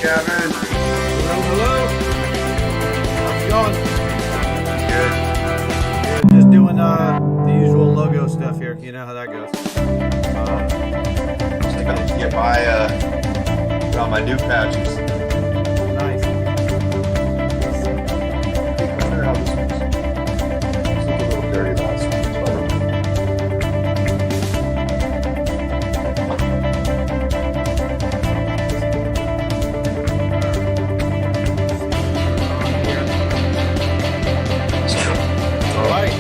Kevin. Hello, hello. How's it going? Good. Just doing the usual logo stuff here. You know how that goes. Just thinking to get on my new patches. Nice. I wonder how this one's. This looked a little dirty last time. All right.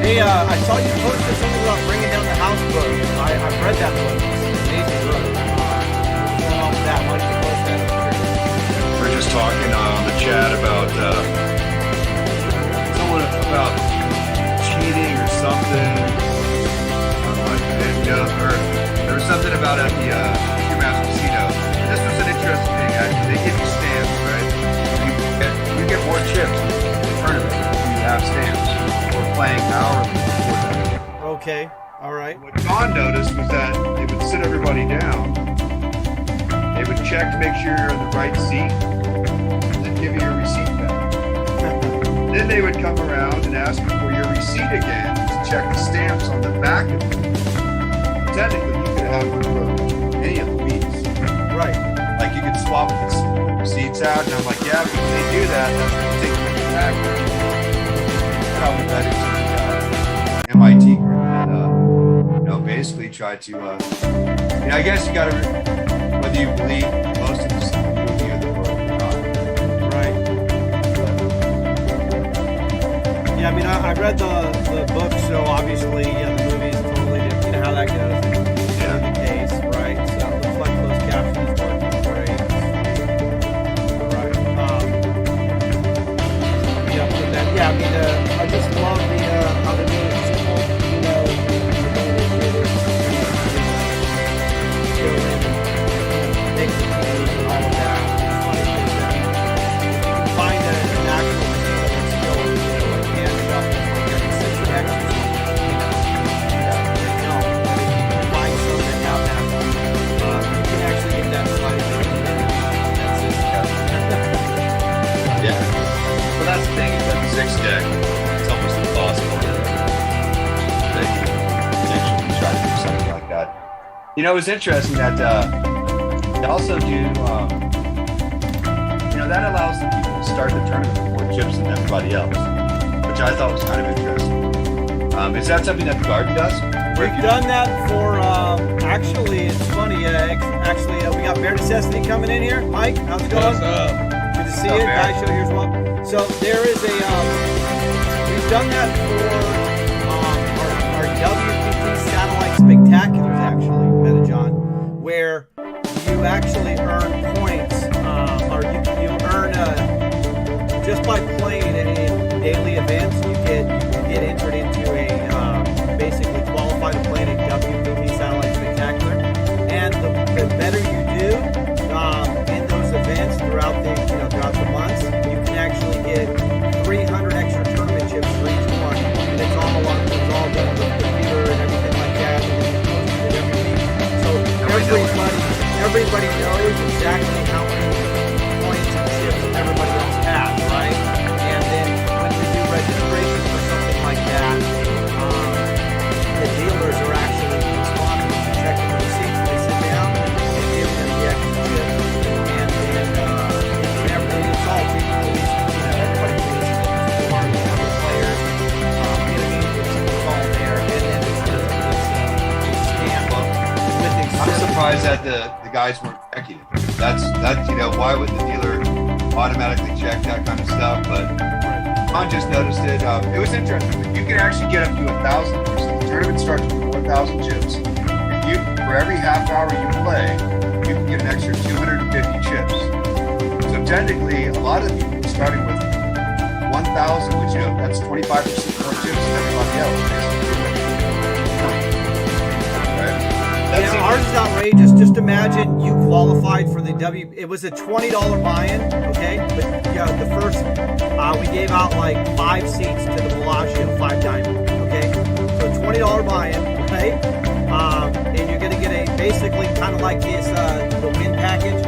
Hey, I saw you posted something about bringing down the house book. I've read that book. It's an amazing book. What's going on with that? Why did you post that? We're just talking on the chat about someone about cheating or something. Or there was something about at the Mass Casino. This was an interesting thing. Actually, they give you stamps, right? You get more chips in the tournament if you have stamps or playing hourly. Okay. All right. What John noticed was that they would sit everybody down. They would check to make sure you're in the right seat, and then give you your receipt back. Then they would come around and ask you for your receipt again to check the stamps on the back of it. Technically, you could have any of the weeks. Right. Like you could swap the receipts out, and I'm like, yeah, but when they do that, that's going to take them back. Probably that is the MIT group that, basically tried to, I guess you got to, whether you believe most of the movie or the book or not. Right. Yeah, I mean, I read the book, so obviously, yeah, the movie is totally different. You know how that goes. Yeah. The case, right? So it looks like closed captions is working great. Right. Yeah, but that, yeah, I mean, I just love the how they're doing it simple. Make the cues and all of that. It's funny because you can find an actual casino that's still, like hand shuffle for every 6 X or something. Find something out there. You can actually get that slide in that's it. Yeah. Well, that's the thing. Is that the 6 deck, it's almost impossible to potentially try to do something like that. It was interesting that they also do, that allows the people to start the tournament with more chips than everybody else, which I thought was kind of interesting. Is that something that the Garden does? We've done that for, actually, it's funny, actually, we got Bear Necessity coming in here. Mike, how's it going? What's up? Good to see What's you. up, Bear? Guys, show here as well. So there is a, we've done that for our WPT satellite spectaculars, actually, Metajohn, where you actually earn points, or you earn, just by playing in daily events, you get entered into a, basically qualified to play in a WPT satellite spectacular. And the better you do in those events throughout the months, you can actually get 300 extra tournament chips for each one. And it's all done with the computer and everything like that. And it's posted every week. So everybody knows exactly how many points and chips everybody else has, right? And then when we do registration for something like that, the dealers are actually responsible for checking the receipts when they sit down and giving them the extra chips. And then it's all people, everybody believes in it. For the other players, it's all there. And then it's stamped with I'm surprised that the guys weren't checking it. That's why would the dealer automatically check that kind of stuff? But I just noticed it. It was interesting. You can actually get up to 1,000. The tournament starts with 4,000 chips. For every half hour you play, you can get an extra 250 chips. So technically, a lot of people are starting with 1,000, which that's 25% more chips than everybody else. Right? Yeah, ours is outrageous. Just imagine you qualified for the it was a $20 buy-in, okay? But yeah, the first, we gave out like 5 seats to the Bellagio 5 Diamond, okay? So $20 buy-in, right? And you're gonna get basically kind of like this, the win package.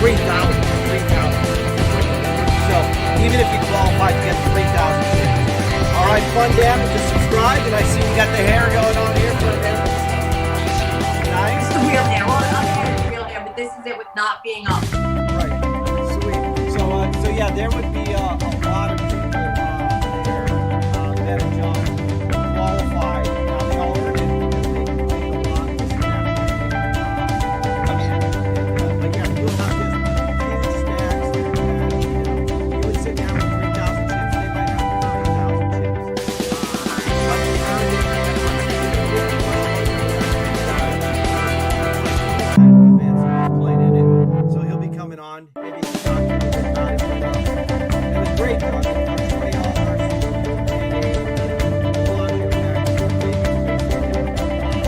3,000. So even if you qualify to get 3,000 chips. All right, fun damage to subscribe, and I see you got the hair going on here for a minute. Nice. It's the real hair. Well, I'm hair, the real hair, but this is it with not being up. Right. Sweet. So yeah, there would be a lot of people there that are John qualified. Now they all earned it because they played a lot of snaps. But yeah, you'll have this huge stacks. You would sit down with 3,000 chips. They might have 30,000 chips. But they earned it. Played in it, so he'll be coming on. Maybe he's talk a little bit about it. It was great. $20 and very similar to what we've done here on ClubWPT.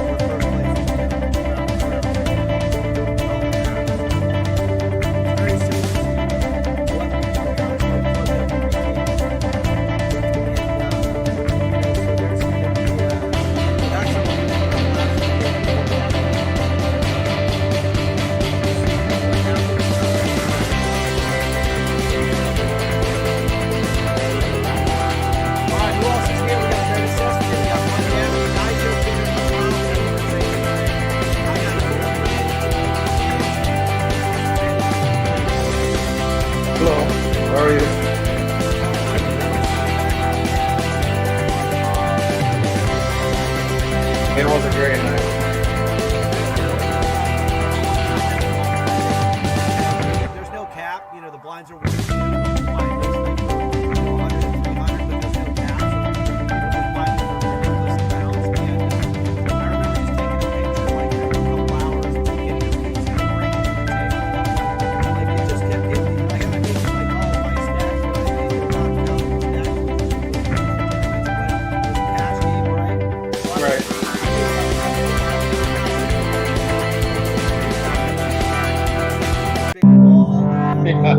So there's going to be that's something Hello, how are you? It was a great night. There's no cap. You know, the blinds are weird. The blind basically for 100 and 300, but there's no cap. So people just buy it for ridiculous amounts. And I remember just taking a picture like every couple hours and getting a piece and bringing it to the table. Like it just kept getting me. Like I made like all of my stacks when I made the top counting stacks. But it was a cash game, right? Right. Big wall. Yeah.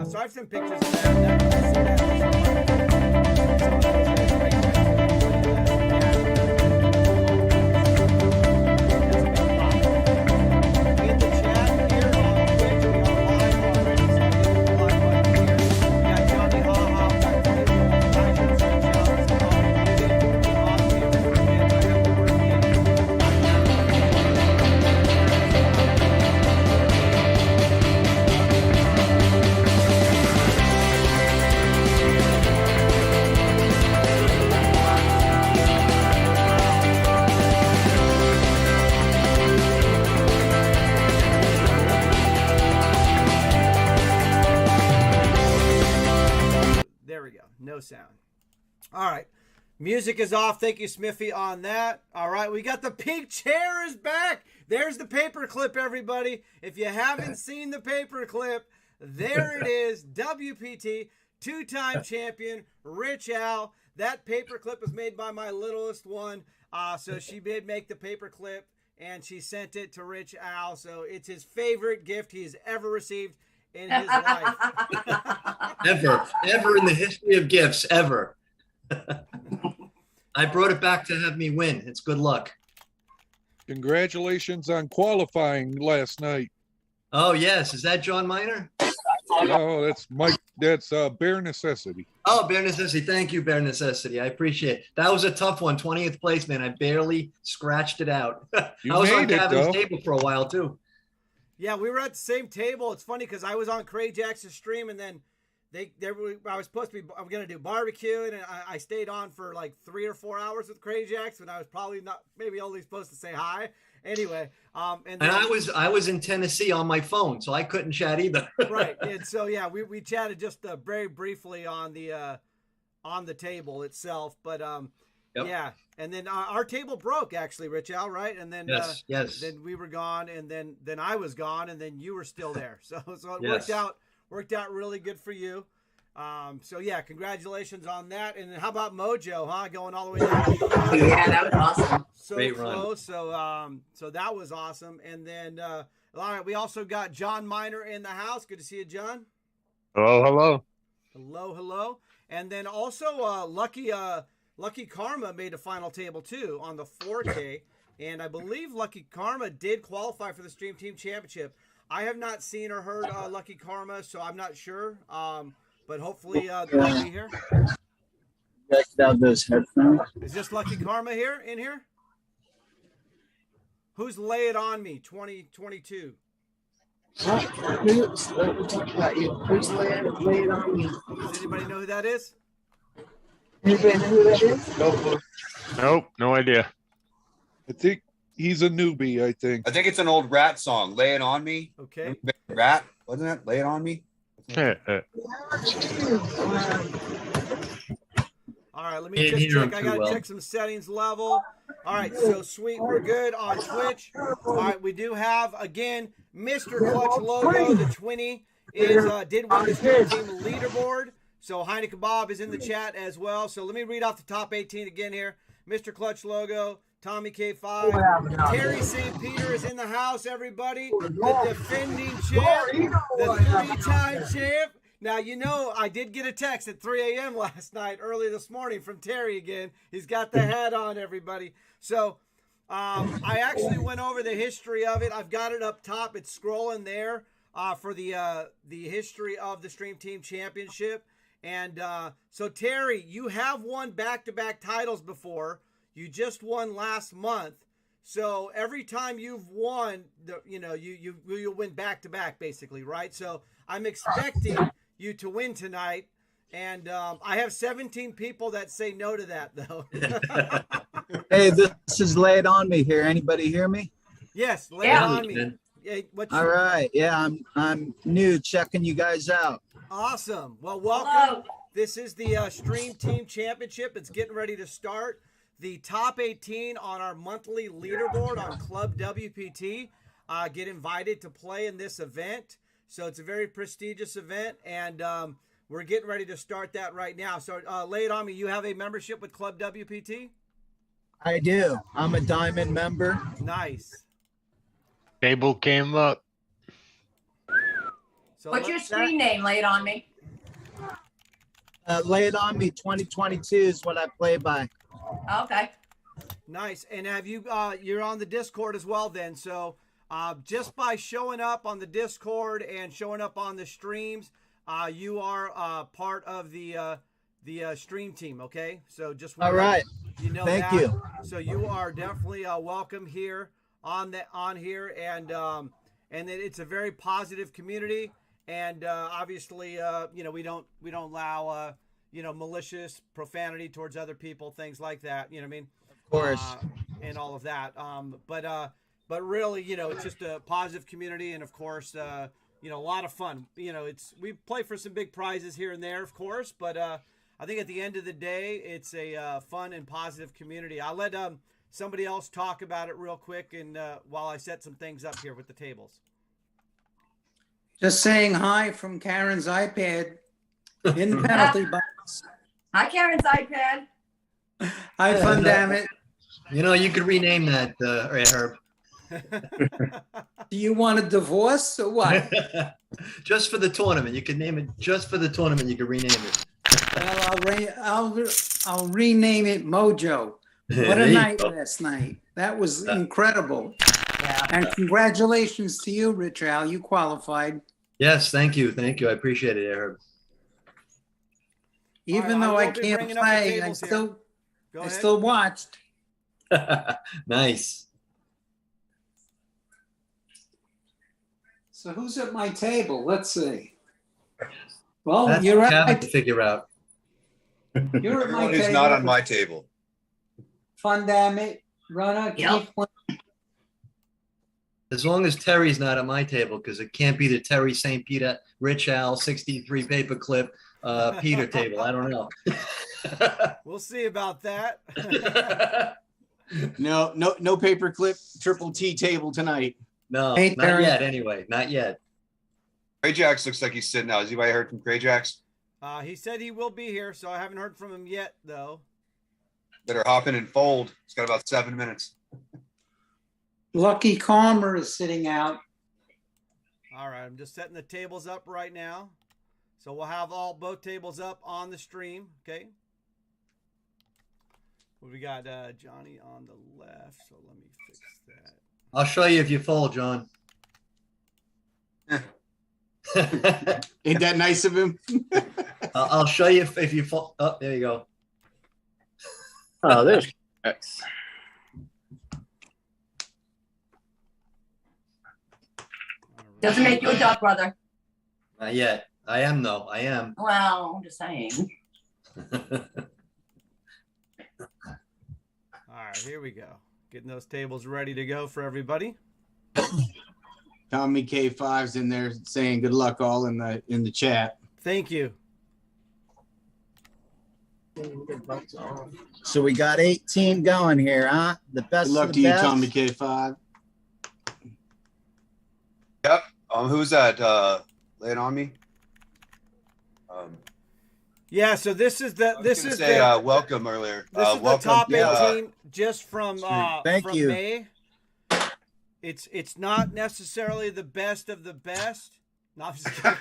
So I've seen pictures of that. I see that just some of those guys right next to in the chat here on Twitch, we are live already, so I did the live button here. We got Johnny Haha, we got Taylor, Nigel, Sunshine, so all muted. Awesome, for fans, I have the word game. There we go. No sound. All right. Music is off. Thank you, Smithy, on that. All right. We got the pink chair is back. There's the paper clip, everybody. If you haven't seen the paper clip, there it is. WPT, two-time champion, Rich Al. That paper clip was made by my littlest one. So she did make the paper clip, and she sent it to Rich Al. So it's his favorite gift he's ever received in his life. Ever in the history of gifts, ever. I brought it back to have me win. It's good luck. Congratulations on qualifying last night. Oh, yes. Is that John Miner? Oh, that's Mike. That's Bare Necessity. Oh, Bare Necessity. Thank you, Bare Necessity. I appreciate it. That was a tough one. 20th place, man. I barely scratched it out. You I was on made it, Gavin's though. table for a while, too. Yeah, we were at the same table. It's funny because I was on Craig Jackson's stream, and then I was supposed to be. I'm gonna do barbecue, and I stayed on for like 3 or 4 hours with Craig Jackson. I was probably not, maybe only supposed to say hi. Anyway, and then, I was in Tennessee on my phone, so I couldn't chat either. right, and so yeah, we chatted just very briefly on the table itself, but Yep. yeah, and then our table broke actually, Rich Al, right? And then Yes. then we were gone, and then I was gone, and then you were still there. So it Yes. worked out really good for you. So yeah, congratulations on that. And how about Mojo, huh? Going all the way down. Yeah, that was awesome. So Great run. close. So that was awesome. And then all right, we also got John Miner in the house. Good to see you, John. Hello. Hello. And then also Lucky Karma made a final table too on the 4K, and I believe Lucky Karma did qualify for the Stream Team Championship. I have not seen or heard Lucky Karma, so I'm not sure. But hopefully they'll be here. Checked out those headphones. Is this Lucky Karma here in here? Who's Lay It On Me 2022? Who's lay it on me? Does anybody know who that is? Anybody know who that is? Nope, no idea. I think he's a newbie, I think. I think it's an old Rat song. Lay It On Me. Okay. Rat, wasn't it? Lay It On Me. All right, let me Can't just hear him check. I too gotta well. check some settings level. All right, so sweet, we're good on Twitch. All right, we do have again Mr. Clutch Logo, the 20 is did win the Stream Team leaderboard. So Heineken Bob is in the chat as well. So let me read off the top 18 again here. Mr. Clutch Logo, Tommy K5, Terry St. Peter is in the house. Everybody, the defending champ, the 3-time champ. Now, you know, I did get a text at 3 a.m. last night, early this morning from Terry again. He's got the hat on, everybody. So I actually went over the history of it. I've got it up top. It's scrolling there for the history of the Stream Team Championship. And so, Terry, you have won back-to-back titles before. You just won last month. So every time you've won, you'll win back-to-back, basically, right? So I'm expecting you to win tonight, and I have 17 people that say no to that, though. Hey, this is Lay It On Me here. Anybody hear me? Yes, lay it on me. man. Yeah, All right. Yeah, I'm new, checking you guys out. Awesome. Well, welcome. Hello. This is the Stream Team Championship. It's getting ready to start. The top 18 on our monthly leaderboard on ClubWPT get invited to play in this event. So it's a very prestigious event, and we're getting ready to start that right now. So lay it on me. You have a membership with ClubWPT? I do. I'm a diamond member. Nice. Table came up. So What's your screen name? Lay it on me. Lay It On Me 2022 is what I play by. Okay. Nice. And have you you're on the Discord as well then. So just by showing up on the Discord and showing up on the streams, you are part of the stream team, okay? So just All right. you know Thank that. you. So you are definitely welcome here on here, and it's a very positive community, and obviously we don't allow malicious profanity towards other people, things like that. You know what I mean? Of course. And all of that. But really, it's just a positive community, and of course, a lot of fun. We play for some big prizes here and there, of course, but I think at the end of the day, it's a fun and positive community. I'll let somebody else talk about it real quick, and while I set some things up here with the tables. Just saying hi from Karen's iPad in the penalty box. Hi, Karen's iPad. Hi, Fun Damn It. You know, you could rename that, Herb. Do you want a divorce or what? Just for the tournament. You could name it just for the tournament. You could rename it. Well, I'll rename it Mojo. What There a you night go. last night. That was incredible. Yeah. And congratulations to you, Rich Al. You qualified. Yes, thank you. Thank you. I appreciate it, Herb. Even I though will I be can't bringing up the play, tables here. Go I ahead. still watched. Nice. So who's at my table? Let's see. Well, That's you're what Kevin at to figure out. you're at my Everyone table. is not on my table. Fun Damn It. Runner, Yep. keep playing. As long as Terry's not at my table, because it can't be the Terry St. Peter, Rich Al, 63 paperclip, Peter table. I don't know. We'll see about that. No paperclip triple T table tonight. No, Hey, not Terry. yet anyway. Not yet. Crayjax looks like he's sitting out. Has anybody heard from Crayjax? He said he will be here, so I haven't heard from him yet, though. Better hop in and fold. It's got about 7 minutes. Lucky Karma is sitting out. All right, I'm just setting the tables up right now. So we'll have both tables up on the stream, okay? We got Johnny on the left, so let me fix that. I'll show you if you fold, John. Ain't that nice of him? I'll show you if you fall. Oh, there you go. Oh, there's Doesn't make you a duck, brother. Not yet. I am though. I am. Well, I'm just saying. All right, here we go. Getting those tables ready to go for everybody. Tommy K5's in there saying good luck all in the chat. Thank you. So we got 18 going here, huh? The best Good luck of to the you, best. Tommy K5. Yep. Who's that? Lay it on me. Yeah, so this is the Welcome earlier. this is the Welcome. top Yeah. 18 just from Thank from you. May. It's not necessarily the best of the best. No, I'm just kidding.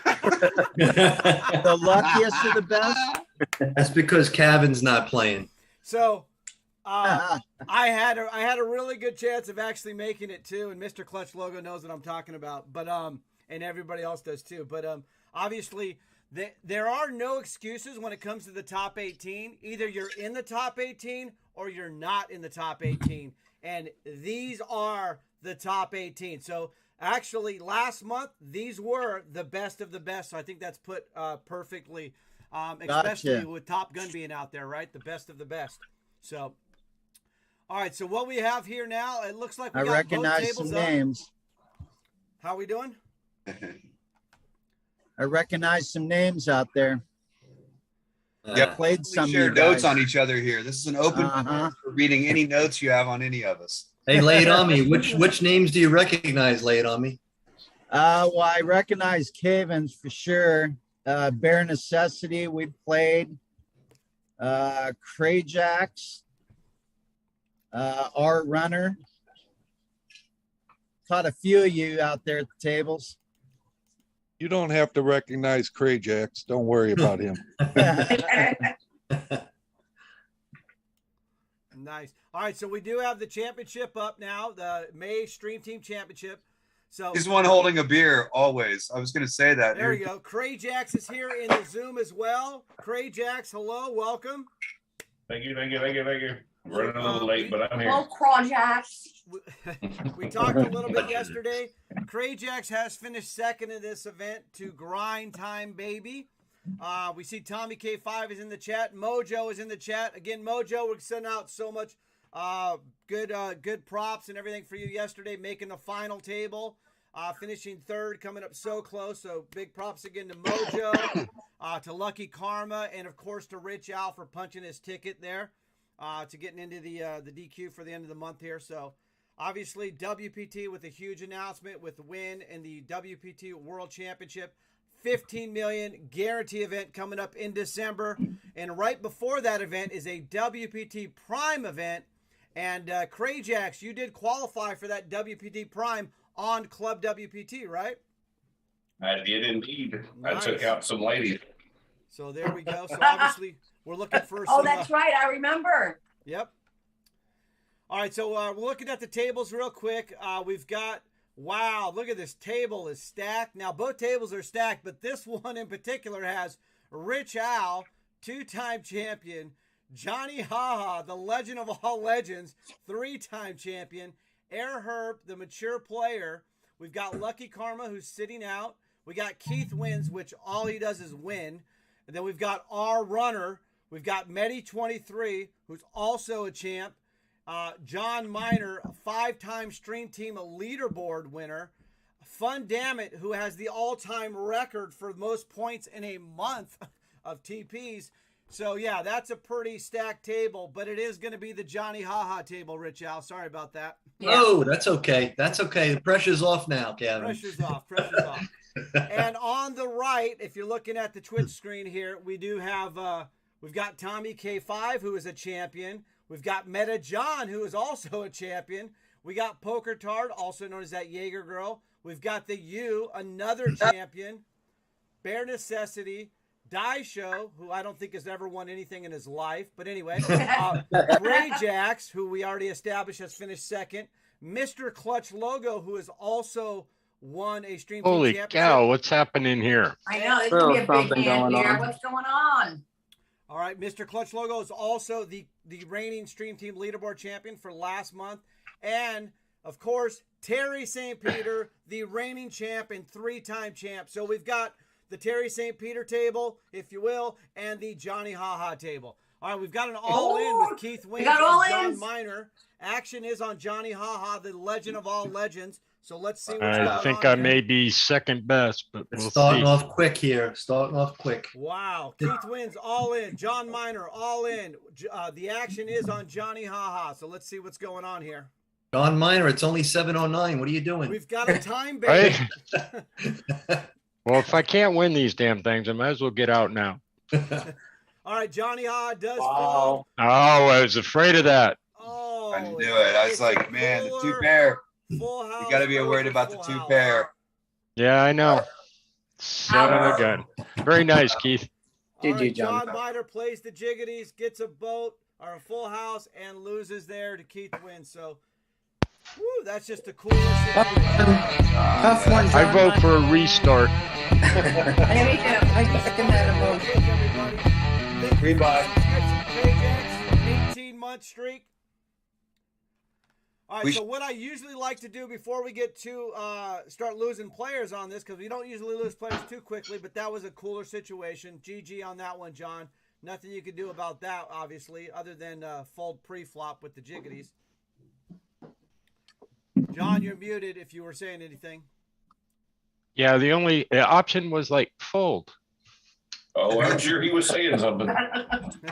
The luckiest of the best. That's because Kevin's not playing. So I had a really good chance of actually making it too, and Mr. Clutch Logo knows what I'm talking about. But and everybody else does too. But obviously there are no excuses when it comes to the top 18. Either you're in the top 18 or you're not in the top 18, and these are the top 18. So actually, last month these were the best of the best. So I think that's put perfectly, especially Gotcha. with Top Gun being out there, right? The best of the best. So, all right. So what we have here now, it looks like we I got recognize both tables some up. names. How we doing? I recognize some names out there. Yep. Played We some of share you notes guys. on each other here. This is an open Uh-huh. for reading any notes you have on any of us. Hey, lay it on me. Which names do you recognize? Lay it on me. Well, I recognize Cavens for sure. Bare Necessity, we played. Crayjacks, Art Runner. Caught a few of you out there at the tables. You don't have to recognize Crayjacks. Don't worry about him. Nice. All right. So we do have the championship up now, the May Stream Team Championship. So He's the one holding a beer always. I was going to say that. there we go. Crayjacks is here in the Zoom as well. Crayjacks, hello, welcome. Thank you. Running a little late, but I'm here. Well, Crawjacks. We talked a little bit yesterday. Crayjacks has finished second in this event to Grind Time Baby. We see Tommy K5 is in the chat. Mojo is in the chat. Again, Mojo, we're sending out so much good props and everything for you yesterday, making the final table, finishing third, coming up so close. So big props again to Mojo, to Lucky Karma, and of course to Rich Al for punching his ticket there, to getting into the DQ for the end of the month here. So obviously WPT with a huge announcement with the win in the WPT World Championship. 15 million guarantee event coming up in December. And right before that event is a WPT Prime event. And Crayjacks, you did qualify for that WPT Prime on Club WPT, right? I did indeed. Nice. I took out some ladies. So there we go. So obviously we're looking for some. Oh, that's right. I remember. Yep. All right, so we're looking at the tables real quick. We've got, wow, look at this table is stacked. Now, both tables are stacked, but this one in particular has Rich Al, two-time champion, Johnny Haha, the legend of all legends, three-time champion, Air Herb, the mature player. We've got Lucky Karma, who's sitting out. We got Keith Wins, which all he does is win. And then we've got R Runner. We've got Medi23, who's also a champ. John Miner, a five-time Stream Team leaderboard winner. Fun Dammit, who has the all-time record for most points in a month of TPs. So, yeah, that's a pretty stacked table, but it is going to be the Johnny Haha table, Rich Al. Sorry about that. Yeah. Oh, that's okay. That's okay. The pressure's off now, Kevin. Pressure's off. Pressure's off. And on the right, if you're looking at the Twitch screen here, we do have, we've got Tommy K5, who is a champion. We've got Meta John, who is also a champion. We got Poker Tard, also known as that Jaeger girl. We've got the U, another champion. Bare Necessity. Die Show, who I don't think has ever won anything in his life. But anyway, Crayjacks, who we already established has finished second. Mr. Clutch Logo, who is also won a Stream Team Holy championship. cow, what's happening here? I know, there's gonna be a big hand here. What's going on? All right, Mr. Clutch Logo is also the reigning Stream Team leaderboard champion for last month. And, of course, Terry St. Peter, the reigning champ and 3-time champ. So we've got the Terry St. Peter table, if you will, and the Johnny Haha table. All right, we've got an all-in with Keith Wayne and John Miner. Action is on Johnny Haha, the legend of all legends. So let's see what's going on. I think I may be second best, but It's we'll starting see. off quick here. Starting off quick. Wow. Keith wins all in. John Miner all in. The action is on Johnny Haha. So let's see what's going on here. John Miner, it's only 7:09. What are you doing? We've got a time base. Right? Well, if I can't win these damn things, I might as well get out now. All right, Johnny Haha does Wow. Oh, I was afraid of that. Oh, I knew it. I was like, man, the 2 pair. Full house. You got to be worried about the 2 pair. Yeah, I know. Son of a gun. Very nice, Keith. All GG, right, John. John Miner plays the jiggities, gets a boat or a full house, and loses there to Keith wins. So, woo, that's just the coolest thing. Tough one, John. I vote for a restart. I second that emotion. Rebuy. 18-month streak. All right, so what I usually like to do before we get to start losing players on this, because we don't usually lose players too quickly, but that was a cooler situation. GG on that one, John. Nothing you can do about that, obviously, other than fold pre-flop with the jiggities. John, you're muted if you were saying anything. Yeah, the only option was like fold. Oh, I'm sure he was saying something.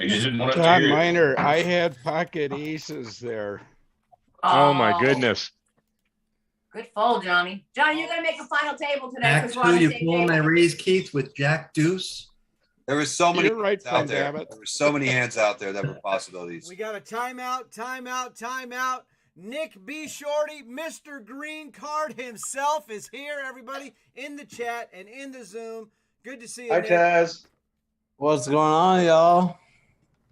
He just didn't want to John hear it. Miner, I had pocket aces there. Oh my goodness. Good fold, Johnny. Johnny, you're gonna make a final table today. Jack 'cause we're on 2, the you same pull my table. raise, Keith, with Jack Deuce. There were so many You're right, hands out there. Dammit. There were so many hands out there that were possibilities. We got a timeout, timeout, timeout. Nick B. Shorty, Mr. Green Card himself is here, everybody, in the chat and in the Zoom. Good to see you, Nick. Chaz. What's going on, y'all?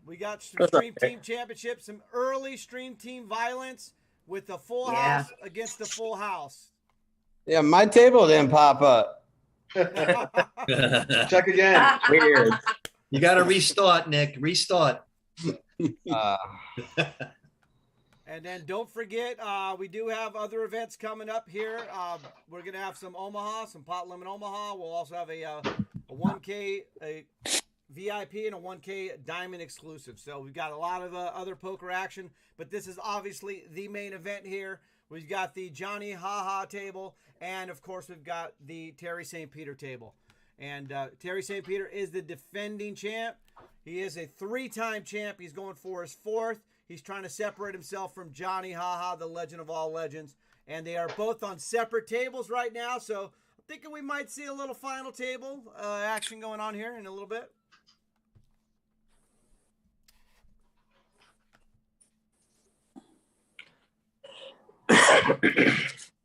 We got some Stream Team Championship, some early Stream Team violence with the full house against the full house. Yeah, my table didn't pop up. Check again. Weird. You got to restart, Nick. Restart. And then don't forget, we do have other events coming up here. We're going to have some Omaha, some Pot Limit Omaha. We'll also have a 1K a VIP and a 1K Diamond exclusive. So we've got a lot of other poker action, but this is obviously the main event here. We've got the Johnny Haha table, and of course we've got the Terry St. Peter table. And Terry St. Peter is the defending champ. He is a 3-time champ. He's going for his 4th. He's trying to separate himself from Johnny Haha, the legend of all legends. And they are both on separate tables right now. So I'm thinking we might see a little final table action going on here in a little bit.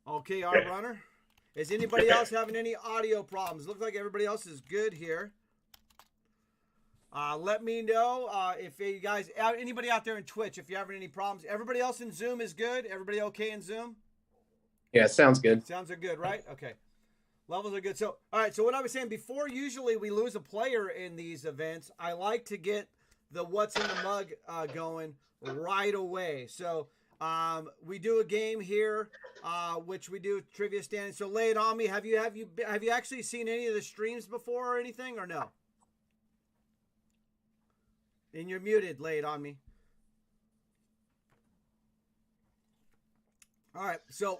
Okay, our runner. Is anybody else having any audio problems? Looks like everybody else is good here. Let me know if you guys, anybody out there in Twitch, if you're having any problems. Everybody else in Zoom is good? Everybody okay in Zoom? Yeah, sounds good. Sounds are good, right? Okay. Levels are good. So, all right. So what I was saying before, usually we lose a player in these events. I like to get the what's in the mug going right away. So we do a game here, which we do trivia standing. So lay it on me. Have you actually seen any of the streams before or anything, or no? And you're muted. Lay it on me. All right. So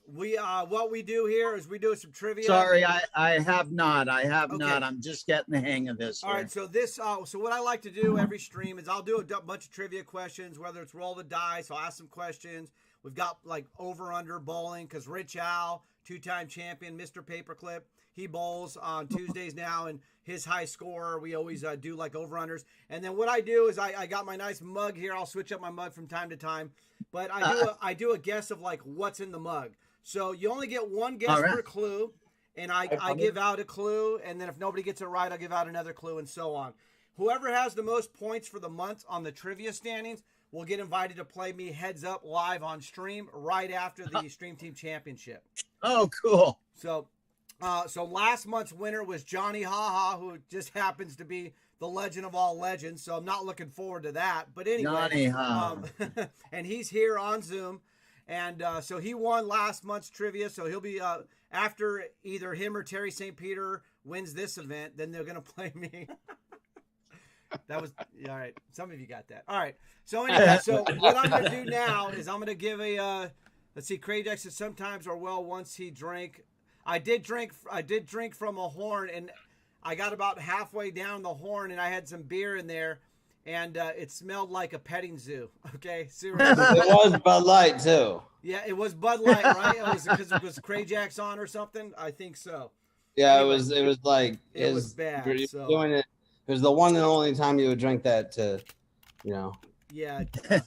we what we do here is we do some trivia. Sorry, I have not. I have Okay. not. I'm just getting the hang of this. All here. right, so this, so what I like to do every stream is I'll do a bunch of trivia questions, whether it's roll the dice, I'll ask some questions. We've got like over/under bowling because Rich Al, 2-time champion, Mr. Paperclip, he bowls on Tuesdays now, and his high scorer, we always do like over/unders. And then what I do is I got my nice mug here. I'll switch up my mug from time to time, but I do a guess of like what's in the mug. So you only get one guess per clue. And I give out a clue, and then if nobody gets it right, I'll give out another clue, and so on. Whoever has the most points for the month on the trivia standings will get invited to play me Heads Up live on stream right after the Stream Team Championship. Oh, cool. So, so last month's winner was Johnny Haha, who just happens to be the legend of all legends. So I'm not looking forward to that. But anyway, Johnny Ha. and he's here on Zoom. And so he won last month's trivia. So he'll be after either him or Terry St. Peter wins this event, then they're going to play me. That was all right. Some of you got that. All right. So anyway, so what I'm going to do now is I'm going to give a, let's see, Craig said sometimes or well, once he drank, I did drink from a horn, and I got about halfway down the horn and I had some beer in there, and it smelled like a petting zoo. Okay. Seriously. It was Bud Light too. Yeah, it was Bud Light, right? It was because it was Craig Jacks on or something. I think so. Yeah, Anyway, it was like it was bad, you were so- doing it. It was the one and only time you would drink that to, you know, Yeah.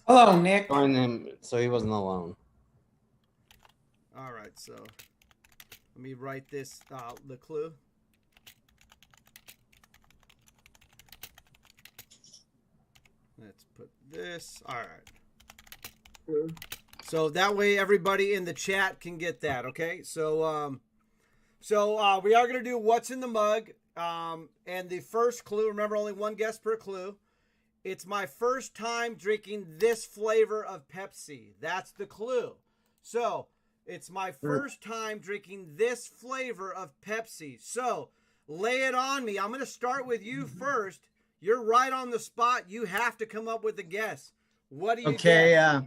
Hello, Nick. join him so he wasn't alone. All right. So let me write this, the clue. Let's put this. All right. So that way everybody in the chat can get that. Okay. So, we are going to do what's in the mug. And the first clue, remember only one guess per clue. It's my first time drinking this flavor of Pepsi. That's the clue. So it's my first time drinking this flavor of Pepsi. So lay it on me. I'm going to start with you first. You're right on the spot. You have to come up with a guess. What do you Okay, guess?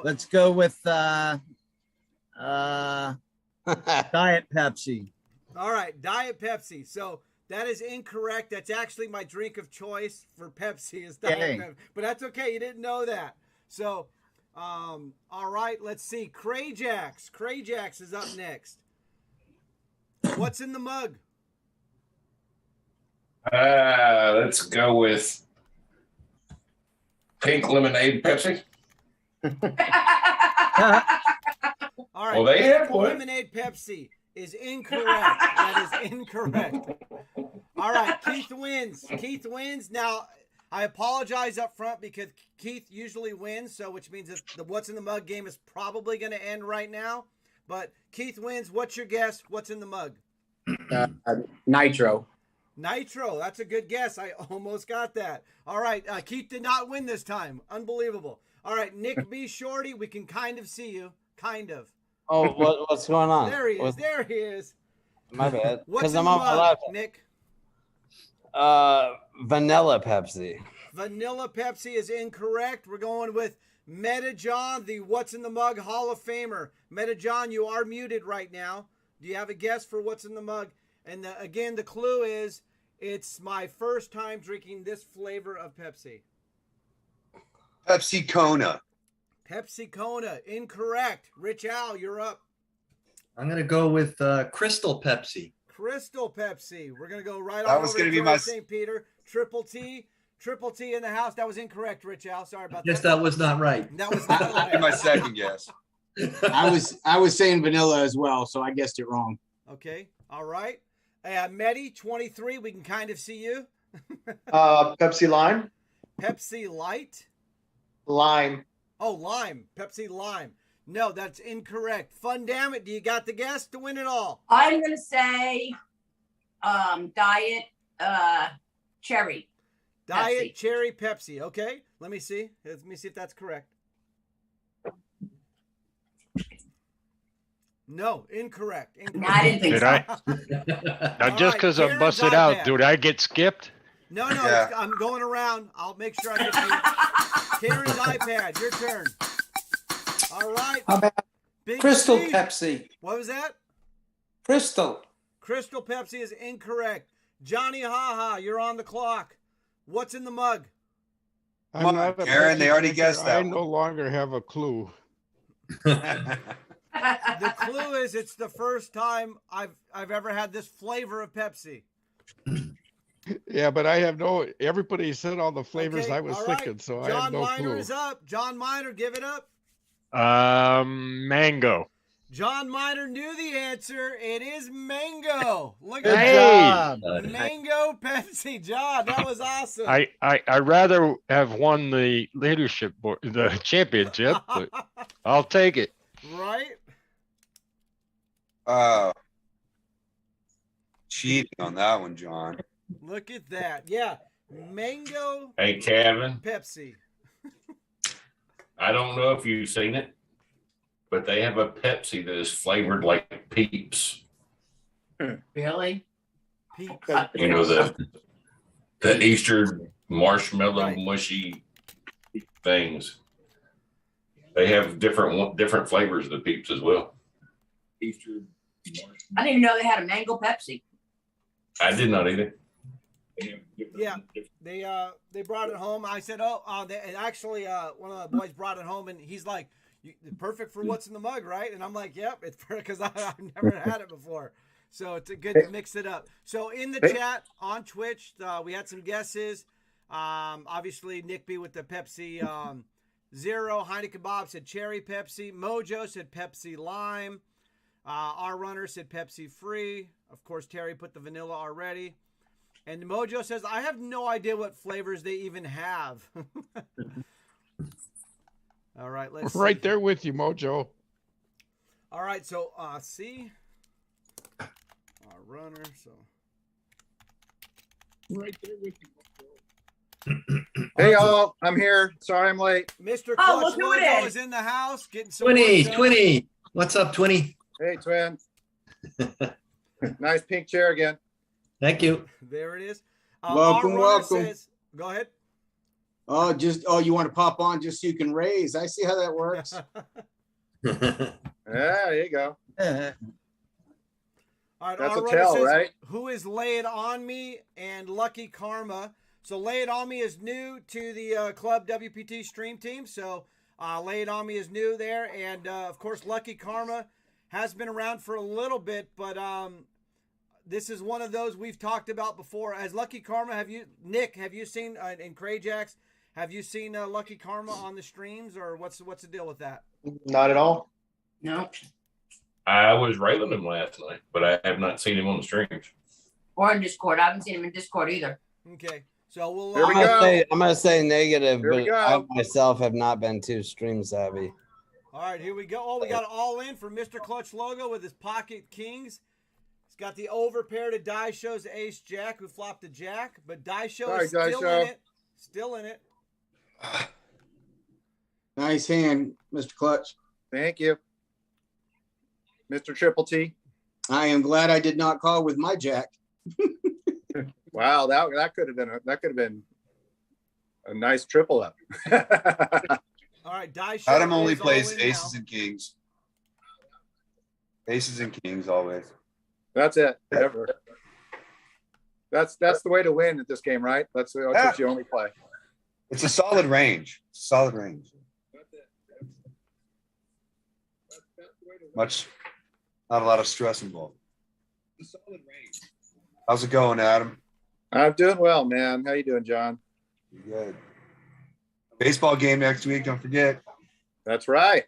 let's go with Diet Pepsi. All right, Diet Pepsi. So that is incorrect. That's actually my drink of choice for Pepsi is Diet Dang. Pepsi. But that's okay. You didn't know that. So, all right, let's see. Crajax. Crajax is up next. What's in the mug? Let's go with pink lemonade Pepsi. All right. Well, they have Pink one. lemonade Pepsi is incorrect. That is incorrect. All right. Keith wins. Keith wins. Now, I apologize up front because Keith usually wins, so which means that the What's in the Mug game is probably going to end right now. But Keith wins. What's your guess? What's in the mug? Nitro. Nitro. That's a good guess. I almost got that. All right. Keith did not win this time. Unbelievable. All right. Nick B. Shorty, we can kind of see you. Kind of. Oh, what's going on? There he is. There he is. My bad. What's Because in I'm the on my mug, laptop. Nick? Vanilla Pepsi. Vanilla Pepsi is incorrect. We're going with Meta John, the What's in the Mug Hall of Famer. Meta John, you are muted right now. Do you have a guess for what's in the mug? And again, the clue is it's my first time drinking this flavor of Pepsi. Pepsi Kona. Pepsi Kona, incorrect. Rich Al, you're up. I'm going to go with Crystal Pepsi. Crystal Pepsi. We're going to go right That on was over gonna to be my- St. Peter. Triple T in the house. That was incorrect, Rich Al. Sorry about Yes, that. that was not right. That was not That'd be my right. second guess. I was saying vanilla as well, so I guessed it wrong. Okay. All right. Medi, 23. We can kind of see you. Pepsi Lime. Pepsi Light. Lime. Oh, lime. Pepsi Lime. No, that's incorrect. Fun damn it. Do you got the guess to win it all? I'm gonna say Diet Cherry. Diet Pepsi. Cherry Pepsi. Okay. Let me see. Let me see if that's correct. No, incorrect. Incorrect. I didn't think Did so. I? Now, All just right, because I'm Karen's busted out, iPad. did I get skipped? No, Yeah. I'm going around. I'll make sure I get you. Karen's iPad, your turn. All right. How about Big Crystal Steve. Pepsi? What was that? Crystal. Crystal Pepsi is incorrect. Johnny Haha, you're on the clock. What's in the mug? Come on, not a Karen, they Pepsi already drinker. guessed that I one. no longer have a clue. The clue is it's the first time I've ever had this flavor of Pepsi. Yeah, but I have no. Everybody said all the flavors Okay, I was all right. thinking, so I John have no Miner clue. is up. John Miner, give it up. Mango. John Miner knew the answer. It is mango. Look Good at job. that. Mango Pepsi. John, that was awesome. I rather have won the leadership board, the championship, but I'll take it. Right? Cheating on that one, John. Look at that. Yeah. Mango Hey, Kevin, Pepsi. I don't know if you've seen it, but they have a Pepsi that is flavored like Peeps. Really? Peeps. You know, the Easter marshmallow Right. mushy things. They have different flavors of the Peeps as well. Easter. I didn't even know they had a mango Pepsi. I did not either. Yeah, they brought it home. I said, actually, one of the boys brought it home, and he's like, perfect for what's in the mug, right? And I'm like, yep, it's because I've never had it before. So it's good to mix it up. So in the chat on Twitch, we had some guesses. Obviously, Nick B with the Pepsi Zero. Heineken Bob said cherry Pepsi. Mojo said Pepsi Lime. Our runner said Pepsi Free. Of course, Terry put the vanilla already. And Mojo says, I have no idea what flavors they even have. All right, let's Right see. there with you, Mojo. All right, so see our runner. So Right there with you. Hey, all. I'm here. Sorry I'm late. Mr. Oh, Clutch look who it Logo is. is in the house getting some Twinny, work done. Twinny. What's up, Twinny? Hey, twin. Nice pink chair again. Thank you. There it is. Welcome, our runner welcome. says, go ahead. You want to pop on just so you can raise. I see how that works. Yeah, there you go. All right, That's our a runner tell, says, right? who is Lay It On Me and Lucky Karma. So Lay It On Me is new to the Club WPT stream team. So Lay It On Me is new there. And, of course, Lucky Karma has been around for a little bit. But this is one of those we've talked about before. As Lucky Karma, Nick, have you seen, in Krajax, have you seen Lucky Karma on the streams? Or what's the deal with that? Not at all. No. I was railing him last night, but I have not seen him on the streams. Or in Discord. I haven't seen him in Discord either. Okay. So we'll. Here we I'm go. gonna say negative, Here we but I go. myself have not been too stream savvy. All right, here we go. Oh, we got it all in for Mr. Clutch Logo with his pocket kings. He's got the overpair to Die Show's Ace Jack, who flopped the Jack, but Die Show Sorry, is still Die in Show. it. Still in it. Nice hand, Mr. Clutch. Thank you. Mr. Triple T. I am glad I did not call with my jack. Wow, that could have been a nice triple up. All right, Die Show. Adam only is all plays in aces now. and kings. Aces and kings always. That's it. Ever. That's the way to win at this game, right? That's what you only play. It's a solid range. Solid range. Not a lot of stress involved. How's it going, Adam? I'm doing well, man. How you doing, John? Good. Baseball game next week. Don't forget. That's right.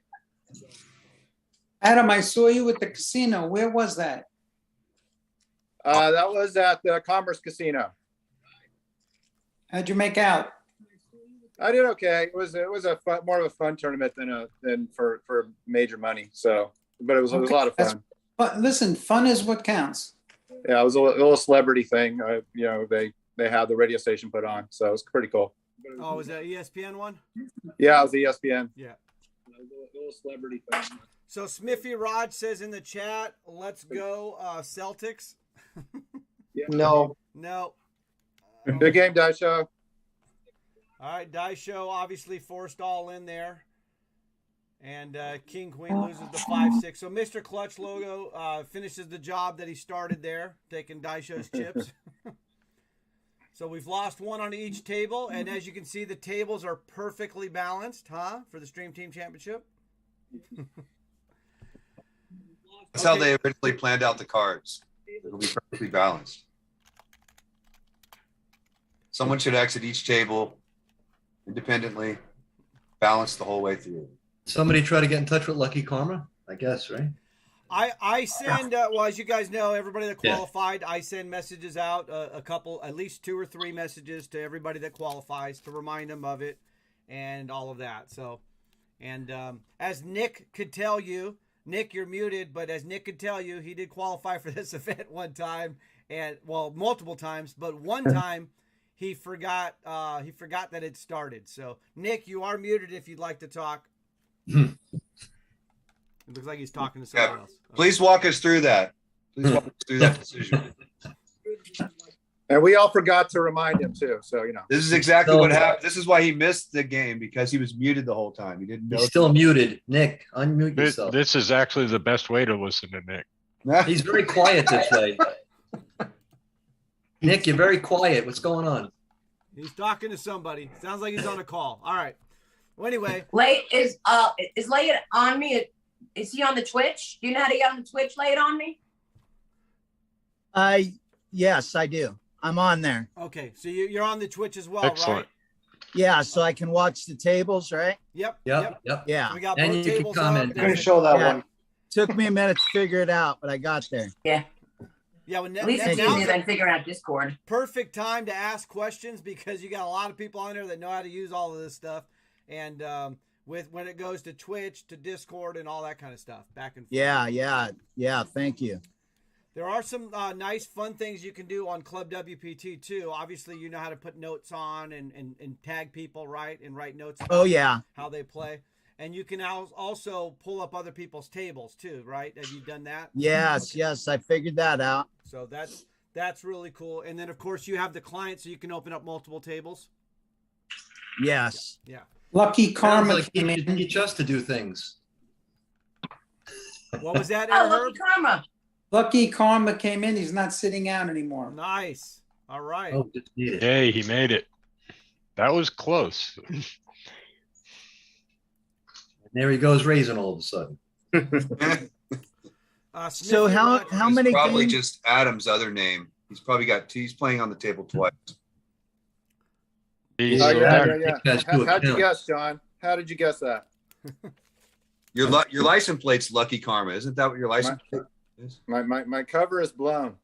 Adam, I saw you at the casino. Where was that? That was at the Commerce Casino. How'd you make out? I did okay. It was more of a fun tournament than for major money. So, but it was a lot of fun. But listen, fun is what counts. Yeah, it was a little celebrity thing. They had the radio station put on, so it was pretty cool. Oh, was that ESPN one? Yeah, it was ESPN. Yeah. A little celebrity thing. So Smithy Rod says in the chat, let's go Celtics. No. No. Good game, Die Show. All right, Die Show obviously forced all in there. And King Queen loses the 5-6. So Mr. Clutch Logo finishes the job that he started there, taking Die Show's chips. So we've lost one on each table. And as you can see, the tables are perfectly balanced, for the Stream Team Championship. That's how they originally planned out the cards. It'll be perfectly balanced. Someone should exit each table independently, balanced the whole way through. Somebody try to get in touch with Lucky Karma, I guess, right? I send well, as you guys know, everybody that qualified, I send messages out, a couple, at least 2 or 3 messages to everybody that qualifies to remind them of it and all of that. So, and as Nick could tell you, Nick, you're muted, but as Nick could tell you, he did qualify for this event one time, and well, multiple times, but one time he forgot that it started. So, Nick, you are muted if you'd like to talk. It looks like he's talking to someone else. Okay. Please walk us through that. Please walk us through that decision. And we all forgot to remind him too. So, you know. This is exactly what happened. This is why he missed the game, because he was muted the whole time. He didn't know. He's still muted. Nick, unmute yourself. This is actually the best way to listen to Nick. He's very quiet this way. Nick, you're very quiet. What's going on? He's talking to somebody. Sounds like he's on a call. All right. Well, anyway. Lay is Lay It On Me. Is he on the Twitch? Do you know how to get on the Twitch? Lay It On Me. Yes, I do. I'm on there. Okay, so you're on the Twitch as well, Excellent. right? Yeah, so I can watch the tables, right? Yep. Yep. Yeah. We got And both you can tables comment. up. I'm gonna show that one. Took me a minute to figure it out, but I got there. Yeah. Yeah, well, At least it's now's easier the than figuring out Discord. perfect time to ask questions because you got a lot of people on there that know how to use all of this stuff, and with when it goes to Twitch, to Discord, and all that kind of stuff, back and forth. Yeah. Thank you. There are some nice, fun things you can do on ClubWPT too. Obviously, you know how to put notes on and tag people, right? And write notes about Oh yeah. how they play. And you can also pull up other people's tables too, right? Have you done that? Yes, Okay. yes, I figured that out. So that's really cool. And then, of course, you have the client, so you can open up multiple tables. Yes. Yeah. Lucky Sounds Karma like came you in. teach us to do things. What was that, Oh, Herb? Lucky Karma. Lucky Karma came in. He's not sitting out anymore. Nice. All right. Oh, just need it. Hey, he made it. That was close. There he goes raising all of a sudden. Smith, So you're how up. how It's many probably games? just Adam's other name. He's probably got two. He's playing on the table twice. He's Oh, yeah. Guys, do How'd you account. guess, John? How did you guess that? Your license plate's Lucky Karma, isn't that what your license plate is? My cover is blown.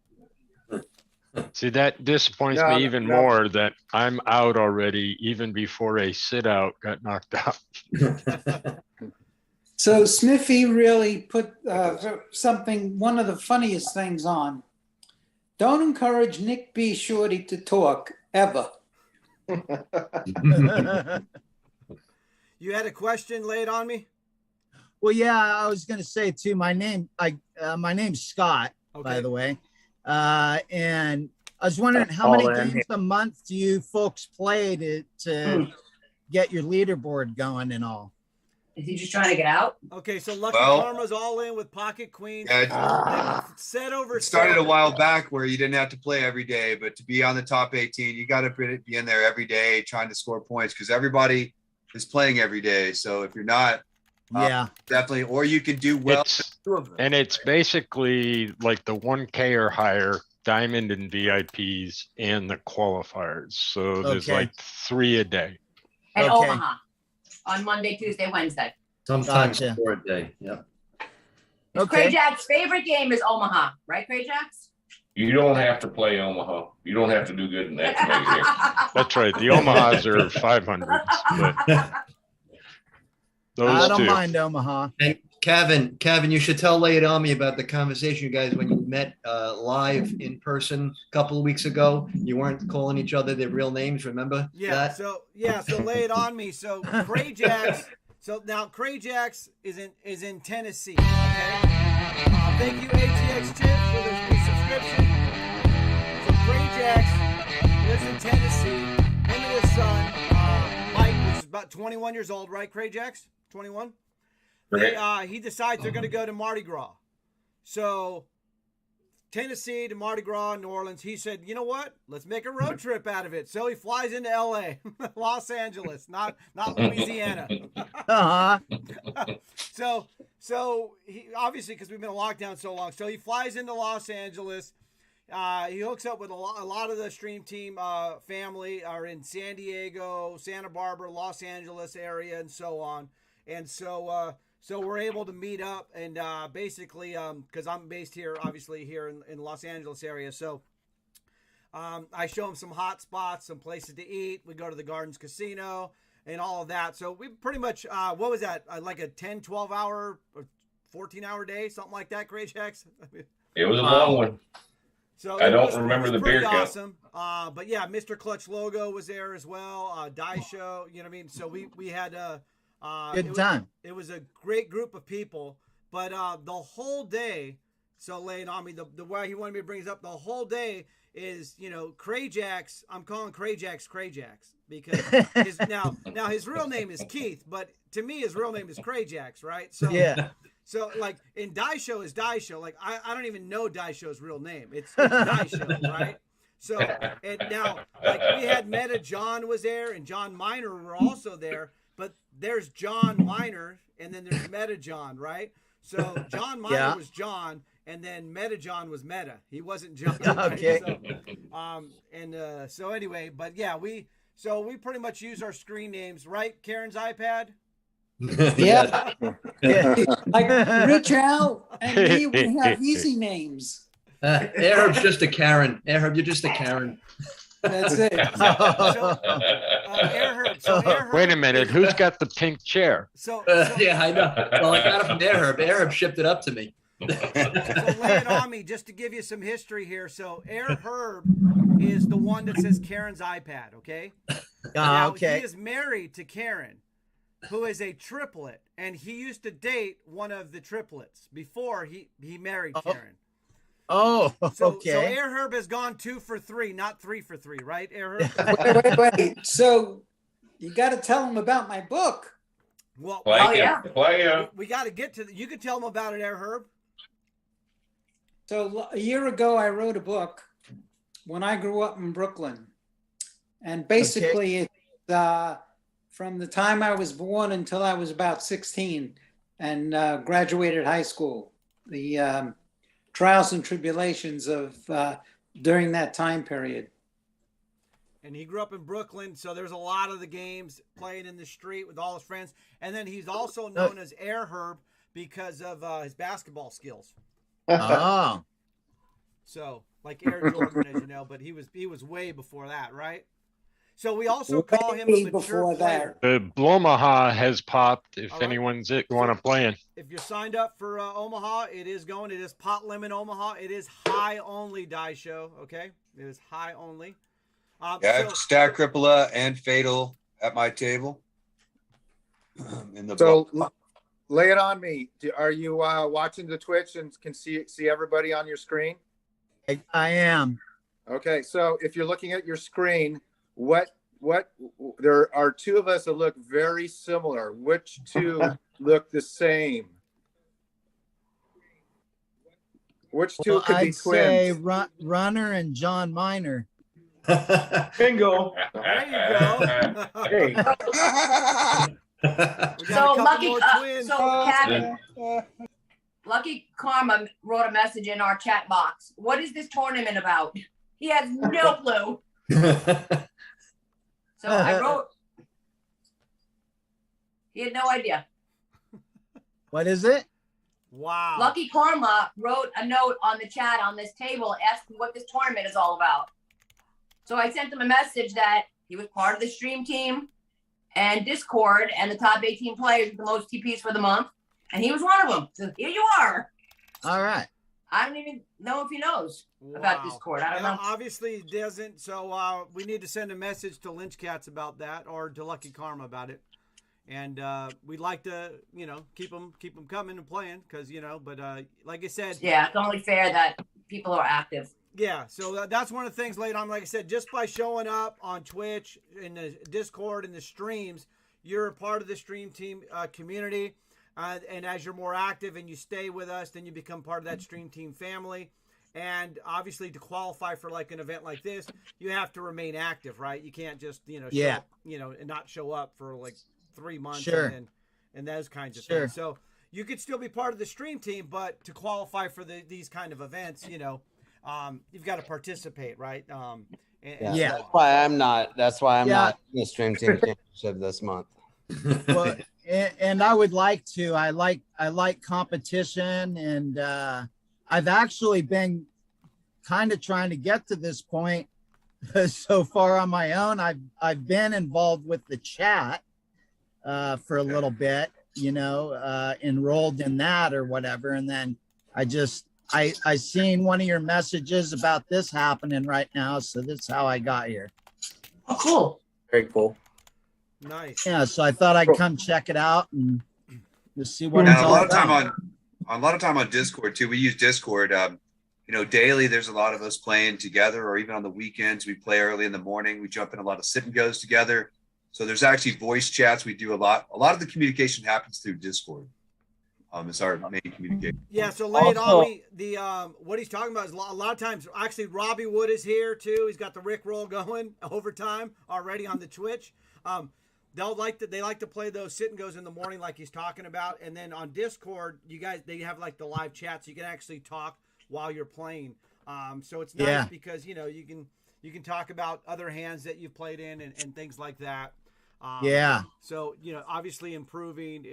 See, that disappoints No, me even no. more that I'm out already, even before a sit out got knocked out. So Smithy really put one of the funniest things on. Don't encourage Nick B. Shorty to talk ever. You had a question laid on me? Well, yeah, I was gonna say too. My name's Scott, by Okay. the way, and I was wondering how many games a month do you folks play to get your leaderboard going and all? Is he just trying to get out? Okay, so Lucky Well- Karma's all in with Pocket Queen. Yeah, Set over. it started a set. while back where you didn't have to play every day, but to be on the top 18, you got to be in there every day trying to score points because everybody is playing every day. So if you're not, Yeah, definitely, or you can do well. It's- two of them. And it's basically like the 1K or higher diamond and VIPs and the qualifiers. So there's Okay. like 3 a day. And Okay. Omaha on Monday, Tuesday, Wednesday. Sometimes Gotcha. for a day. Yep. okay. Cray Jack's favorite game is Omaha, right, Cray Jack's? You don't have to play Omaha. You don't have to do good in that to make it. That's right. The Omahas are 500s, but I those don't two. mind Omaha. And Kevin, you should tell Lay It On Me about the conversation you guys when you met live in person a couple of weeks ago. You weren't calling each other their real names, remember? Yeah. that? So lay it on me. So Cray Jacks. So now Cray Jacks is in Tennessee. Okay. Thank you ATX Chip for the subscription. So Cray Jacks lives in Tennessee. Him and his son Mike, which is about 21 years old, right? Cray Jacks, 21. He decides they're going to go to Mardi Gras. So Tennessee to Mardi Gras, New Orleans. He said, you know what? Let's make a road trip out of it. So he flies into LA, Los Angeles, not Louisiana. Uh-huh. So he obviously, because we've been in lockdown so long, so he flies into Los Angeles. He hooks up with a lot of the stream team family are in San Diego, Santa Barbara, Los Angeles area, and so on. And so So we're able to meet up and basically, because I'm based here, obviously here in Los Angeles area. So I show them some hot spots, some places to eat. We go to the Gardens Casino and all of that. So we pretty much, what was that? Like a 10, 12 hour, 14-hour day, something like that, Great Jacks? It was a long one. So I don't it remember was the pretty beer count. awesome. But yeah, Mr. Clutch logo was there as well. Die show, you know what I mean? So we had Good time. It was a great group of people, but the whole day. So laying on me, the way he wanted me to bring this up, the whole day is, you know, Crayjax. I'm calling Crayjax because now his real name is Keith, but to me his real name is Crayjax, right? So Yeah. So like in Die Show is Die Show. Like I don't even know Die Show's real name. It's Die Show, right? So and now like we had Meta John was there and John Miner were also there, but there's John Miner and then there's Meta John, right? So John Miner was John and then Meta John was Meta. He wasn't John. Right? Okay. So anyway, but yeah, we pretty much use our screen names, right? Karen's iPad. Yeah. Like Rich Al and me, we have easy names. Airherb's just a Karen. Airherb, you're just a Karen. That's it. Airherb, Wait a minute. Who's got the pink chair? So Yeah, I know. Well, I got it from Airherb. Airherb shipped it up to me. So lay it on me just to give you some history here. So Airherb is the one that says Karen's iPad, okay? Now, Okay. he is married to Karen, who is a triplet, and he used to date one of the triplets before he married Karen. Oh, So okay. Airherb has gone 2 for 3, not 3 for 3, right, Airherb? Wait. So you got to tell them about my book. Well, we got to get to you can tell them about it, Airherb. So a year ago, I wrote a book when I grew up in Brooklyn. And basically, it's from the time I was born until I was about 16 and graduated high school. The trials and tribulations of during that time period. And he grew up in Brooklyn, so there's a lot of the games playing in the street with all his friends. And then he's also known as Airherb because of his basketball skills. Oh. So like Air Jordan, as you know, but he was way before that, right? So we also call him a mature player. The Blomaha has popped. If anyone's want to play in. If you're signed up for Omaha, it is going. It is Pot Lemon Omaha. It is high only Die Show. Okay, it is high only. I have Stack Crippler and Fatal at my table. In the book. Lay it on me. Are you watching the Twitch and can see everybody on your screen? I am. Okay, so if you're looking at your screen, what there are 2 of us that look very similar. Which 2 look the same? Which 2 could be I'd say twins? Runner and John Miner. Bingo. There you go. Hey. So Lucky, Kevin, Lucky Karma wrote a message in our chat box. What is this tournament about? He has no clue. So I wrote. He had no idea. What is it? Wow. Lucky Karma wrote a note on the chat on this table asking what this tournament is all about. So I sent him a message that he was part of the stream team and Discord and the top 18 players with the most TPs for the month. And he was one of them. So here you are. All right. I don't even know if he knows about Discord. I don't know. Obviously he doesn't. So we need to send a message to Lynch Cats about that or to Lucky Karma about it. And we'd like to, you know, keep them coming and playing because, you know, but like I said. Yeah, it's only fair that people are active. Yeah, so that's one of the things later on. Like I said, just by showing up on Twitch, in the Discord, and the streams, you're a part of the stream team community. And as you're more active and you stay with us, then you become part of that stream team family. And obviously, to qualify for like an event like this, you have to remain active, right? You can't just, you know, show up, you know, and not show up for like 3 months and those kinds of things. So you could still be part of the stream team, but to qualify for these kind of events, you know, you've got to participate, right? That's why I'm not in the stream team championship this month. Well, and I would like to. I like competition, and I've actually been kind of trying to get to this point so far on my own. I've been involved with the chat for a little bit, enrolled in that or whatever, and then I seen one of your messages about this happening right now, so that's how I got here. Oh, cool. Very cool. Nice. Yeah, so I thought I'd come check it out and just see what And it's a all lot of about. time on Discord too. We use Discord. Daily there's a lot of us playing together, or even on the weekends we play early in the morning. We jump in a lot of sit and goes together. So there's actually voice chats. We do a lot. A lot of the communication happens through Discord. It's our main communication. Yeah, so lay it on me. The what he's talking about is a lot of times. Actually, Robbie Wood is here too. He's got the Rick roll going overtime already on the Twitch. They like to play those sit and goes in the morning, like he's talking about, and then on Discord, they have like the live chat, so you can actually talk while you're playing. So it's nice because you can talk about other hands that you've played in and things like that. So obviously improving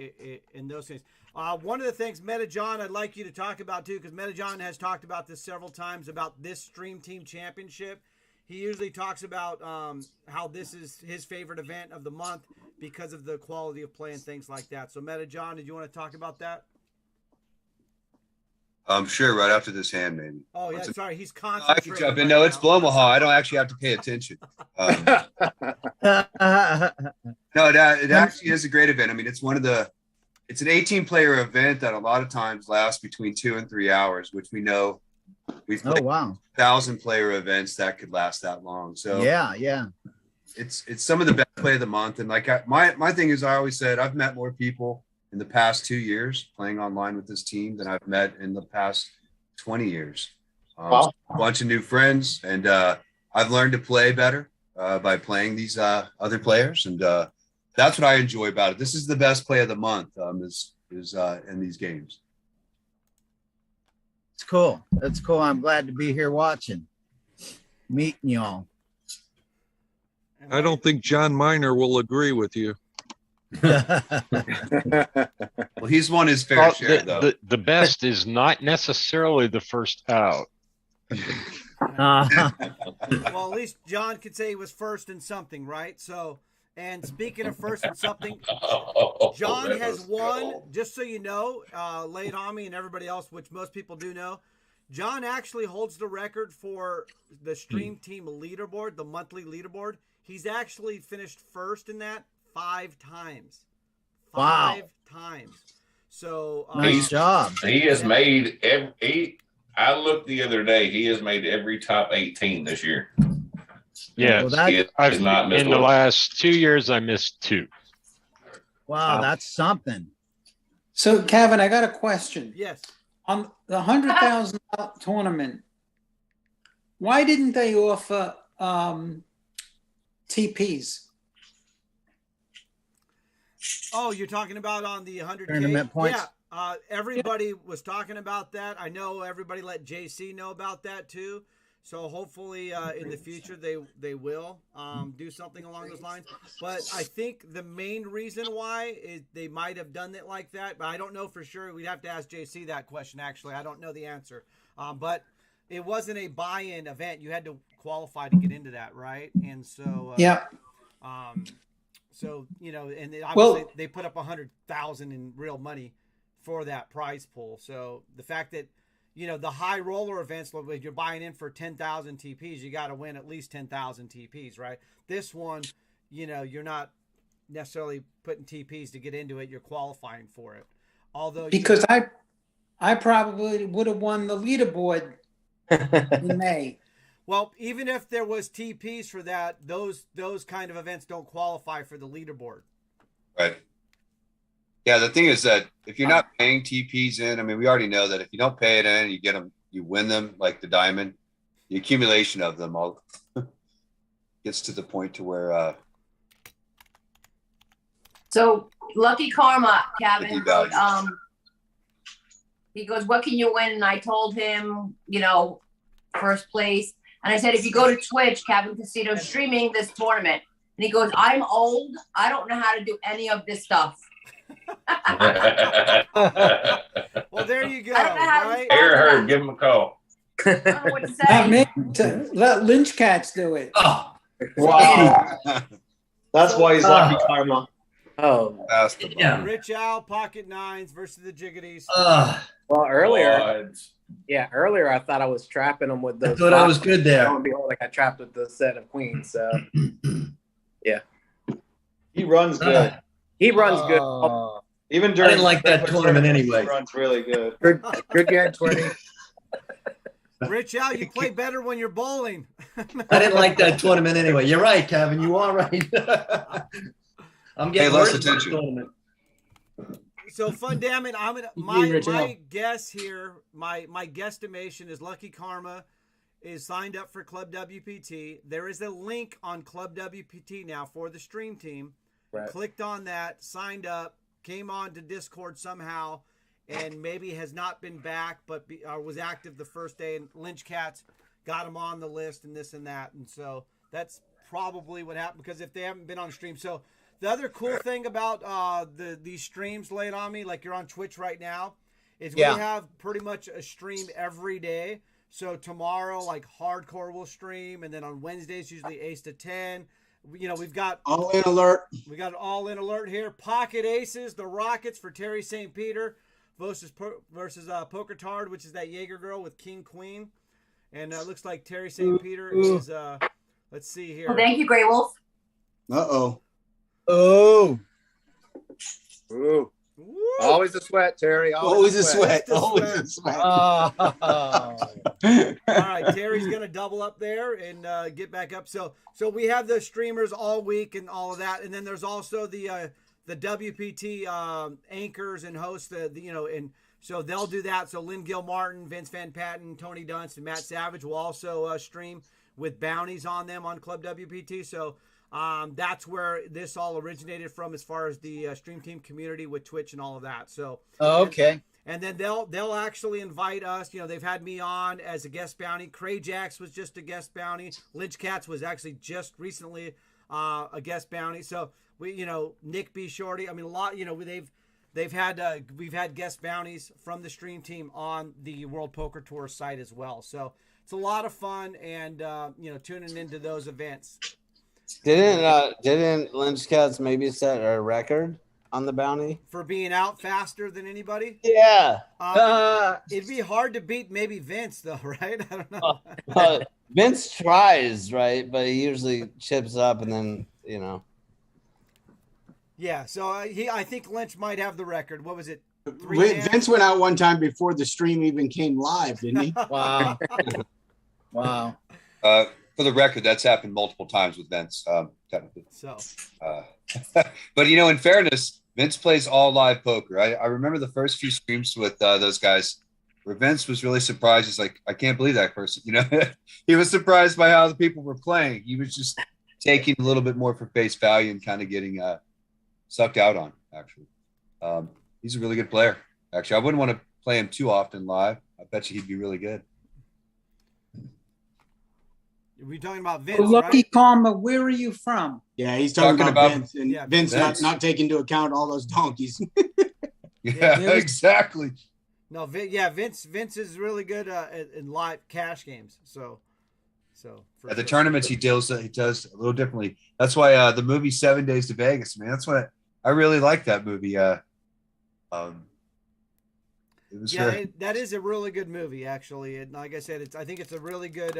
in those things. One of the things, Meta John, I'd like you to talk about too, because Meta John has talked about this several times about this Stream Team Championship. He usually talks about how this is his favorite event of the month because of the quality of play and things like that. So Meta John, did you want to talk about that? Sure, right after this hand, maybe. Oh yeah, sorry, he's I concentrating. can jump in. No, it's Blomaha. I don't actually have to pay attention. No, it actually is a great event. I mean, it's an 18-player event that a lot of times lasts between 2 and 3 hours, which we know we've played 1,000-player events that could last that long. So yeah, it's some of the best play of the month. And like my thing is, I always said I've met more people in the past 2 years playing online with this team than I've met in the past 20 years. A bunch of new friends, and I've learned to play better by playing these other players, and that's what I enjoy about it. This is the best play of the month. Is in these games. It's cool. That's cool. I'm glad to be here watching, meeting y'all. I don't think John Miner will agree with you. Well, he's won his fair share, though. The best is not necessarily the first out. Well, at least John could say he was first in something, right? So, and speaking of first in something, John has won, just so you know, lay it on me and everybody else, which most people do know. John actually holds the record for the Stream Team leaderboard, the monthly leaderboard. He's actually finished first in that 5 times. 5 times. So nice job. He has made I looked the other day. He has made every top 18 this year. Yeah, I've not missed in the last 2 years. I missed 2. Wow, that's something. So, Kevin, I got a question. Yes. On the $100,000 tournament, why didn't they offer TPs? Oh, you're talking about on the 100K? Tournament points? Yeah, everybody was talking about that. I know everybody let JC know about that too. So hopefully in the future they will do something along those lines. But I think the main reason why is they might have done it like that, but I don't know for sure. We'd have to ask JC that question, actually. I don't know the answer. But it wasn't a buy-in event. You had to qualify to get into that, right? And so so, and obviously they put up $100,000 in real money for that prize pool. So the fact that, the high roller events, if you're buying in for 10,000 TPs, you got to win at least 10,000 TPs, right? This one, you're not necessarily putting TPs to get into it. You're qualifying for it. Although because I probably would have won the leaderboard in May. Well, even if there was TPs for that, those kind of events don't qualify for the leaderboard. Right. Yeah, the thing is that if you're not paying TPs in, I mean, we already know that if you don't pay it in, you get them, you win them like the diamond. The accumulation of them all gets to the point to where. So Lucky Karma, Kevin, wrote, he goes, "What can you win?" And I told him, first place. And I said, if you go to Twitch, Kevin Casito's streaming this tournament. And he goes, "I'm old. I don't know how to do any of this stuff." Well, there you go. I don't know how to Right? respond. Air Herd, give him a call. I don't know what to Not say. me. Let Lynch Cats do it. Oh, Wow. That's why he's lucky Ah. karma. Oh. Basketball. Yeah. Rich Al, Pocket Nines versus the Jiggities. Well, earlier, Odds. earlier I thought I was trapping him with I those. thought I was good there. Lo and behold, I got trapped with the set of queens. So He runs good. he runs good. Even I during didn't like that tournament anyway. He runs really good. Good game, 20. Rich Al, you play better when you're bowling. I didn't like that tournament anyway. You're right, Kevin. You are right. I'm getting Pay less worse in this attention. tournament. So Fun Damn It, I'm gonna Rich Al. my guess here, my guesstimation is Lucky Karma is signed up for Club WPT. There is a link on Club WPT now for the stream team. Right. Clicked on that, signed up, came on to Discord somehow, and maybe has not been back, but was active the first day. And Lynch Cats got him on the list and this and that. And so that's probably what happened, because if they haven't been on stream. So the other cool thing about these streams laid on me, like you're on Twitch right now, is we have pretty much a stream every day. So tomorrow, like Hardcore will stream, and then on Wednesdays, usually Ace to 10. You know, we've got All in alert. we got an all-in alert here. Pocket Aces, the Rockets for Terry St. Peter versus Poker Tard, which is that Jaeger girl with King Queen. And it looks like Terry St. Peter is, let's see here. Well, thank you, Grey Wolf. Uh-oh. Oh. Ooh. Woo! Always a sweat, Terry. Always a sweat. Just a Always a sweat. All right, Terry's gonna double up there and get back up. So we have the streamers all week and all of that, and then there's also the WPT anchors and hosts. And so they'll do that. So Lynn Gilmartin, Vince Van Patten, Tony Dunst, and Matt Savage will also stream with bounties on them on Club WPT. So that's where this all originated from, as far as the stream team community with Twitch and all of that. So Okay. and then they'll actually invite us. You know, they've had me on as a guest bounty. Cray Jacks was just a guest bounty. Lynch Cats was actually just recently a guest bounty. So we, Nick B. Shorty. I mean, a lot. We've had guest bounties from the stream team on the World Poker Tour site as well. So it's a lot of fun, and tuning into those events. Didn't Lynch Cats maybe set a record on the bounty For being out faster than anybody? Yeah. It'd be hard to beat maybe Vince, though, right? I don't know. Vince tries, right? But he usually chips up and then, Yeah, so I think Lynch might have the record. What was it? 3 hands? Vince went out one time before the stream even came live, didn't he? Wow. Wow. For the record, that's happened multiple times with Vince, technically. So, but in fairness, Vince plays all live poker. I remember the first few streams with those guys where Vince was really surprised. He's like, I can't believe that person. He was surprised by how the people were playing. He was just taking a little bit more for face value and kind of getting sucked out on, actually. He's a really good player, actually. I wouldn't want to play him too often live. I bet you he'd be really good. we're talking about Vince, Lucky right? Karma, where are you from? Yeah, he's talking about Vince, and Yeah, Vince Vince. not taking into account all those donkeys. Yeah, exactly. No, Vince is really good in live cash games. So for At the sure. tournaments, he does a little differently. That's why the movie 7 Days to Vegas, man. That's what I really like that movie. It was that is a really good movie, actually. And like I said, I think it's a really good,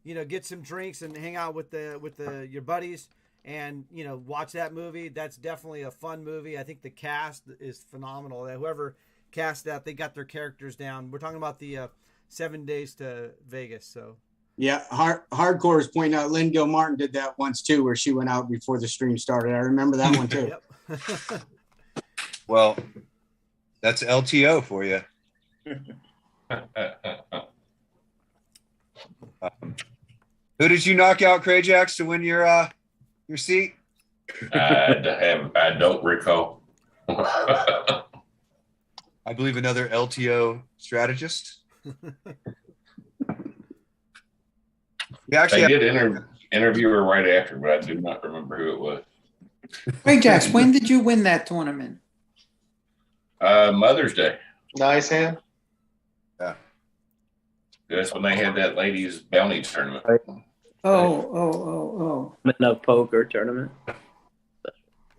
get some drinks and hang out with your buddies and watch that movie. That's definitely a fun movie. I think the cast is phenomenal. Whoever cast that, they got their characters down. We're talking about the 7 Days to Vegas. So Yeah, Hardcore is pointing out Lynn Gilmartin did that once too, where she went out before the stream started. I remember that one too. Yep. well, that's LTO for you. Who did you knock out, Crayjax, to win your seat? I don't recall. I believe another LTO strategist. We actually They did interview her right after, but I do not remember who it was. Hey, Jax, when did you win that tournament? Mother's Day. Nice hand. Yeah. That's when they had that ladies bounty tournament. Oh. No poker tournament.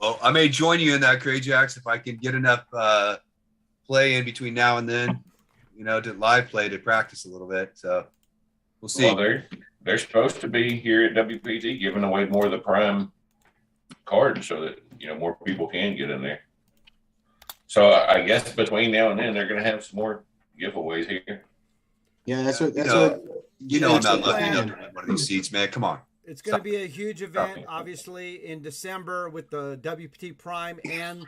Well, I may join you in that, Craig Jacks, if I can get enough play in between now and then, to live play to practice a little bit. So we'll see. Well, they're supposed to be here at WPT giving away more of the prime cards so that more people can get in there. So I guess between now and then they're going to have some more giveaways here. Yeah, that's I'm not lucky enough to win one of these seats, man. Come on. It's going to be a huge event, obviously, in December with the WPT Prime and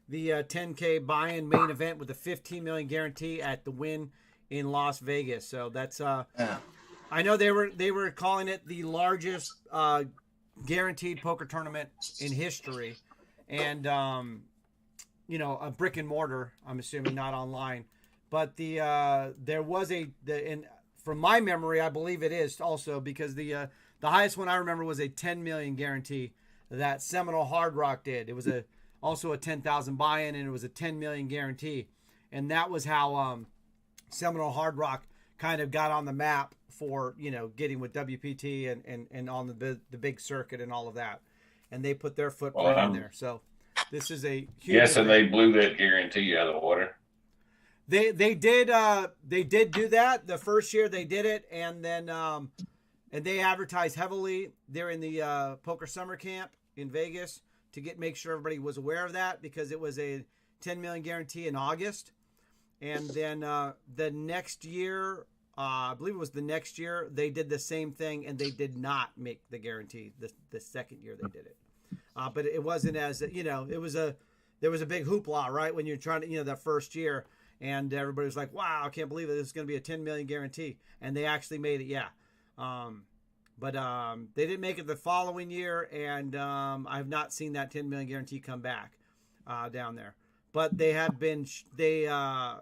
the 10K buy-in main event with the 15 million guarantee at the Wynn in Las Vegas. So that's I know they were calling it the largest guaranteed poker tournament in history, and a brick and mortar. I'm assuming not online, but there was and from my memory, I believe it is also because the highest one I remember was a 10 million guarantee that Seminole Hard Rock did. It was also a 10,000 buy-in, and it was a 10 million guarantee, and that was how Seminole Hard Rock kind of got on the map for getting with WPT and on the big circuit and all of that, and they put their footprint in there. So this is a huge yes, and they blew that guarantee out of the water. They did do that the first year they did it, and then and they advertised heavily during the poker summer camp in Vegas to make sure everybody was aware of that, because it was a 10 million guarantee in August, and then the next year, I believe it was the next year, they did the same thing, and they did not make the guarantee the second year they did it. But it wasn't as there was a big hoopla, right, when you're trying to that first year. And everybody was like, wow, I can't believe it. This is going to be a 10 million guarantee. And they actually made it, yeah. But they didn't make it the following year, and I have not seen that 10 million guarantee come back down there. But they have been, and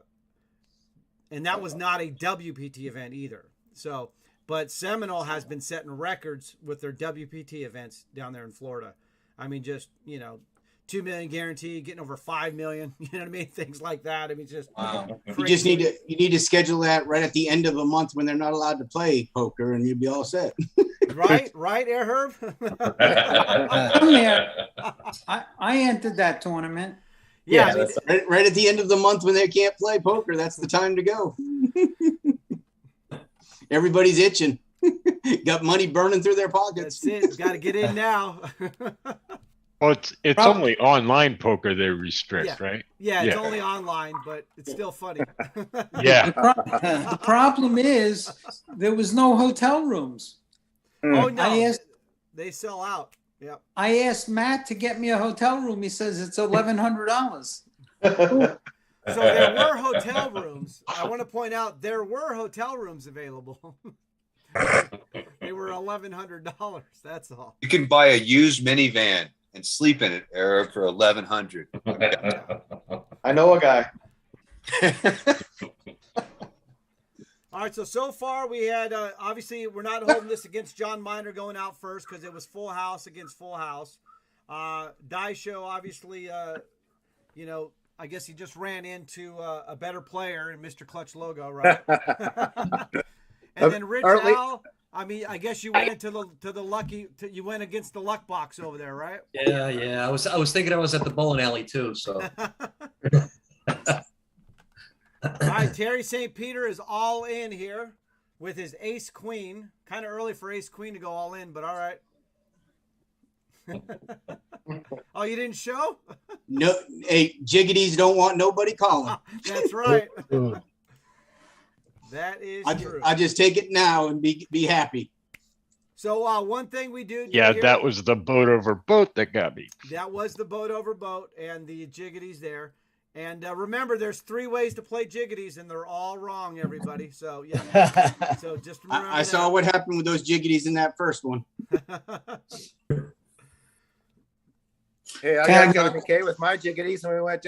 that was not a WPT event either. So, but Seminole has been setting records with their WPT events down there in Florida. I mean, just, 2 million guarantee, getting over 5 million, you know what I mean? Things like that. I mean, just you just need to schedule that right at the end of a month when they're not allowed to play poker, and you'll be all set. right, Air Herb? I entered that tournament. Yeah, right at the end of the month when they can't play poker, that's the time to go. Everybody's itching. Got money burning through their pockets. That's it. Got to get in now. Well, it's only online poker they restrict, right? Yeah, it's only online, but it's still funny. Yeah. The problem is there was no hotel rooms. Oh no, they sell out. Yep. I asked Matt to get me a hotel room. He says it's $1,100. So there were hotel rooms. I want to point out there were hotel rooms available. They were $1,100. That's all. You can buy a used minivan and sleep in it, Eric, for $1,100. I know a guy. All right, so far we had, obviously, we're not holding this against John Miner going out first because it was full house against full house. Die Show, obviously, I guess he just ran into a better player in Mr. Clutch Logo, right? And then Rich Al, I mean, I guess you went into the lucky, you went against the luck box over there, right? Yeah. I was thinking I was at the bowling alley too, so. All right, Terry St. Peter is all in here with his ace queen. Kind of early for ace queen to go all in, but all right. Oh, you didn't show? No, hey, jiggities don't want nobody calling. That's right. That is true. I just take it now and be happy. So one thing we do. Yeah, here, that was the boat over boat that got me. That was the boat over boat and the jiggities there. And remember, there's 3 ways to play jiggities, and they're all wrong, everybody. So, yeah. So just remember I saw what happened with those jiggities in that first one. Hey, I got Johnny K with my jiggities, and we went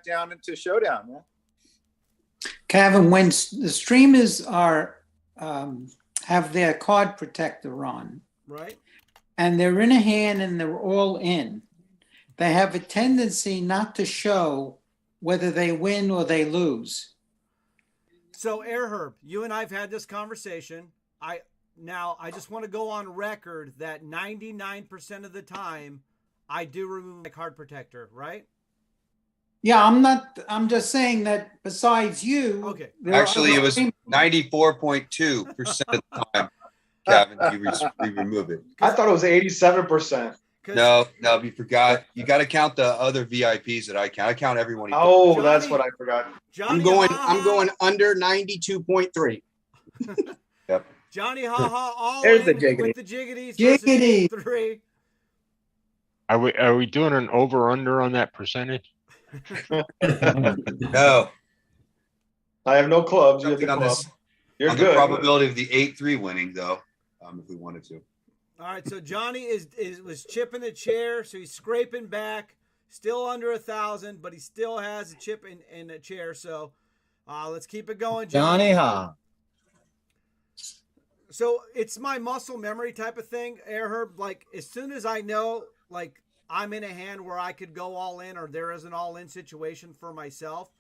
down into Showdown. Yeah? Kevin, when the streamers are have their card protector on, right, and they're in a hand and they're all in, they have a tendency not to show whether they win or they lose. So, Air Herb, you and I've had this conversation. I just want to go on record that 99% of the time, I do remove my card protector, right? Yeah, I'm just saying that besides you. Okay. Actually, it was 94.2% of the time, Kevin, you remove it. I thought it was 87%. No, you forgot. You got to count the other VIPs that I count. I count everyone. Oh, that's what I forgot. I'm going under 92.3. Yep. Johnny Haha all There's in the jiggity. with the jiggities. Jiggity. Versus 3. Are we doing an over under on that percentage? No. I have no clubs. You have the On club. this, You're on good. the probability of the 8-3 winning, though, if we wanted to. All right, so Johnny was chipping the chair, so he's scraping back, still under 1,000, but he still has a chip in a chair. So let's keep it going, Johnny Ha. So it's my muscle memory type of thing, Air Herb. Like as soon as I know, like I'm in a hand where I could go all in, or there is an all in situation for myself,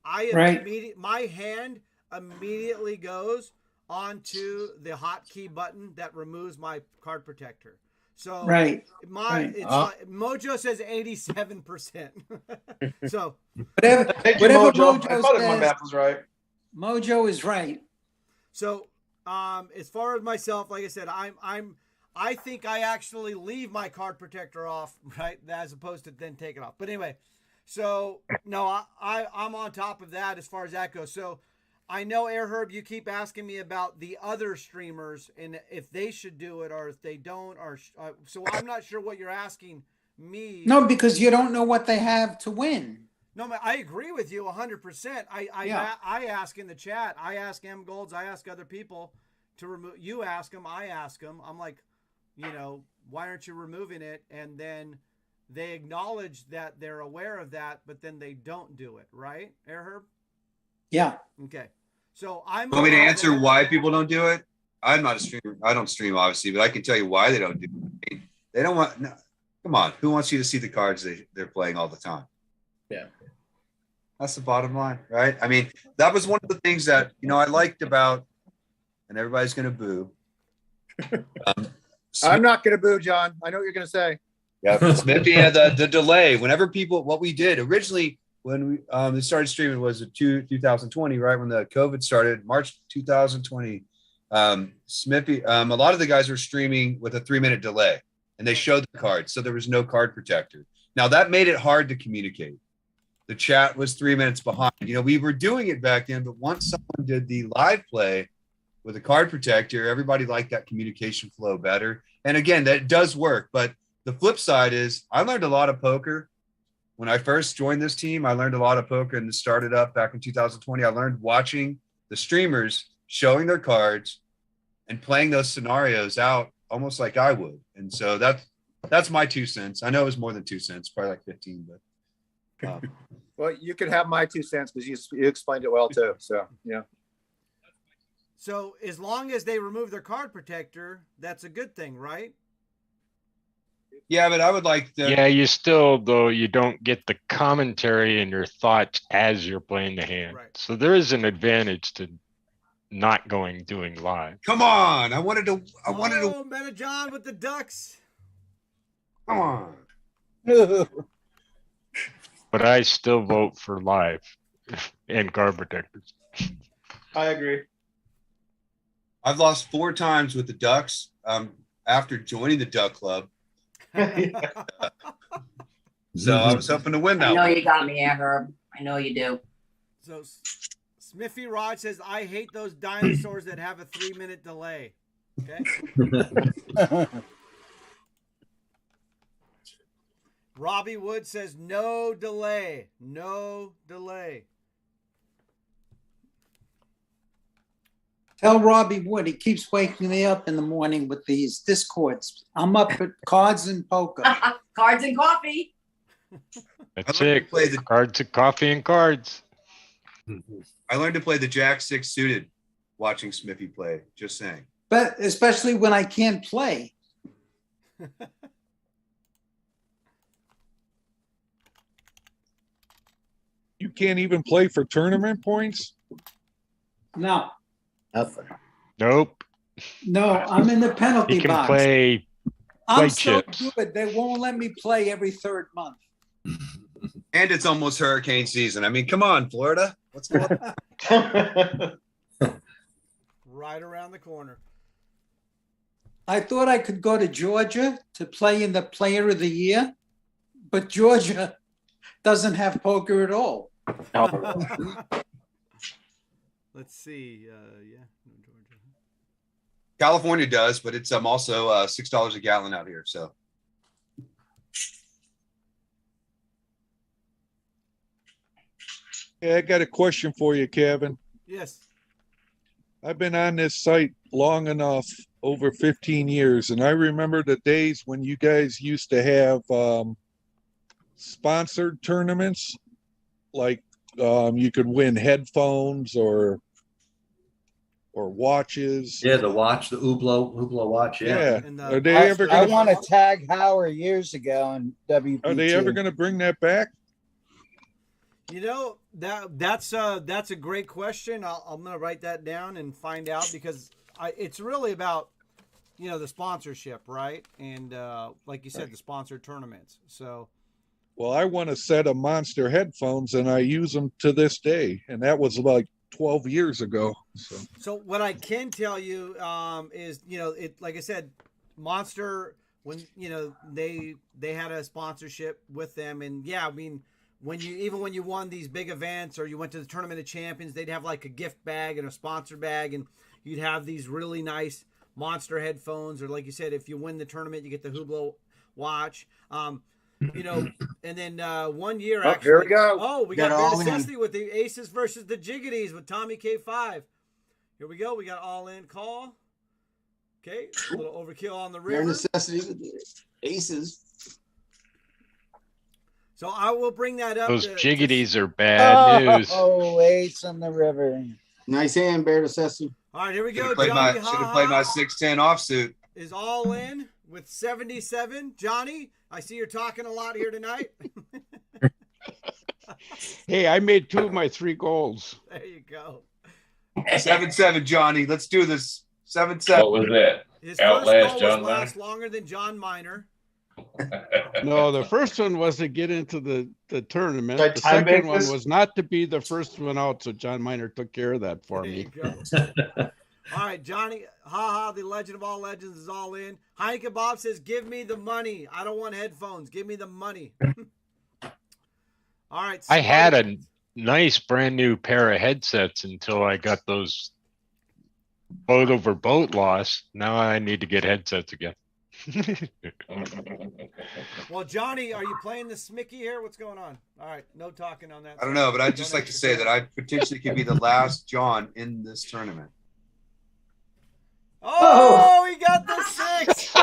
my hand immediately goes onto the hotkey button that removes my card protector. So Right. Like, Mojo says 87%. So Whatever Mojo. Mojo I thought my says, math was right. Mojo is right. So as far as myself, like I said, I think I actually leave my card protector off, right, as opposed to then take it off. But anyway, so no, I'm on top of that as far as that goes. So I know, Air Herb, you keep asking me about the other streamers and if they should do it or if they don't. Or so I'm not sure what you're asking me. No, because you don't know what they have to win. No, I agree with you 100%. I ask in the chat. I ask M Golds. I ask other people to remove. You ask them. I ask them. I'm like, why aren't you removing it? And then they acknowledge that they're aware of that, but then they don't do it. Right, Air Herb? Yeah. Okay. So I'm. Want me to answer why people don't do it? I'm not a streamer. I don't stream, obviously, but I can tell you why they don't do it. They don't want. No, come on. Who wants you to see the cards they're playing all the time? Yeah. That's the bottom line, right? I mean, that was one of the things that, I liked about, and everybody's going to boo. I'm not going to boo, John. I know what you're going to say. Yeah, Smithy had the delay. Whenever what we did originally when we started streaming was 2020, right? When the COVID started, March 2020. Smithy, a lot of the guys were streaming with a 3-minute delay and they showed the cards. So there was no card protector. Now that made it hard to communicate. The chat was 3 minutes behind. We were doing it back then, but once someone did the live play with a card protector, everybody liked that communication flow better. And again, that does work. But the flip side is I learned a lot of poker. When I first joined this team, I learned a lot of poker and started up back in 2020. I learned watching the streamers showing their cards and playing those scenarios out almost like I would. And so that's my 2 cents. I know it was more than 2 cents, probably like 15, but well, you can have my 2 cents because you explained it well too. So yeah. So as long as they remove their card protector, that's a good thing, right? Yeah, but I would like to. Yeah, you don't get the commentary and your thoughts as you're playing the hand. Right. So there is an advantage to not doing live. Come on. I wanted to. Meta John with the ducks. Come on. But I still vote for live and card protectors. I agree. I've lost 4 times with the Ducks after joining the Duck Club. So I was hoping to win that I know one. you got me, Air Herb. I know you do. So Smithy Rod says, I hate those dinosaurs that have a 3-minute delay. Okay. Robbie Wood says, no delay. No delay. Tell Robbie Wood, he keeps waking me up in the morning with these discords. I'm up at cards and poker. Cards and coffee. That's it. Cards and coffee and cards. I learned to play the Jack 6 suited watching Smithy play. Just saying. But especially when I can't play. You can't even play for tournament points? No, Nothing. Nope. no, I'm in the penalty He can box. play I'm play so chips. good, they won't let me play every third month. And it's almost hurricane season. I mean, come on, Florida. What's going on? Right around the corner. I thought I could go to Georgia to play in the Player of the Year, but Georgia doesn't have poker at all. Let's see. Yeah, Georgia. California does, but it's also $6 a gallon out here. So Yeah, I got a question for you, Kevin. Yes. I've been on this site long enough, over 15 years, and I remember the days when you guys used to have sponsored tournaments, like you could win headphones or watches. Yeah, the watch, the Hublot watch. Yeah. And Are they ever I gonna, want to tag Howard years ago on WPT. are they ever going to bring that back? You know, that's a great question. I'm gonna write that down and find out, because it's really about, you know, the sponsorship, right? And like you said, the sponsored tournaments. So Well, I want a set of Monster headphones, and I use them to this day, and that was like 12 years ago. So what I can tell you is, you know, it, like I said, Monster, when, you know, they had a sponsorship with them, and yeah, I mean, when you won these big events or you went to the Tournament of Champions, they'd have like a gift bag and a sponsor bag, and you'd have these really nice Monster headphones, or like you said, if you win the tournament, you get the Hublot watch. You know, and then 1 year actually. Here we go. Oh, we got Bear Necessity with the Aces versus the Jiggities with Tommy K5. Here we go. We got all in call. Okay, a little overkill on the river. Bare necessity with the Aces. So I will bring that up. Those Jiggities are bad news. Oh, Ace on the river. Nice hand, Bare necessity. All right, here we should go. have played Johnny my 610 offsuit. is all in with 77. Johnny, I see you're talking a lot here tonight. Hey, I made 2 of my 3 goals. There you go. 7-7, Johnny. Let's do this. 7-7. What was that? His Outlast first goal John was Miner? last longer than John Miner. No, the first one was to get into the tournament. Should I The time bank second one this? was not to be the first one out, so John Miner took care of that for There you me. go. All right, Johnny, the legend of all legends is all in. Heineken Bob says, give me the money. I don't want headphones. Give me the money. All right. I had a nice brand new pair of headsets until I got those boat over boat loss. Now I need to get headsets again. Well, Johnny, are you playing the Smicky here? What's going on? All right, no talking on that. I don't know, but I'd just like to say that I potentially could be the last John in this tournament. Oh, he got the 6.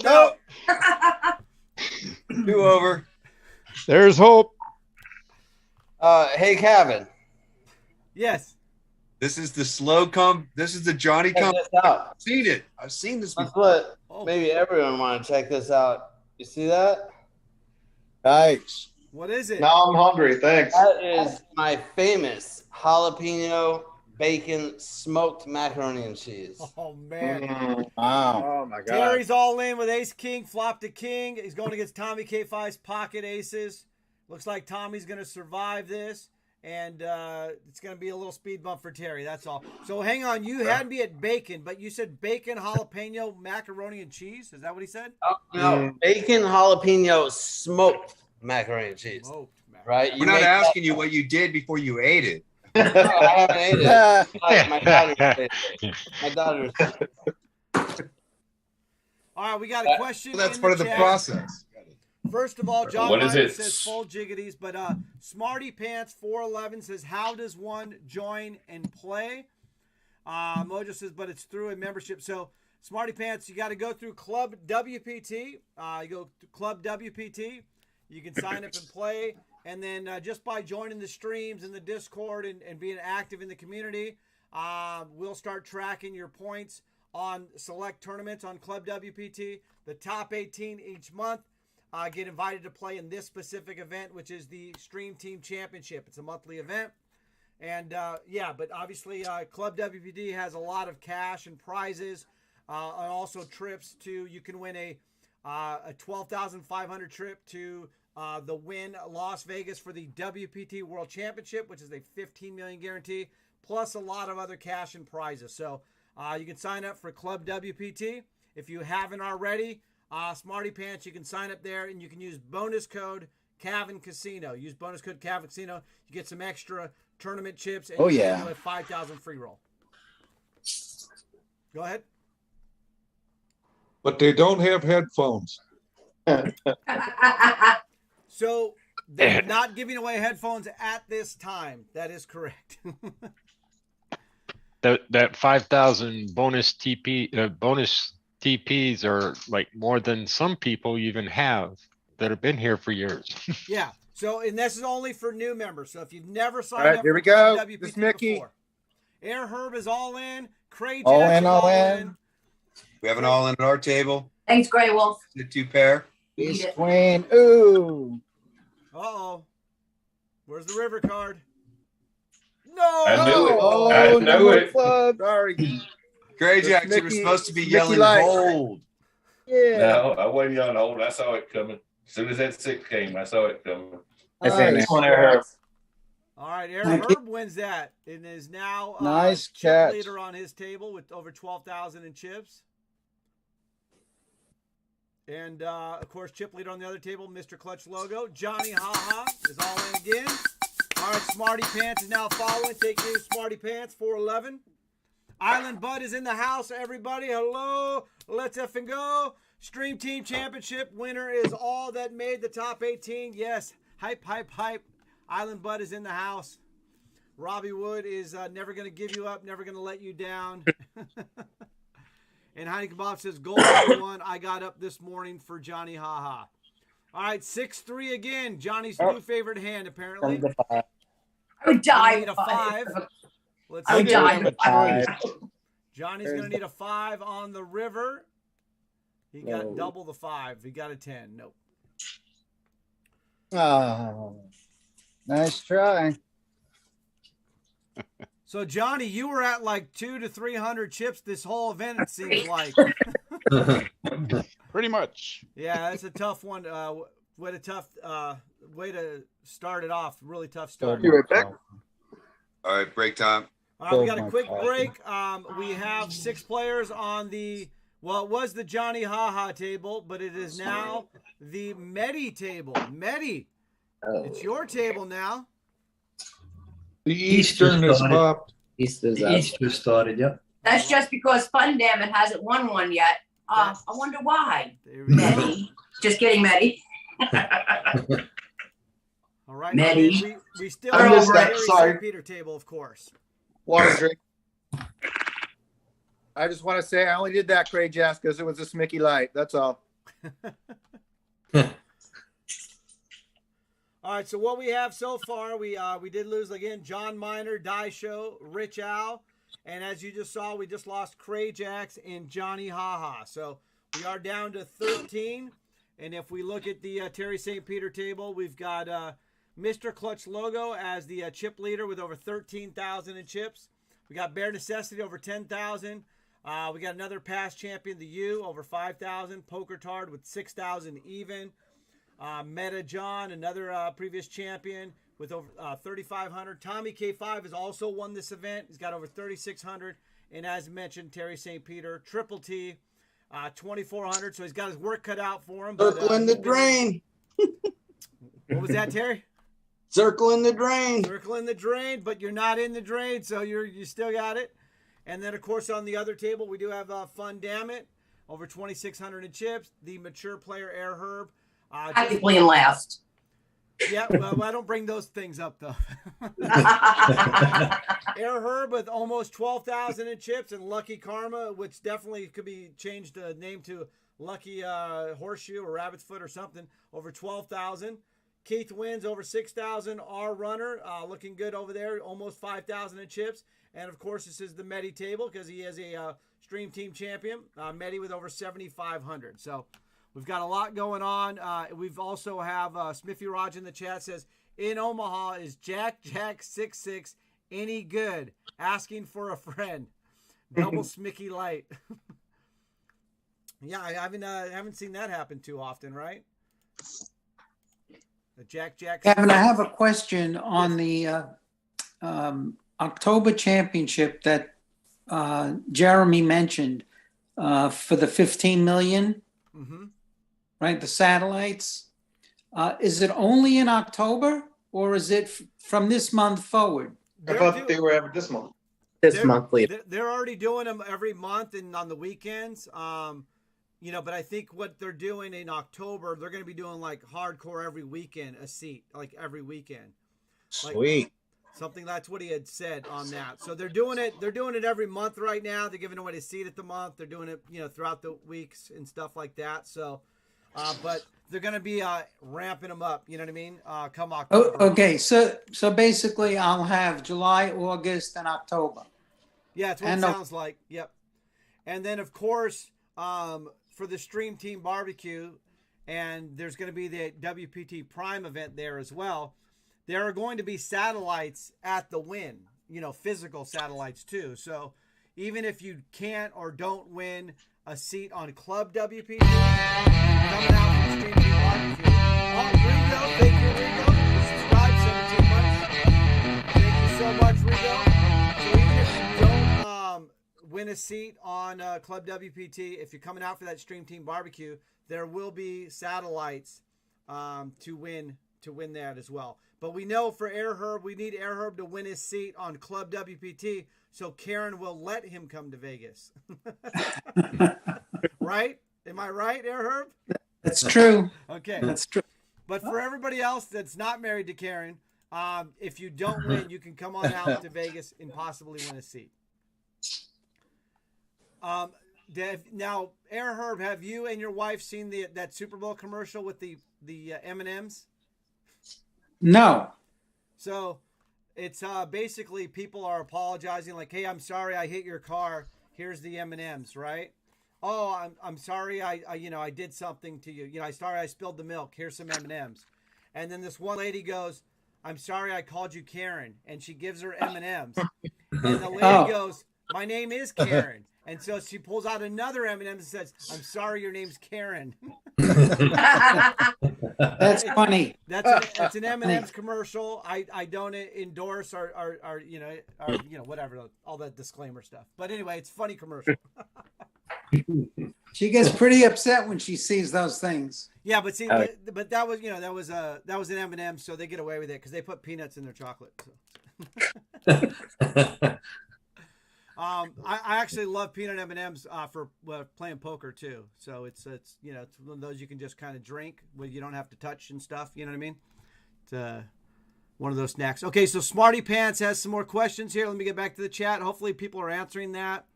No. 2 over. There's hope. Hey, Kevin. Yes. This is the slow come. This is the Johnny Check come. this out. I've seen it. I've seen this That's before. what maybe everyone want to check this out. You see that? Nice. What is it? Now I'm hungry. Thanks. That is my famous jalapeno bacon smoked macaroni and cheese. Oh, man. Wow. Oh my God. Terry's all in with ace king, flop to king. He's going against Tommy K5's pocket aces. Looks like Tommy's going to survive this, and it's going to be a little speed bump for Terry. That's all. So hang on. You had me at bacon, but you said bacon, jalapeno, macaroni, and cheese. Is that what he said? Oh, no, bacon jalapeno smoked macaroni and cheese. Smoked Right? We're not asking you what you did before you ate it. No, I haven't ate it. My daughter ate it. My daughter. All right, we got a question. Well, that's in part of the chat. process. First of all, John What is Miner it? says full jiggities, but Smarty Pants 411 says, how does one join and play? Mojo says, but it's through a membership. So Smarty Pants, you got to go through Club WPT. You go to Club WPT. You can sign up and play. And then just by joining the streams and the Discord and being active in the community, we'll start tracking your points on select tournaments on Club WPT, the top 18 each month. get invited to play in this specific event, which is the Stream Team Championship. It's a monthly event. And yeah, but obviously Club WPT has a lot of cash and prizes, and also trips to, you can win a 12,500 trip to the Wynn Las Vegas for the WPT World Championship, which is a 15 million guarantee, plus a lot of other cash and prizes. So you can sign up for Club WPT. If you haven't already, Smarty Pants, you can sign up there and you can use bonus code Cavin Casino. Use bonus code Cavin Casino. You get some extra tournament chips, and Oh, you yeah. can do a 5,000 free roll. Go ahead. But they don't have headphones. So they're not giving away headphones at this time. That is correct. That 5,000 bonus TPs are like more than some people even have that have been here for years. Yeah. So, and this is only for new members. So if you've never signed All right, up here for we go. WPT This is Mickey. before, Air Herb is all in. Craig All Jackson in, all in. We have an all in at our table. Thanks, Grey Wolf. The 2 pair. East Queen. Ooh. Uh-oh. Where's the river card? No! I knew it. Oh, I no knew more it. club. Sorry. Gray Jacks, you were Mickey- supposed to be Mickey yelling Light. bold. Yeah. No, I wasn't yelling old. I saw it coming. As soon as that 6 came, I saw it coming. Nice. One I heard. All right, Air Herb wins that and is now Nice chip catch. leader on his table with over 12,000 in chips. And, of course, chip leader on the other table, Mr. Clutch Logo. Johnny Haha is all in again. All right, Smarty Pants is now following. Take you, Smarty Pants, 411. Island Bud is in the house, everybody. Hello. Let's effing go. Stream Team Championship winner is all that made the top 18. Yes. Hype, hype, hype. Island Bud is in the house. Robbie Wood is never going to give you up, never going to let you down. And Heineken Bob says, goal number 1. I got up this morning for Johnny Haha. All right, 6-3 again. Johnny's new favorite hand, apparently. I would die. Need a 5. Let's I would see. die. Johnny's going to need a 5 on the river. He got double the 5. He got a 10. Nope. Oh, nice try. So, Johnny, you were at like 200 to 300 chips this whole event, it seems like. Pretty much. Yeah, that's a tough one. What a tough way to start it off. Really tough start. You right back. All right, break time. All right, we got a quick break. We have 6 players on the, well, it was the Johnny Haha table, but it is now the Medi table. Medi, it's your table now. The Eastern is popped. Easter started, yep. That's just because Fun Damn It hasn't won one yet. I wonder why. There we go. Medi. Just kidding, Medi. All right. Medi. We still I have missed the that, Harry sorry. St. Peter table, of course. Water drink. I just want to say I only did that, Craig Jazz, because it was a Smicky Light. That's all. All right, so what we have so far, we did lose again John Miner, Die Show, Rich Al, and as you just saw, we just lost Cray Jacks and Johnny Haha. So we are down to 13, and if we look at the Terry St. Peter table, we've got Mr. Clutch Logo as the chip leader with over 13,000 in chips. We got Bare Necessity over 10,000. We got another past champion, the U, over 5,000. Poker Tard with 6,000 even. Meta John, another previous champion with over 3,500. Tommy K5 has also won this event. He's got over 3,600. And as mentioned, Terry St. Peter, Triple T, 2,400. So he's got his work cut out for him. But, Circle in the drain. What was that, Terry? Circle in the drain. Circle in the drain, but you're not in the drain, so you still got it. And then, of course, on the other table, we do have Fun Damn It, over 2,600 in chips. The mature player, Air Herb. Technically in last. Yeah, well, I don't bring those things up, though. Air Herb with almost 12,000 in chips, and Lucky Karma, which definitely could be changed the name to Lucky Horseshoe or Rabbit's Foot or something, over 12,000. Keith Wins over 6,000. R Runner looking good over there, almost 5,000 in chips. And, of course, this is the Medi table because he is a Stream Team champion. Medi with over 7,500. So we've got a lot going on. We've also have Smithy Raj in the chat says, in Omaha, is Jack 66 any good? Asking for a friend. Double Smicky Light. Yeah, I haven't seen that happen too often, right? Jack. Kevin, I have a question on the October championship that Jeremy mentioned for the 15 million, right? The satellites. Is it only in October, or is it from this month forward? I thought they were having this month. They're already doing them every month and on the weekends. But I think what they're doing in October, they're going to be doing like hardcore every weekend, a seat, like every weekend. Sweet. Something that's what he had said on that. So they're doing it every month right now. They're giving away a seat at the month. They're doing it, throughout the weeks and stuff like that. So, but they're going to be ramping them up. You know what I mean? Come October. Oh, okay. So basically I'll have July, August, and October. Yeah, that's what it sounds like. Yep. And then of course, for the Stream Team Barbecue, and there's going to be the WPT Prime event there as well. There are going to be satellites at the win, physical satellites too. So even if you can't or don't win a seat on Club WPT, coming out from Stream Team Barbecue. Oh, Rigo, thank you, Rigo. Subscribe 17 months. Thank you so much, Rigo. So even if you don't win a seat on Club WPT, if you're coming out for that Stream Team Barbecue, there will be satellites to win that as well. But we know for Air Herb, we need Air Herb to win his seat on Club WPT, so Karen will let him come to Vegas. Right? Am I right, Air Herb? That's true. Okay. That's true. But for everybody else that's not married to Karen, if you don't win, you can come on out to Vegas and possibly win a seat. Now, Air Herb, have you and your wife seen that Super Bowl commercial with the M&Ms? No. So it's basically people are apologizing like, hey, I'm sorry I hit your car. Here's the M&Ms, right? Oh, I'm sorry I did something to you. I'm sorry I spilled the milk. Here's some M&Ms. And then this one lady goes, I'm sorry I called you Karen. And she gives her M&Ms. And the lady goes, my name is Karen. And so she pulls out another M&M and says, I'm sorry, your name's Karen. That's funny. That's an M&M's commercial. I don't endorse or whatever, all that disclaimer stuff. But anyway, it's a funny commercial. She gets pretty upset when she sees those things. Yeah, but see, but that was an M&M, so they get away with it because they put peanuts in their chocolate. So. I actually love peanut M&Ms for playing poker too. So it's it's one of those you can just kind of drink where you don't have to touch and stuff. You know what I mean? It's one of those snacks. Okay, so Smarty Pants has some more questions here. Let me get back to the chat. Hopefully people are answering that.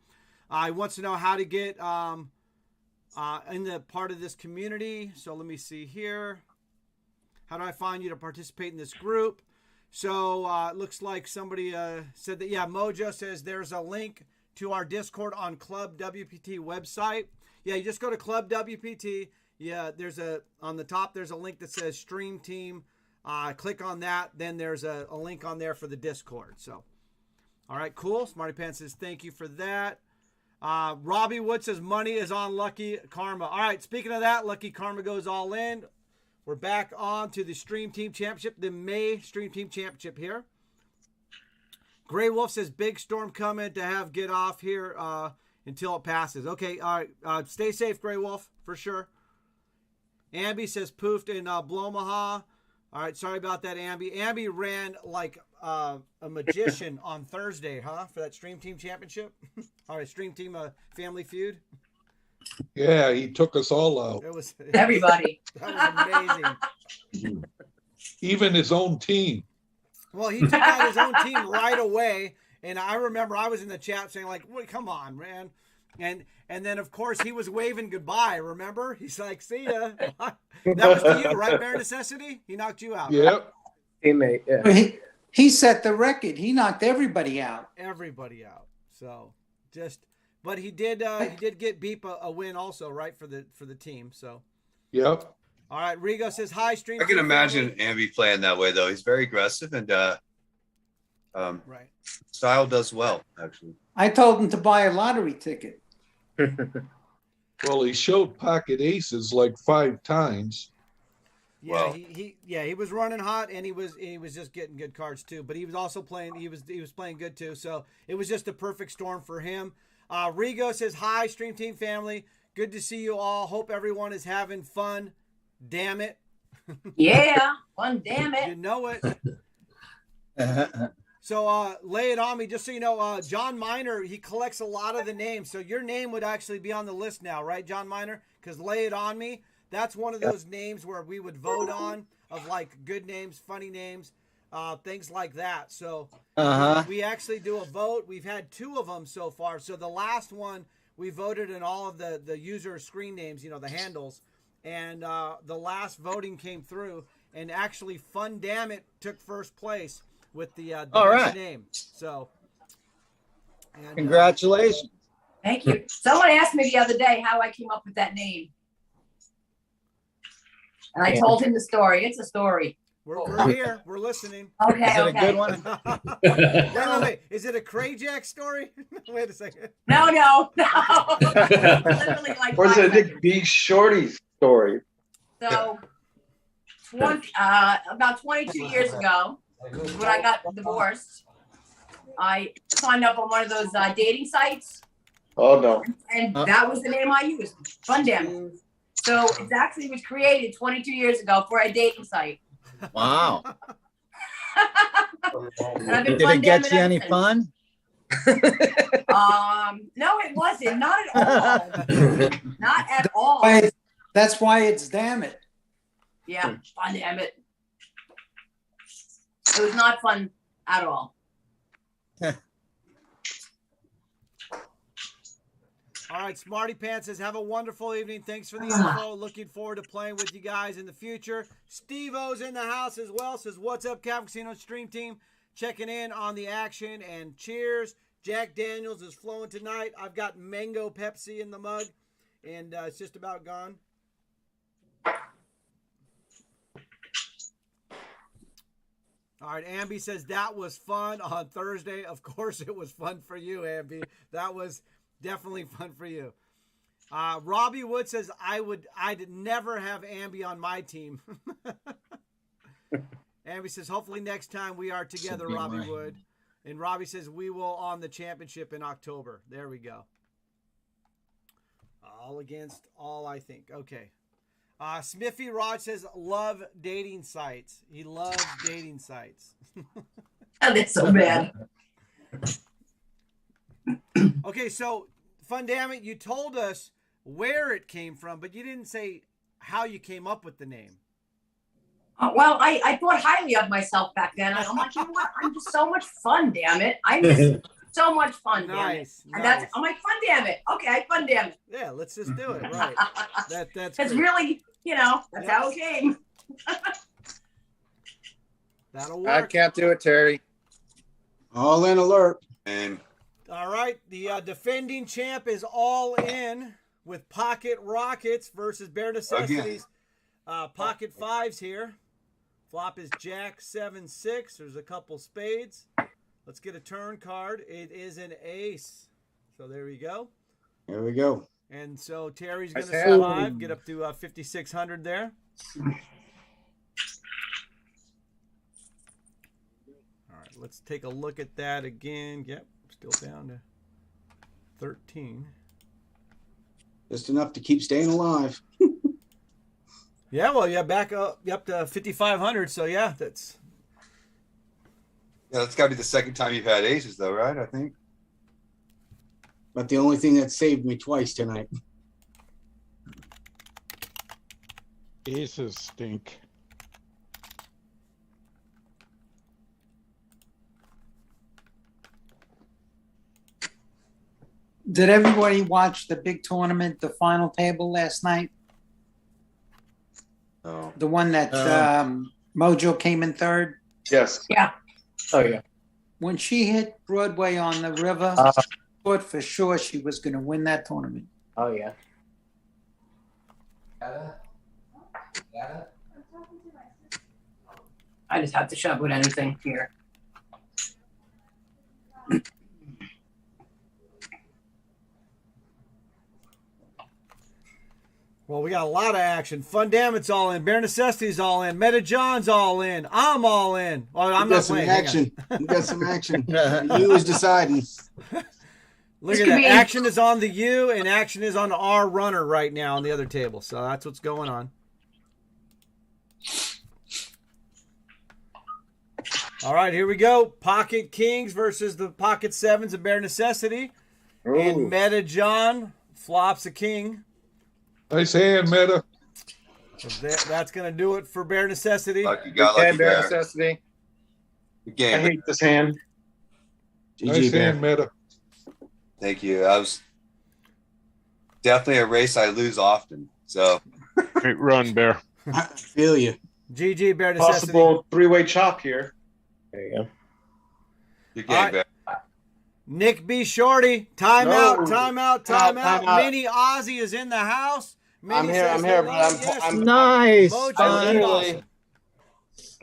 He wants to know how to get in the part of this community. So let me see here. How do I find you to participate in this group? So it looks like somebody said that, yeah, Mojo says there's a link to our Discord on Club WPT website. Yeah, you just go to Club WPT. Yeah, on the top, there's a link that says Stream Team. Click on that. Then there's a link on there for the Discord. So, all right, cool. Smarty Pants says thank you for that. Robbie Wood says money is on Lucky Karma. All right, speaking of that, Lucky Karma goes all in. We're back on to the Stream Team Championship, the May Stream Team Championship here. Gray Wolf says, big storm coming to have get off here until it passes. Okay, all right. Stay safe, Gray Wolf, for sure. Ambi says, poofed in Blomaha. All right, sorry about that, Ambi. Ambi ran like a magician on Thursday, huh, for that Stream Team Championship? All right, Stream Team Family Feud. Yeah, he took us all out. It was everybody. That was amazing. Even his own team. Well, he took out his own team right away, and I remember I was in the chat saying like, "Wait, come on, man!" And then of course he was waving goodbye. Remember? He's like, "See ya." That was to you, right, Bare Necessity? He knocked you out. Yep. Right? Teammate. Yeah. He set the record. He knocked everybody out. Everybody out. So but he did get Beep a win also, right, for the team. So Yep. All right, Rigo says hi, stream. I can team imagine family. Ambi playing that way though. He's very aggressive and Right. style does well actually. I told him to buy a lottery ticket. Well, he showed pocket aces like 5 times. Yeah, Wow. he was running hot, and he was just getting good cards too. But he was also playing. He was playing good too. So it was just a perfect storm for him. Rigo says hi, stream team family. Good to see you all. Hope everyone is having fun. Damn it. Yeah, fun. Damn You it. know it. So lay it on me, just so you know. John Miner, he collects a lot of the names, so your name would actually be on the list now, right, John Miner? Because lay it on me. That's one of those names where we would vote on of like good names, funny names, things like that. So we actually do a vote. We've had 2 of them so far. So the last one, we voted in all of the user screen names, the handles. And the last voting came through. And actually, Fun Damn It took first place with the All best right. name. So and, Congratulations. Thank you. Someone asked me the other day how I came up with that name. And I told him the story. It's a story. we're here. We're listening. Okay, Is it a okay. good one? Wait. Is it a Crayjack story? Wait a second. No. Literally like Or is 5 it a seconds. Nick B. Shorty story? So, about 22 years ago, when I got divorced, I signed up on one of those dating sites, Oh no. and that was the name I used, Fun Damn It. So it actually was created 22 years ago for a dating site. Wow. And I've been Did Fun it Damn get you ever any since. fun? No, it wasn't. Not at all. Not at all. That's why it's damn it. Yeah, Fun Damn It. It was not fun at all. All right, Smarty Pants says, have a wonderful evening. Thanks for the info. Looking forward to playing with you guys in the future. Steve-O's in the house as well. Says, what's up, Cav Casino Stream Team? Checking in on the action, and cheers. Jack Daniels is flowing tonight. I've got mango Pepsi in the mug, and it's just about gone. All right, Ambi says, that was fun on Thursday. Of course it was fun for you, Ambi. That was definitely fun for you. Robbie Wood says, I'd never have Ambi on my team. Ambi says, hopefully next time we are together, Robbie Wood. And Robbie says, we will on the championship in October. There we go. All against all, I think. Okay. Smithy Rod says, love dating sites. He loves dating sites. Oh, that's so bad. Okay, so Fun Damn It, you told us where it came from, but you didn't say how you came up with the name. Well, I thought highly of myself back then. I'm like, you know what? I'm just so much fun, damn it. I miss so much fun, damn it. Nice. And that's, I'm like, fun, damn it. Okay, fun, damn it. Yeah, let's just do it. Right. That's It's great. really, that's how it came. That'll work. I can't do it, Terry. All in alert. And All right, the defending champ is all in with Pocket Rockets versus Bare Necessities. Pocket fives here. Flop is Jack 7-6. There's a couple spades. Let's get a turn card. It is an ace. So there we go. There we go. And so Terry's going to Nice hand. survive. Get up to 5,600 there. All right, let's take a look at that again. Yep, still down to 13. Just enough to keep staying alive. Yeah, well, yeah, back up to 5,500. So yeah, that's that's got to be the second time you've had aces, though, right? I think. But the only thing that saved me twice tonight. Aces stink. Did everybody watch the big tournament, the final table last night? Oh. The one that Mojo came in third? Yes. Yeah. Oh yeah. When she hit Broadway on the river, thought for sure she was going to win that tournament. Oh yeah. I just have to shove with anything here. Well, we got a lot of action. Fun Damit's all in. Bare Necessity's all in. Meta John's all in. I'm all in. Oh, I'm We got not some playing. action. We got some action. You is deciding. Look at that. Action is on the U and action is on our runner right now on the other table. So that's what's going on. All right, here we go. Pocket Kings versus the Pocket Sevens of Bare Necessity. Ooh. And Meta John flops a king. Nice hand, Meta. So that's going to do it for Bare Necessity. Lucky guy, lucky Bare bear. necessity. Good I game. hate this hand. Nice Bear. hand, Meta. Thank you. That was definitely a race I lose often. So Great run, Bear. I feel you. GG, Bare Necessity. Possible three-way chop here. There you go. good game, All right. bear. Nick B. Shorty. Timeout, No. timeout, Time timeout. out. Mini Ozzy is in the house. Minnie I'm here, says I'm here, hello, but yes. I'm Nice. Mojo I'm and literally Dawson.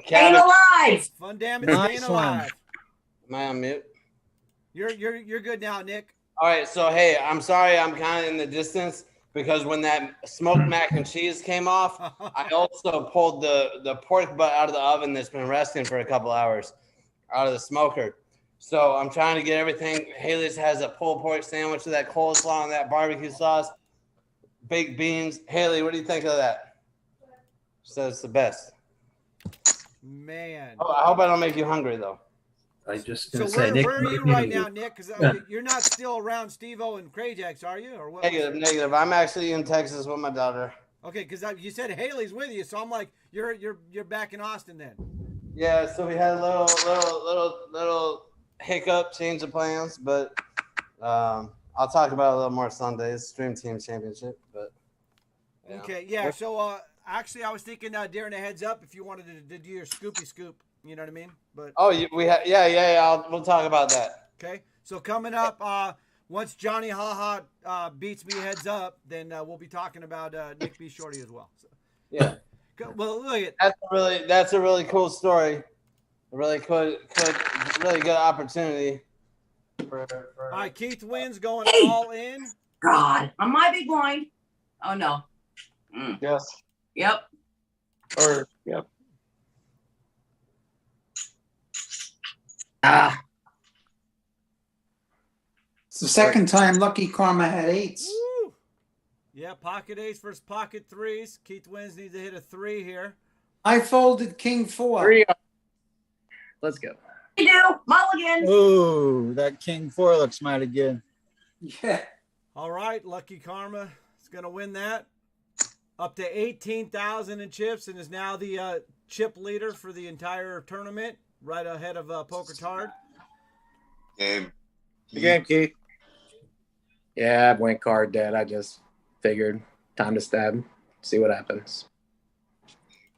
Staying alive. Fun damn it, Nice staying one. alive. Am I on mute? You're good now, Nick. All right, so hey, I'm sorry I'm kind of in the distance because when that smoked mac and cheese came off, I also pulled the pork butt out of the oven that's been resting for a couple hours out of the smoker. So I'm trying to get everything. Haley's has a pulled pork sandwich with that coleslaw and that barbecue sauce, baked beans. Haley, what do you think of that? She says it's the best. Man. Oh, I hope I don't make you hungry though. I just So gonna say, Nick. where are you right now, Nick? Because you're not still around Steve-O and Krajax, are you? Or what? Negative. I'm actually in Texas with my daughter. Okay, because you said Haley's with you, so I'm like, you're back in Austin then. Yeah, so we had a little hiccup, change of plans, but I'll talk about it a little more Sundays, Stream Team Championship. But yeah. Okay, yeah. So actually, I was thinking during a heads up if you wanted to do your scoopy scoop. You know what I mean? But we'll talk about that. okay. So coming up, once Johnny Haha beats me heads up, then we'll be talking about Nick B. Shorty as well. So. Yeah. Well, look at That's a really cool story. A really good opportunity. All right, Keith wins going all in. God, on my big blind. Oh no. Mm. Yes. Yep. Or, yep. Ah. It's the second time Lucky Karma had eights. Woo. Yeah, pocket ace versus pocket threes. Keith wins needs to hit a 3 here. I folded King 4. 3. Let's go. You do. Mulligan. Ooh, that King 4 looks mighty good. Yeah. All right, Lucky Karma is going to win that. Up to 18,000 in chips and is now the chip leader for the entire tournament, right ahead of Poker Tard. Game. Good game, Keith. Yeah, I went card dead. I just figured time to stab, see what happens.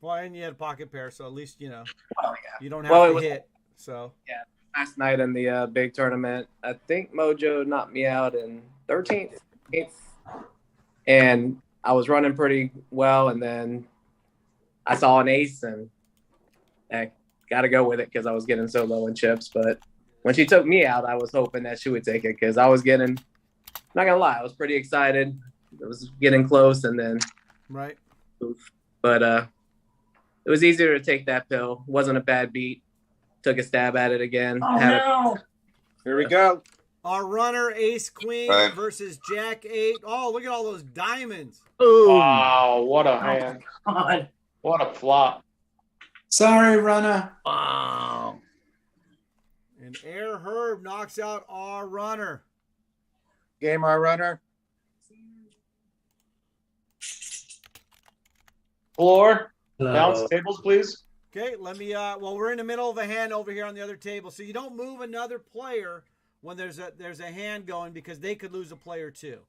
Well, and you had a pocket pair, so at least, you know, Well, yeah. you don't have Well, to it was- hit. So Last night in the big tournament, I think Mojo knocked me out in 13th, 8th, and I was running pretty well, and then I saw an ace, and I got to go with it because I was getting so low in chips. But when she took me out, I was hoping that she would take it because I was getting, not gonna lie, I was pretty excited. It was getting close, and then right. But it was easier to take that pill. Wasn't a bad beat. Took a stab at it again. Oh no. Here we go. Our runner, Ace Queen Right. versus Jack 8. Oh, look at all those diamonds. Ooh. Wow, what a hand. God. What a flop. Sorry, runner. Wow. And Air Herb knocks out our runner. Game our runner. Floor. Bounce tables, please. Okay, let me well, we're in the middle of a hand over here on the other table. So you don't move another player when there's a hand going because they could lose a player too.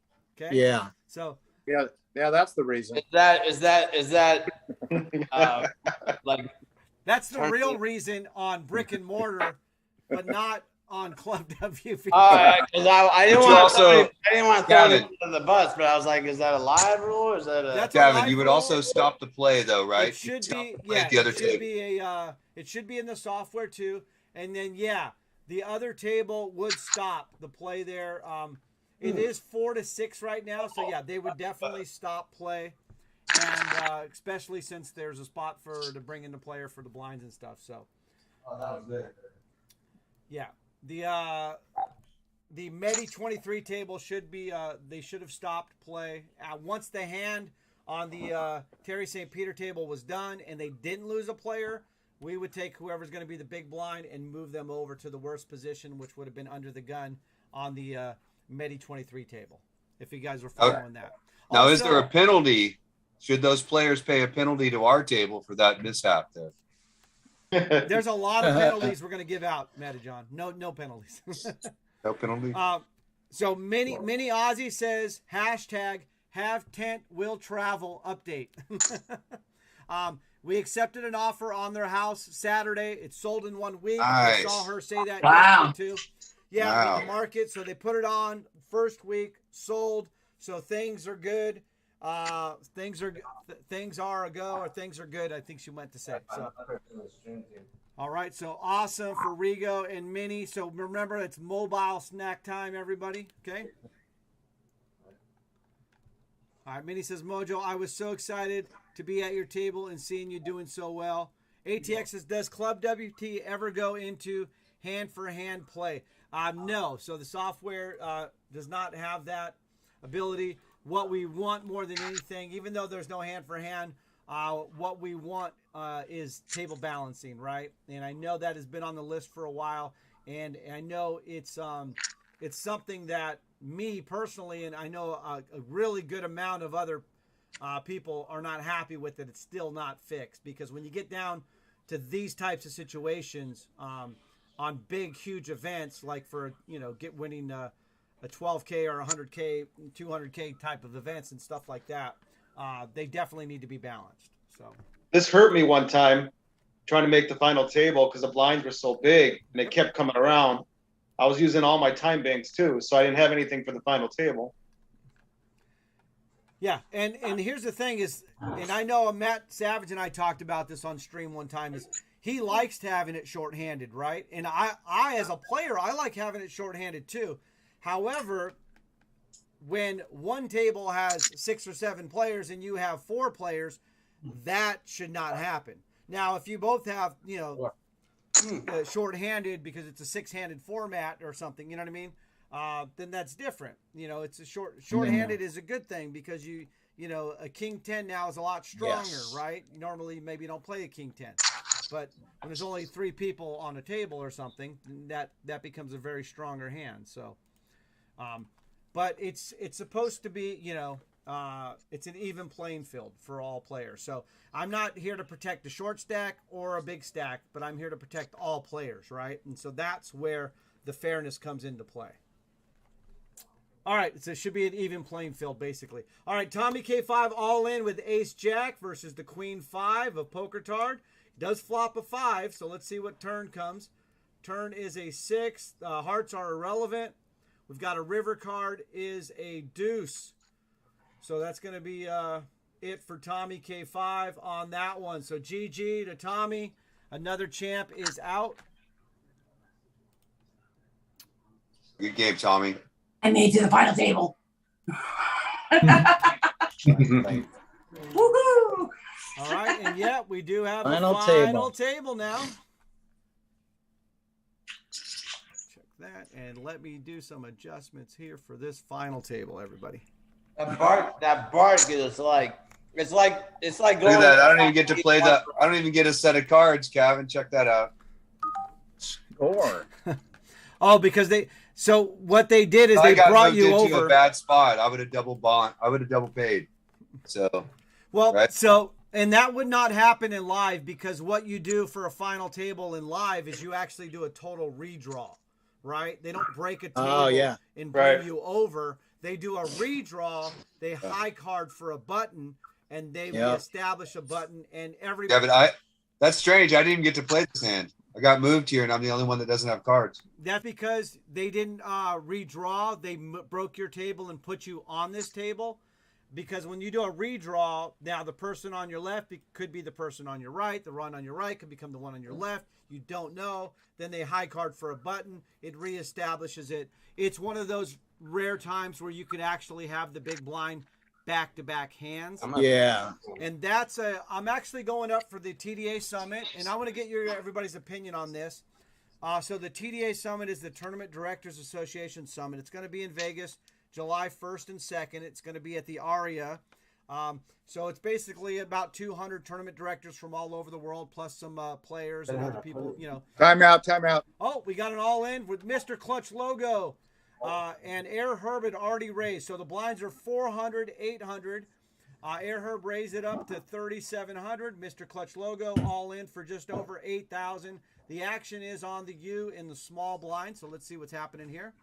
Okay? Yeah. So Yeah, that's the reason. Is that like that's the real reason on brick and mortar, but not on Club WPT. Because I didn't But you want also- to. I didn't want to throw Gavin. it under the bus, but I was like, is that a live rule or is that a? That's a Gavin, live you would rule. also stop the play though, right? It should Stop be, the play yeah. at the other It should table. be a. It should be in the software too. And then yeah, the other table would stop the play there. It is 4 to 6 right now, so yeah, they would definitely stop play, and especially since there's a spot to bring in the player for the blinds and stuff. So, yeah, the Medi 23 table should be. They should have stopped play once the hand on the Terry St. Peter table was done, and they didn't lose a player. We would take whoever's going to be the big blind and move them over to the worst position, which would have been under the gun on the Medi 23 table, if you guys were following that. Now, is Also- there a penalty? Should those players pay a penalty to our table for that mishap there? There's a lot of penalties we're going to give out, John. No penalties. No penalty? So Mini Ozzy says hashtag have tent will travel update. We accepted an offer on their house Saturday. It sold in 1 week. I Nice. saw her say that Wow. yesterday too. Yeah, Wow. the market. So they put it on first week, sold. So things are good. Things are a go, or things are good. I think she meant to say. So. All right, so awesome for Rigo and Minnie. So remember, it's mobile snack time, everybody. Okay. All right, Minnie says, Mojo, I was so excited to be at your table and seeing you doing so well. ATX says, does Club WPT ever go into hand-for-hand play? No. So the software does not have that ability. What we want more than anything, even though there's no hand-for-hand, what we want is table balancing, right? And I know that has been on the list for a while, and I know it's something that me personally, and I know a really good amount of other people are not happy with it. It's still not fixed, because when you get down to these types of situations on big, huge events, like for winning a 12K or 100K, 200K type of events and stuff like that, they definitely need to be balanced. So this hurt me one time trying to make the final table because the blinds were so big and it kept coming around. I was using all my time banks too, so I didn't have anything for the final table. yeah, and here's the thing is, and I know Matt Savage and I talked about this on stream one time, is he likes having it shorthanded, right? And I as a player, I like having it shorthanded too. However, when one table has 6 or 7 players and you have 4 players, that should not happen. Now, if you both have, shorthanded because it's a 6-handed format or something, you know what I mean? Then that's different. It's a shorthanded is a good thing, because a king 10 now is a lot stronger, right? Normally, maybe you don't play a king 10, but when there's only 3 people on a table or something, that becomes a very stronger hand. So, but it's supposed to be, it's an even playing field for all players. So I'm not here to protect a short stack or a big stack, but I'm here to protect all players, right? And so that's where the fairness comes into play. All right, so it should be an even playing field, basically. All right, Tommy K5 all in with Ace Jack versus the Queen 5 of Poker Tard. Does flop a 5, so let's see what turn comes. Turn is a 6. Hearts are irrelevant. We've got a river card is a deuce. So that's going to be it for Tommy K5 on that one. So GG to Tommy. Another champ is out. Good game, Tommy. I made it to the final table. Woohoo! All right, and yeah, we do have Final a final table now. Check that, and let me do some adjustments here for this final table, everybody. That bark is like it's like Look going. at that. I don't even get to play that. I don't even get a set of cards, Kevin. Check that out. Score. Oh, because so what they did is I they got brought moved you into over. a bad spot. I would have double paid. So, Well, right? so, and that would not happen in live, because what you do for a final table in live is you actually do a total redraw, right? They don't break a table and bring you over. They do a redraw. They high card for a button, and they establish a button, and everybody. Yeah, but that's strange. I didn't even get to play this hand. I got moved here, and I'm the only one that doesn't have cards. That's because they didn't redraw. They broke your table and put you on this table. Because when you do a redraw, now the person on your left could be the person on your right. The one on your right could become the one on your left. You don't know. Then they high card for a button. It reestablishes it. It's one of those rare times where you could actually have the big blind back-to-back hands. Yeah. And that's I'm actually going up for the TDA Summit, and I want to get everybody's opinion on this. So the TDA Summit is the Tournament Directors Association Summit. It's going to be in Vegas, July 1st and 2nd. It's going to be at the Aria. So it's basically about 200 tournament directors from all over the world, plus some players and other people, you know. Time out. Oh, we got an all-in with Mr. Clutch logo. And Air Herb had already raised. So the blinds are 400, 800. Air Herb raised it up to 3,700. Mr. Clutch logo all in for just over 8,000. The action is on the U in the small blind. So let's see what's happening here.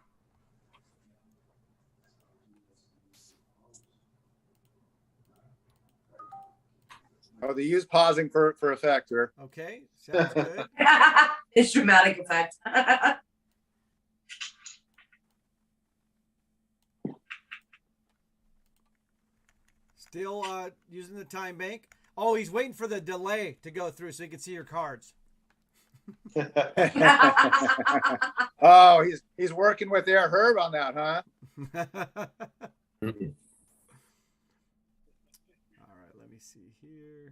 Oh, the U's pausing for effect here. Okay, sounds good. It's dramatic effect. Still using the time bank. Oh, he's waiting for the delay to go through so he can see your cards. Oh, he's working with Air Herb on that, huh? All right, let me see here.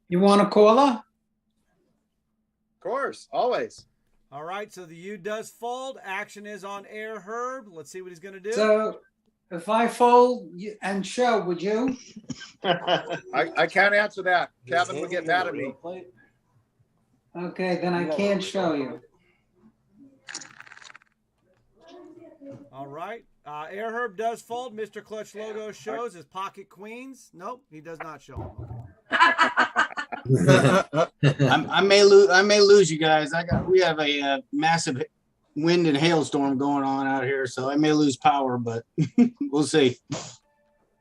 You want a caller? Of course, always. All right, so the U does fold. Action is on Air Herb. Let's see what he's going to do. So if I fold and show, would you? I can't answer that. Kevin will get mad at me. Okay, then I can't show you. All right. Air Herb does fold. Mr. Clutch logo shows his pocket queens. Nope, he does not show them. I may lose you guys. We have a massive wind and hailstorm going on out here, so I may lose power, but we'll see.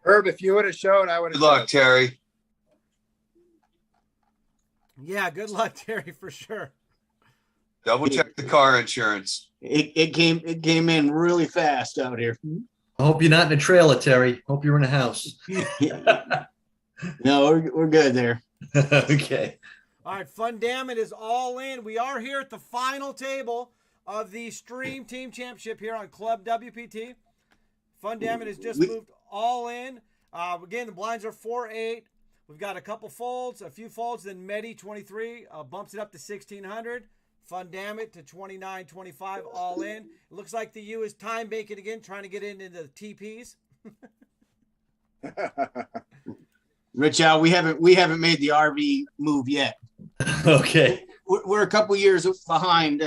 Herb, if you would have showed, I would have. Good luck, Terry. Yeah, good luck, Terry, for sure. Double check the car insurance. It came in really fast out here. I hope you're not in a trailer, Terry. Hope you're in a house. No, we're good there. Okay. All right, Fun Damn It is all in. We are here at the final table of the Stream Team Championship here on Club WPT. Fun Damn It has just moved all in. Again, the blinds are 4-8. We've got a couple folds, a few folds. Then Medi 23 bumps it up to 1,600. Fun Damn It to 29.25 all in. It looks like the U is time banking again, trying to get into the TPs. Rich Al, we haven't made the RV move yet. Okay. We're a couple years behind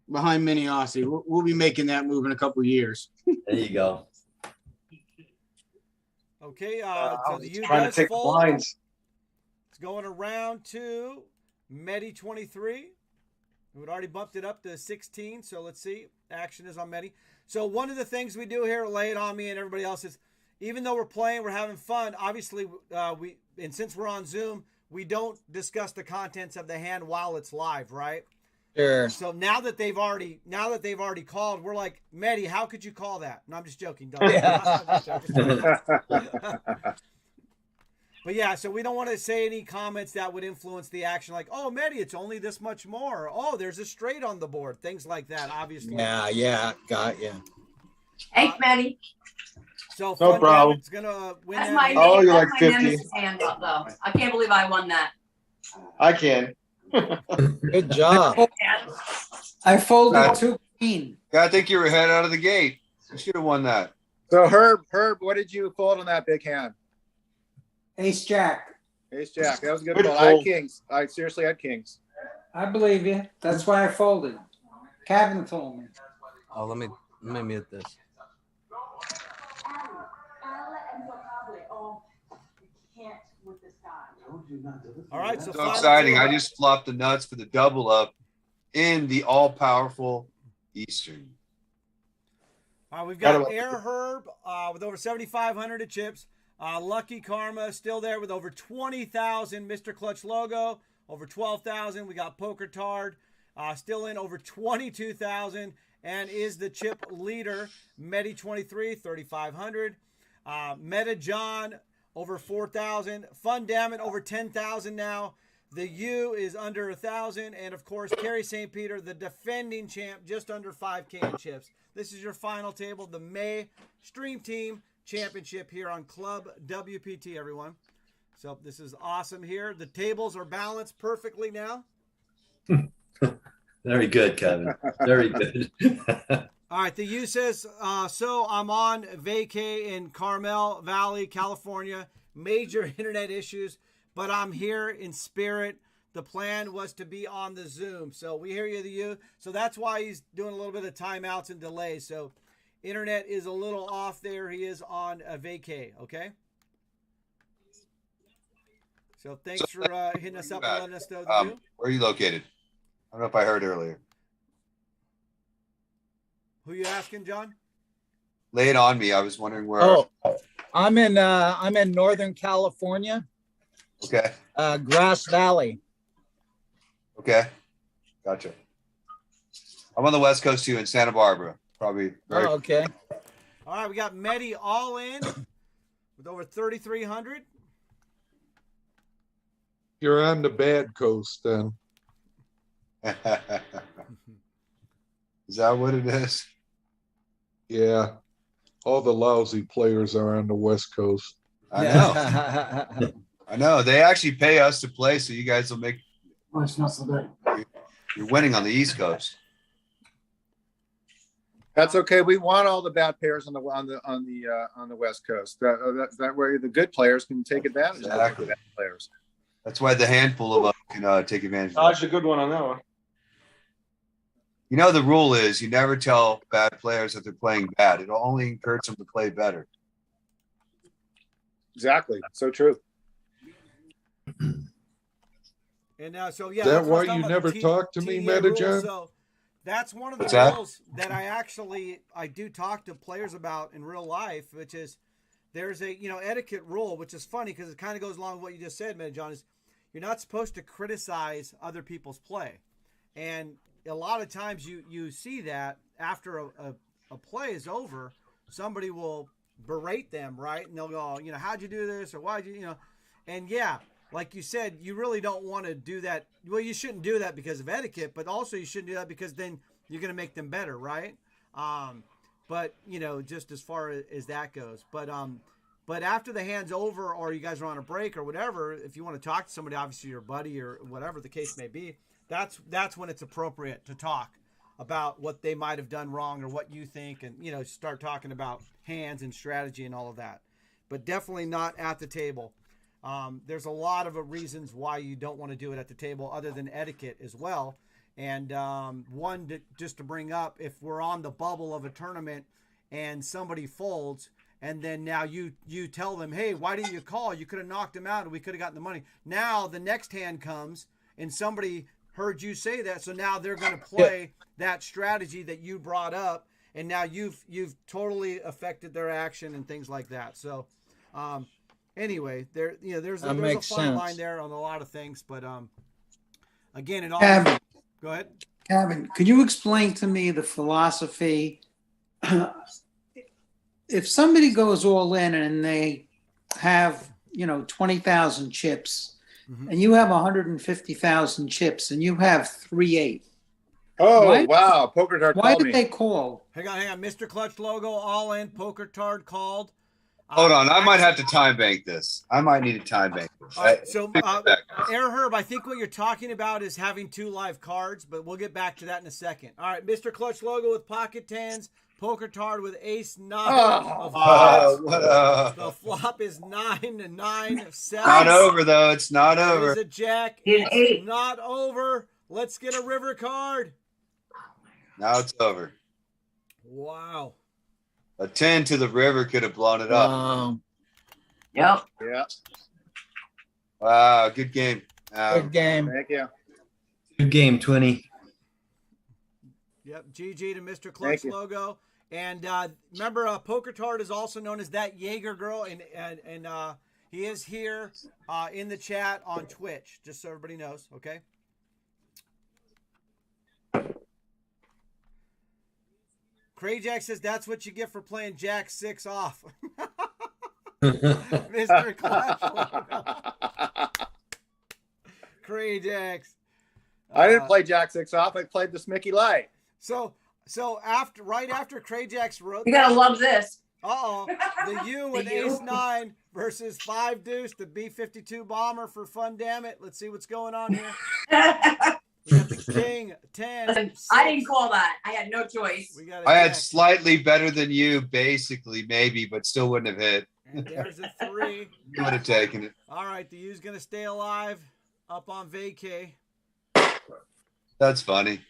Mini Aussie. We'll be making that move in a couple years. There you go. Okay, so the U trying to does take the fold. blinds. It's going around to Medi 23. We had already bumped it up to 16, so let's see. Action is on Medi. So one of the things we do here, Lay It On Me and everybody else, is even though we're playing, we're having fun. Obviously, since we're on Zoom, we don't discuss the contents of the hand while it's live, right? Sure. So now that they've already called, we're like, Medi, how could you call that? No, I'm just joking. Don't. Yeah. But yeah, so we don't want to say any comments that would influence the action, like, oh, Medi, it's only this much more. Oh, there's a straight on the board. Things like that, obviously. Yeah, got you. Thanks, Maddie. So No problem. It's gonna win That's that my hand. Oh, name. you're That's like my 50. nemesis hand up, though. I can't believe I won that. I can. Good job. I folded 2 queen. Yeah, I think you were ahead out of the gate. You should have won that. So Herb, what did you fold on that big hand? Ace Jack. Ace Jack. That was a good Good fold. I had fold. kings. I seriously had kings. I believe you. That's why I folded. Kevin told me. Oh, let me mute this. All right, so So final exciting. two. I just flopped the nuts for the double up in the all-powerful Eastern. We've got Air Herb with over 7,500 chips. Lucky Karma still there with over 20,000. Mr. Clutch logo over 12,000. We got Poker Tard still in over 22,000 and is the chip leader. Medi 23 3,500. Meta John over 4,000. Fun Dammit over 10,000 now. The U is under 1,000, and of course, Kerry St. Peter, the defending champ, just under 5K in chips. This is your final table, the May Stream Team Championship here on Club WPT, everyone. So this is awesome here. The tables are balanced perfectly now. Very good, Kevin. Very good. All right, the U says, so I'm on vacay in Carmel Valley, California. Major internet issues, but I'm here in spirit. The plan was to be on the Zoom. So we hear you, the U. So that's why he's doing a little bit of timeouts and delays. So internet is a little off there. He is on a vacay, okay? So thanks for hitting us up and letting us know the U. Where are you located? I don't know if I heard earlier. Who you asking, John? Lay it on me. I was wondering where. Oh, I'm in Northern California. Okay. Grass Valley. Okay. Gotcha. I'm on the West Coast too, in Santa Barbara. Probably. Very okay. All right, we got Medi all in with over 3,300. You're on the bad coast then. Is that what it is? Yeah. All the lousy players are on the West Coast. I know. I know. They actually pay us to play, so you guys will make. Oh, it's not so good. You're winning on the East Coast. That's okay. We want all the bad players on the West Coast. That way, the good players can take advantage Exactly. of the bad players. That's why the handful of us can take advantage of That's a good one on that one. You know, the rule is you never tell bad players that they're playing bad. It'll only encourage them to play better. Exactly. So true. And so yeah, Is that that's what I was why talking you about, never the talk to me, TDA rule. Metajan? So that's one of the What's that? rules that I do talk to players about in real life, which is there's a etiquette rule, which is funny because it kind of goes along with what you just said, Metajan, is you're not supposed to criticize other people's play. And a lot of times you see that after a play is over, somebody will berate them, right? And they'll go, how'd you do this? Or why'd you, and yeah, like you said, you really don't want to do that. Well, you shouldn't do that because of etiquette, but also you shouldn't do that because then you're going to make them better, right? But, just as far as that goes. But after the hand's over or you guys are on a break or whatever, if you want to talk to somebody, obviously your buddy or whatever the case may be, that's when it's appropriate to talk about what they might have done wrong or what you think and, start talking about hands and strategy and all of that. But definitely not at the table. There's a lot of reasons why you don't want to do it at the table other than etiquette as well. And just to bring up, if we're on the bubble of a tournament and somebody folds and then now you tell them, hey, why didn't you call? You could have knocked him out and we could have gotten the money. Now the next hand comes and somebody heard you say that, so now they're going to play that strategy that you brought up, and now you've totally affected their action and things like that. So anyway, there's a fine line there on a lot of things, but again, it all. Kevin, go ahead. Kevin, could you explain to me the philosophy? If somebody goes all in and they have 20,000 chips, and you have 150,000 chips, and you have 3-8. Oh, wow. Poker Tard Why called did me. they call? Hang on. Mr. Clutch logo, all in. Poker Tard called. Hold on. I might have to time bank this. I might need a time bank this. All right, so Air Herb, I think what you're talking about is having 2 live cards, but we'll get back to that in a second. All right, Mr. Clutch logo with pocket tens, Poker Tard with ace 9 of hearts. The flop is 9 to 9 of 7. Not over though. It's not over. There's a jack. It's not over. Let's get a river card. Now it's over. Wow. A 10 to the river could have blown it up. Yep. Yeah. Wow. Good game. Good game. Thank you. Good game, Twinny. Yep. GG to Mr. Clutch logo. And remember, Poker Tart is also known as that Jaeger girl, and he is here in the chat on Twitch, just so everybody knows. Okay. Crayjack says that's what you get for playing Jack 6 off. Mr. Clash. Crayjacks. I didn't play Jack 6 off. I played the Smicky Light. So right after Crayjacks wrote, You gotta love this. The U with Ace 9 versus 5 Deuce, the B-52 bomber for fun. Damn it! Let's see what's going on here. We got the King 10. Listen, I didn't call that. I had no choice. We got I had slightly better than you, basically, maybe, but still wouldn't have hit. And there's a 3. You would have taken it. All right, the U's gonna stay alive up on vacay. That's funny.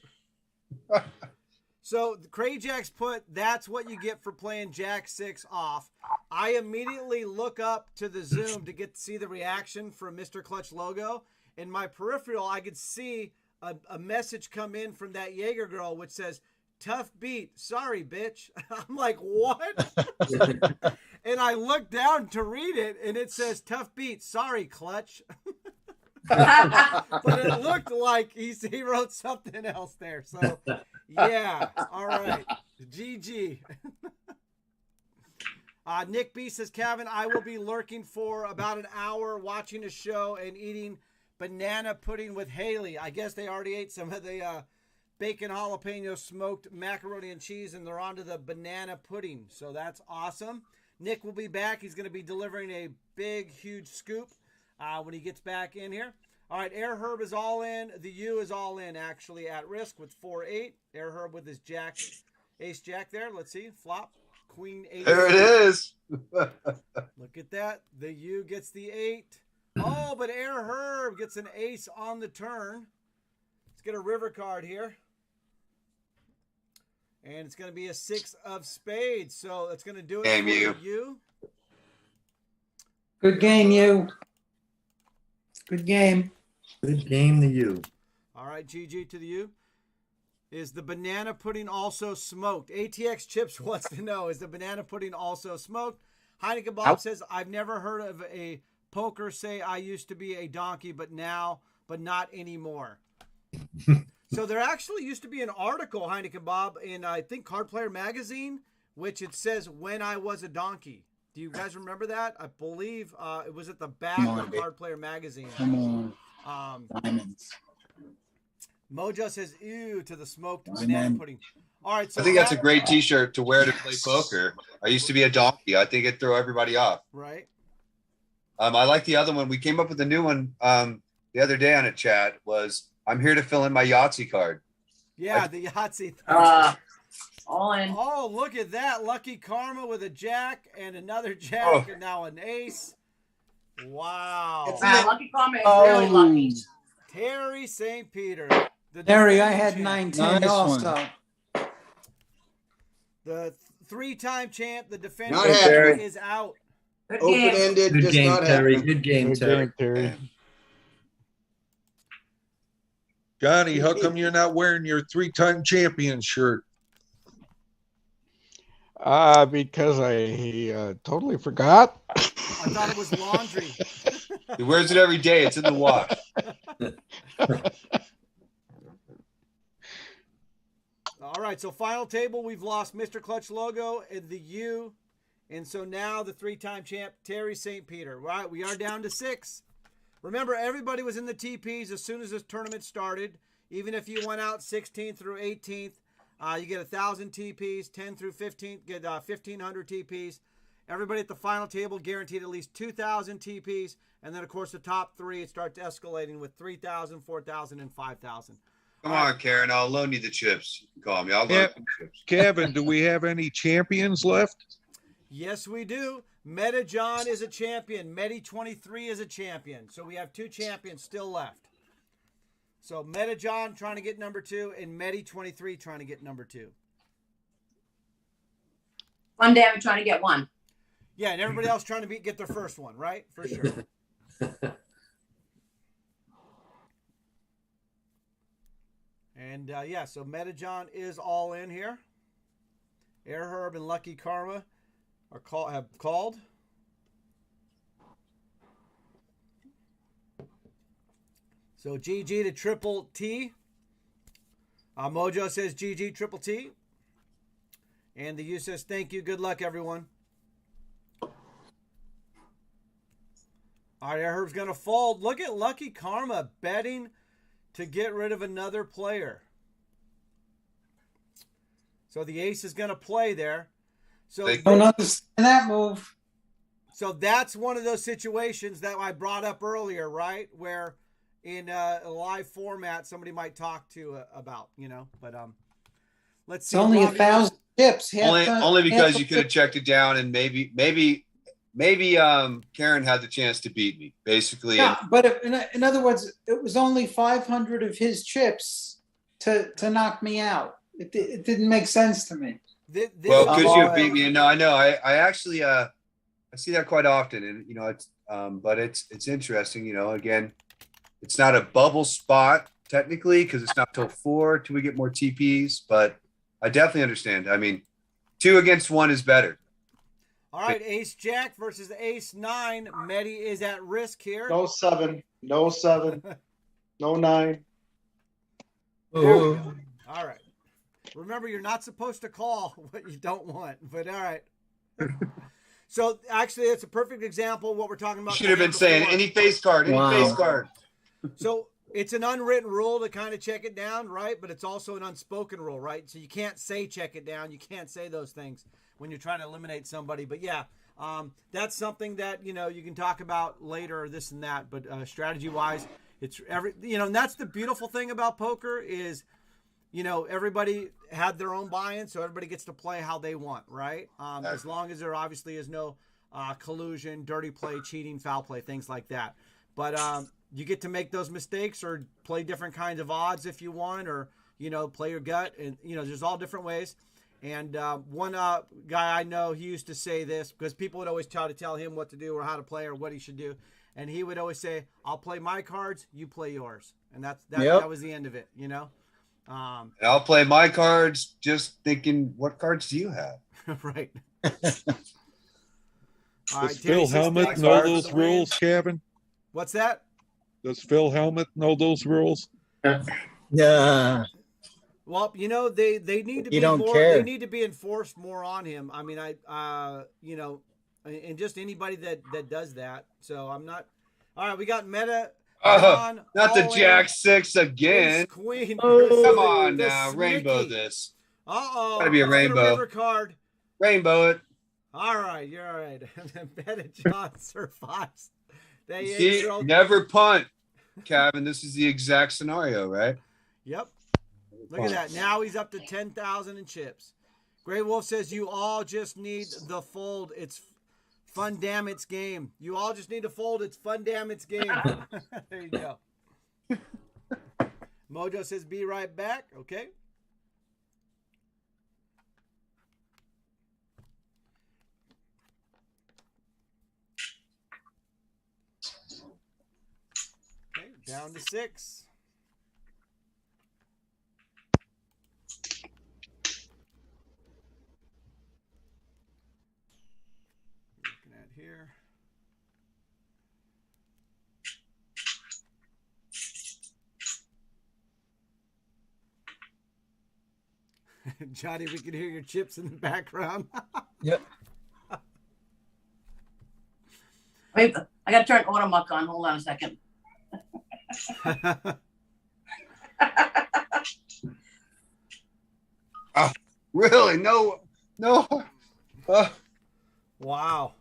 So Crayjacks put, that's what you get for playing Jack 6 off. I immediately look up to the Zoom to get to see the reaction from Mr. Clutch Logo. In my peripheral, I could see a message come in from that Jaeger girl, which says, "Tough beat. Sorry, bitch." I'm like, what? And I look down to read it, and it says, "Tough beat. Sorry, Clutch." But it looked like he wrote something else there. So, yeah. All right. GG. Nick B says, Kevin, I will be lurking for about an hour watching a show and eating banana pudding with Haley. I guess they already ate some of the bacon jalapeno smoked macaroni and cheese, and they're on to the banana pudding. So that's awesome. Nick will be back. He's going to be delivering a big, huge scoop when he gets back in here. All right, Air Herb is all in. The U is all in, actually, at risk with 4-8. Air Herb with his Jack, Ace Jack there. Let's see. Flop. Queen 8. There it is. Look at that. The U gets the 8. Oh, but Air Herb gets an ace on the turn. Let's get a river card here. And it's going to be a 6 of spades. So that's going to do it Damn for you. you. Good game, you. Good game. Good game to you. All right, GG to the U. Is the banana pudding also smoked? ATX Chips wants to know, is the banana pudding also smoked? Heineken Bob says, I've never heard of a poker say I used to be a donkey, but not anymore. So there actually used to be an article, Heineken Bob, in I think Card Player Magazine, which it says when I was a donkey. Do you guys remember that? I believe it was at the back of Card Player Magazine. Come on. Diamonds. Mojo says, ew, to the smoked banana pudding. All right. So I think that's a great T-shirt to wear to play poker. I used to be a donkey. I think it'd throw everybody off. Right. I like the other one. We came up with a new one the other day on a chat. Was I'm here to fill in my Yahtzee card. Yeah, the Yahtzee. All in. Oh, look at that. Lucky Karma with a jack and another jack and now an ace. Wow. Lucky Karma is really lucky. Terry St. Peter. Terry, I had 9-10 Nice also. one. The 3-time champ, the defender Not happening. is out. Good game. Open-ended, Good just game, not Terry. happening. Good game, Terry. Johnny, how come you're not wearing your 3-time champion shirt? Because I totally forgot. I thought it was laundry. He wears it every day. It's in the wash. All right, so final table, we've lost Mr. Clutch Logo and the U. And so now the 3-time champ, Terry St. Peter. Right, we are down to 6. Remember, everybody was in the TPs as soon as this tournament started. Even if you went out 16th through 18th, you get 1,000 TPs. 10 through 15th, get 1,500 TPs. Everybody at the final table guaranteed at least 2,000 TPs. And then, of course, the top 3, it starts escalating with 3,000, 4,000, and 5,000. Come on, Karen. I'll loan you the chips. Call me. I'll loan you the chips. Kevin, do we have any champions left? Yes, we do. Meta John is a champion. Medi23 is a champion. So we have 2 champions still left. So Meta John trying to get number 2 and Medi23 trying to get number 2. Fun David trying to get 1. Yeah, and everybody else trying to get their first one, right? For sure. And yeah, so Meta John is all in here. Air Herb and Lucky Karma have called. So GG to Triple T. Mojo says GG Triple T. And the U says thank you. Good luck, everyone. All right, Air Herb's going to fold. Look at Lucky Karma betting to get rid of another player. So the ace is going to play there. So I don't understand that move. So that's one of those situations that I brought up earlier, right? Where in a live format, somebody might talk to about, But let's see. It's only 1,000 chips. Only because you could have checked it down, and maybe Karen had the chance to beat me, basically. Yeah, but in other words, it was only 500 of his chips to knock me out. It didn't make sense to me. Well, because you beat me, and no, I know. I actually I see that quite often, and it's but it's interesting. Again, it's not a bubble spot technically because it's not till 4 till we get more TPs, but I definitely understand. I mean, 2 against 1 is better. All right, Ace Jack versus Ace 9. Medi is at risk here. No 7, no 9. All right. Remember, you're not supposed to call what you don't want, but all right. So actually, it's a perfect example of what we're talking about. You should have been saying any face card, face card. So it's an unwritten rule to kind of check it down, right? But it's also an unspoken rule, right? So you can't say check it down. You can't say those things when you're trying to eliminate somebody. But yeah, that's something that, you can talk about later, this and that. But strategy-wise, it's and that's the beautiful thing about poker is, everybody had their own buy-in, so everybody gets to play how they want, right? As long as there obviously is no collusion, dirty play, cheating, foul play, things like that. But you get to make those mistakes or play different kinds of odds if you want, or, play your gut. And, there's all different ways. And one guy I know, he used to say this because people would always try to tell him what to do or how to play or what he should do. And he would always say, I'll play my cards, you play yours. And that was the end of it, And I'll play my cards just thinking, what cards do you have? Right. Does Phil Hellmuth know those rules, Kevin? What's that? Does Phil Hellmuth know those rules? Yeah. Well, they need to be don't more. care. They need to be enforced more on him. I mean, and just anybody that does that. So I'm not. All right, we got Meta. Not the Jack 6 again. Ace Queen. Come on The now, Smicky. rainbow this. Uh-oh. Gotta be a Let's get rainbow. river card. Rainbow it. All right, you're all right. Meta John survives. See, never punt, Kevin. This is the exact scenario, right? Yep. Look at that. Now he's up to 10,000 in chips. Grey Wolf says you all just need the fold. It's fun, damn it's game. You all just need to fold. It's fun, damn it's game. There you go. Mojo says be right back. Okay. Okay, down to 6. Looking at here. Johnny, we can hear your chips in the background. Yep. Wait, I got to turn Automuck on. Hold on a second. Really? No. Wow.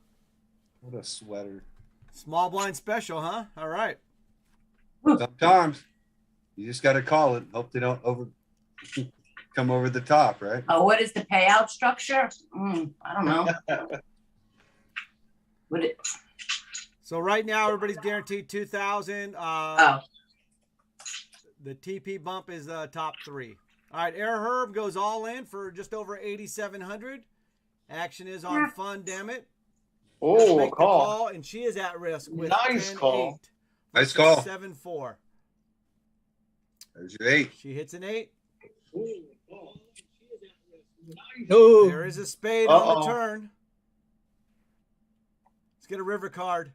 What a sweater. Small blind special, huh? All right. Sometimes you just got to call it. Hope they don't come over the top, right? Oh, what is the payout structure? I don't know. Would it? So right now everybody's guaranteed 2,000. Oh. The TP bump is top 3. All right, Air Herb goes all in for just over 8,700. Action is on fun, damn it. Oh, Make the call. And she is at risk with Nice 10, call. 8, Nice call. 7-4. There's your 8. She hits an 8. Ooh. There is a spade on the Uh-oh. turn. Let's get a river card.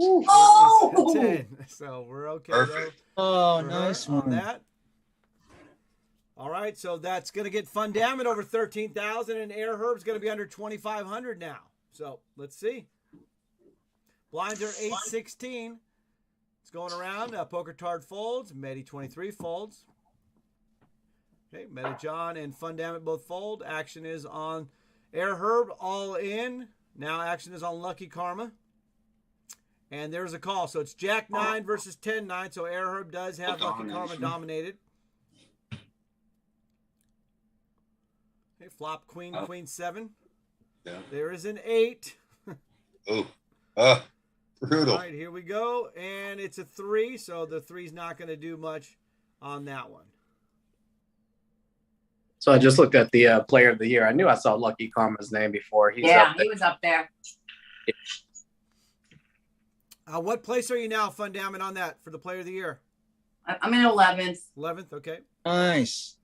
Oh! It's a 10. So we're okay Perfect. Oh, though. for nice her on one. that. All right, so that's going to get Fun Damn It over 13,000, and Air Herb's going to be under 2,500 now. So let's see. Blinds are 8-16. It's going around. Poker Tard folds. Medi 23 folds. Okay, Meta John and Fun Damn It both fold. Action is on Air Herb, all in. Now action is on Lucky Karma. And there's a call. So it's Jack 9 versus 10-9. So Air Herb does have Lucky Karma dominated. Okay, flop Queen, Queen 7. Yeah. There is an 8. Oh, brutal. All right, here we go. And it's a 3. So the 3's not going to do much on that one. So I just looked at the player of the year. I knew I saw Lucky Karma's name before. He's Yeah, up there. he was up there. What place are you now, Fun Damn It, on that for the player of the year? I'm in 11th. 11th, okay. Nice.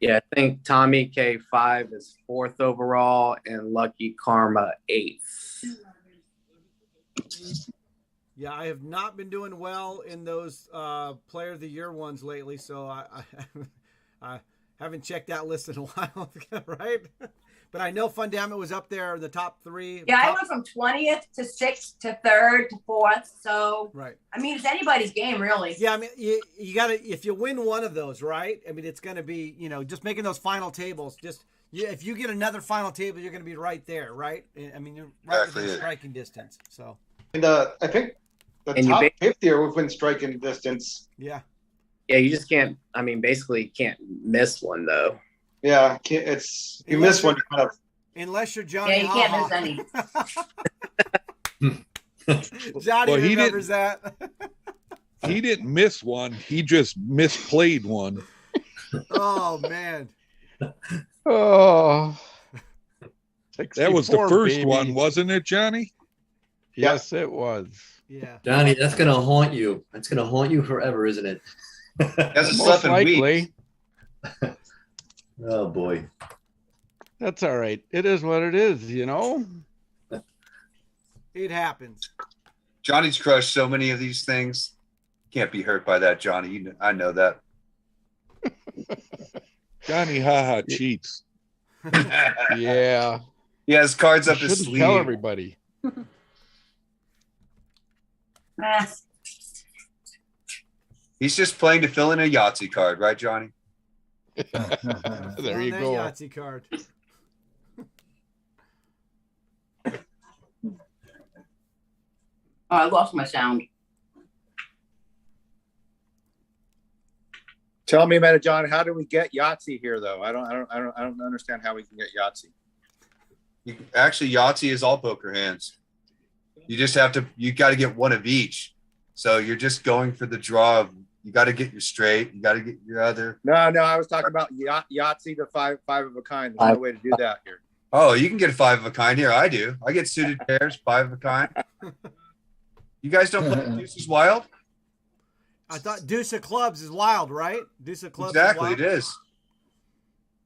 Yeah, I think Tommy K5 is 4th overall and Lucky Karma 8th. Yeah, I have not been doing well in those player of the year ones lately, so I haven't checked that list in a while, right? But I know Fun Damn It was up there in the top 3. Yeah, I went from 20th to 6th to 3rd to 4th. So, right. I mean, it's anybody's game, really. Yeah, I mean, you got to, if you win one of those, right? I mean, it's going to be, just making those final tables. If you get another final table, you're going to be right there, right? I mean, you're right within striking distance. So, And I think the And you top ba- 50 are within striking distance. yeah. Yeah, you just can't, I mean, basically can't miss one, though. Yeah, it's you miss one, you kind of. Unless you're Johnny. Yeah, you can't miss any. Johnny remembers that. He didn't miss one. He just misplayed one. Oh, man. Oh. That was the 64, first baby. one, wasn't it, Johnny? Yes, it was. Yeah. Johnny, that's gonna haunt you. That's gonna haunt you forever, isn't it? That's Most likely. Oh boy. That's all right. It is what it is, It happens. Johnny's crushed so many of these things. Can't be hurt by that, Johnny. I know that. Johnny haha cheats. Yeah. He has cards up You his shouldn't sleeve. tell everybody. He's just playing to fill in a Yahtzee card, right, Johnny? There you that go. Yahtzee card. Oh, I lost my sound. Tell me, Meta John, how do we get Yahtzee here, though? I don't understand how we can get Yahtzee. Actually, Yahtzee is all poker hands. You just have to. You got to get one of each. So you're just going for the draw of. You got to get your straight. You got to get your other. No, I was talking about Yahtzee, the five of a kind. There's no way to do that here. Oh, you can get a 5 of a kind here. I do. I get suited pairs, 5 of a kind. You guys don't play Deuces Wild? I thought Deuce of Clubs is wild, right? Deuce of Clubs Exactly, is wild. it is.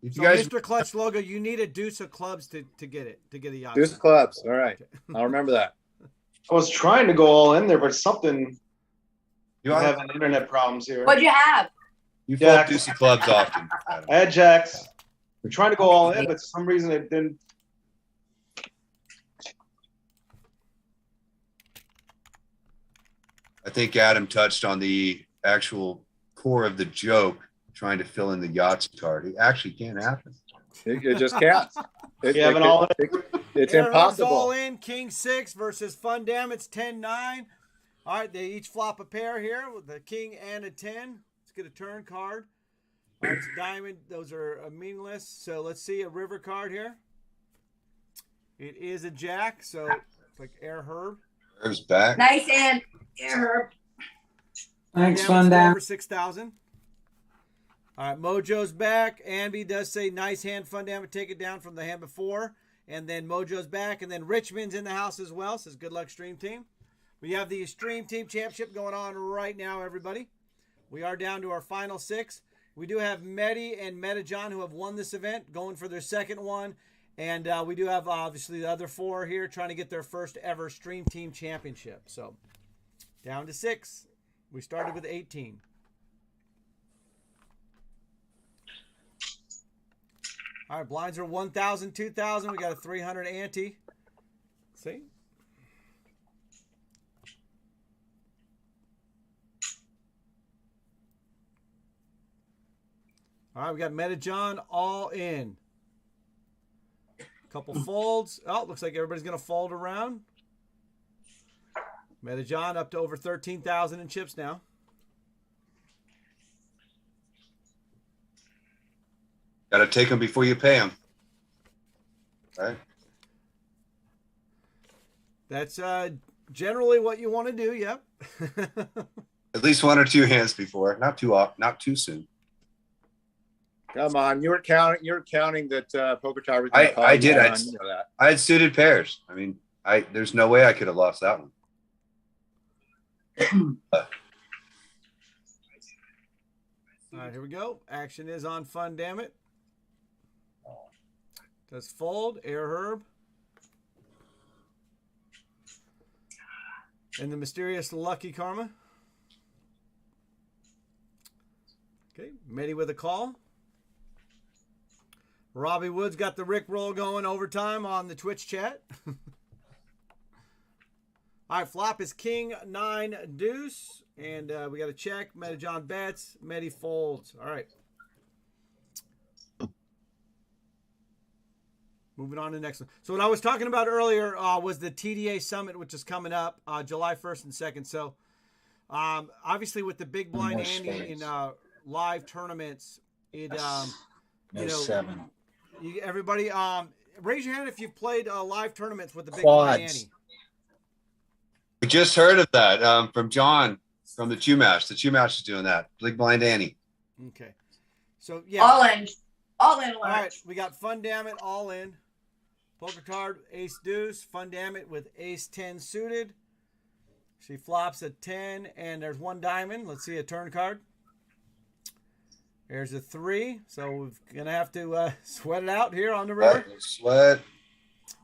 If So you guys, Mr. Clutch logo, you need a Deuce of Clubs to get it, to get a Yahtzee. Deuce of Clubs. All right. I'll remember that. I was trying to go all in there, but something. You I'm are- having internet problems here. What'd you have? you fold Jacks. Deuce of Clubs often. Adam. I had jacks. We're trying to go all in, but for some reason it didn't. I think Adam touched on the actual core of the joke, trying to fill in the Yahtzee card. It actually can't happen. It just can't. You have an all in. It's Air Herb's impossible. all in, King 6 versus Fun Damn. It's 10-9. All right, they each flop a pair here with a king and a 10. Let's get a turn card. All right, it's diamond. Those are meaningless. So let's see a river card here. It is a jack, so it's like Air Herb. Herb's back. Nice hand. Herb. Thanks, Damn, Fun it's Damn. over 6,000. All right, Mojo's back. Anby does say nice hand, Fun Damn, take it down from the hand before. And then Mojo's back. And then Richmond's in the house as well. Says good luck, Stream Team. We have the Stream Team Championship going on right now, everybody. We are down to our final 6. We do have Medi and Metajohn who have won this event, going for their second one. And we do have, obviously, the other 4 here trying to get their first ever Stream Team Championship. So, down to 6. We started with 18. All right, blinds are 1,000, 2,000. We got a 300 ante. See? All right, we got Metajohn all in. Couple folds. Oh, looks like everybody's going to fold around. Metajohn up to over 13,000 in chips now. Got to take them before you pay them. Right? That's generally what you want to do, yep. At least 1 or 2 hands before. Not too soon. Come on, you were counting that Poker Tower was. I did. You know that. I had suited pairs. I mean, there's no way I could have lost that one. All right, here we go. Action is on Fun, damn it. Does fold, air herb. And the mysterious Lucky Karma. Okay, Medi with a call. Robbie Woods got the Rick roll going overtime on the Twitch chat. All right, flop is King 9 deuce. And we got a check. Metajohn bets. Medi folds. All right. Moving on to the next one. So what I was talking about earlier was the TDA Summit, which is coming up July 1st and 2nd. So obviously with the Big Blind Andy in live tournaments, it seven. Everybody, raise your hand if you've played live tournaments with the Big Quads. Blind Andy. We just heard of that from John from the Chumash. The Chumash is doing that. Big Blind Annie. Okay. So, yeah. All in. All in. All right. We got Fun Damn It all in. Poker card, Ace Deuce. Fun Damn It with Ace 10 suited. She flops a 10, and there's 1 diamond. Let's see a turn card. There's a 3. So we're going to have to sweat it out here on the river. Sweat.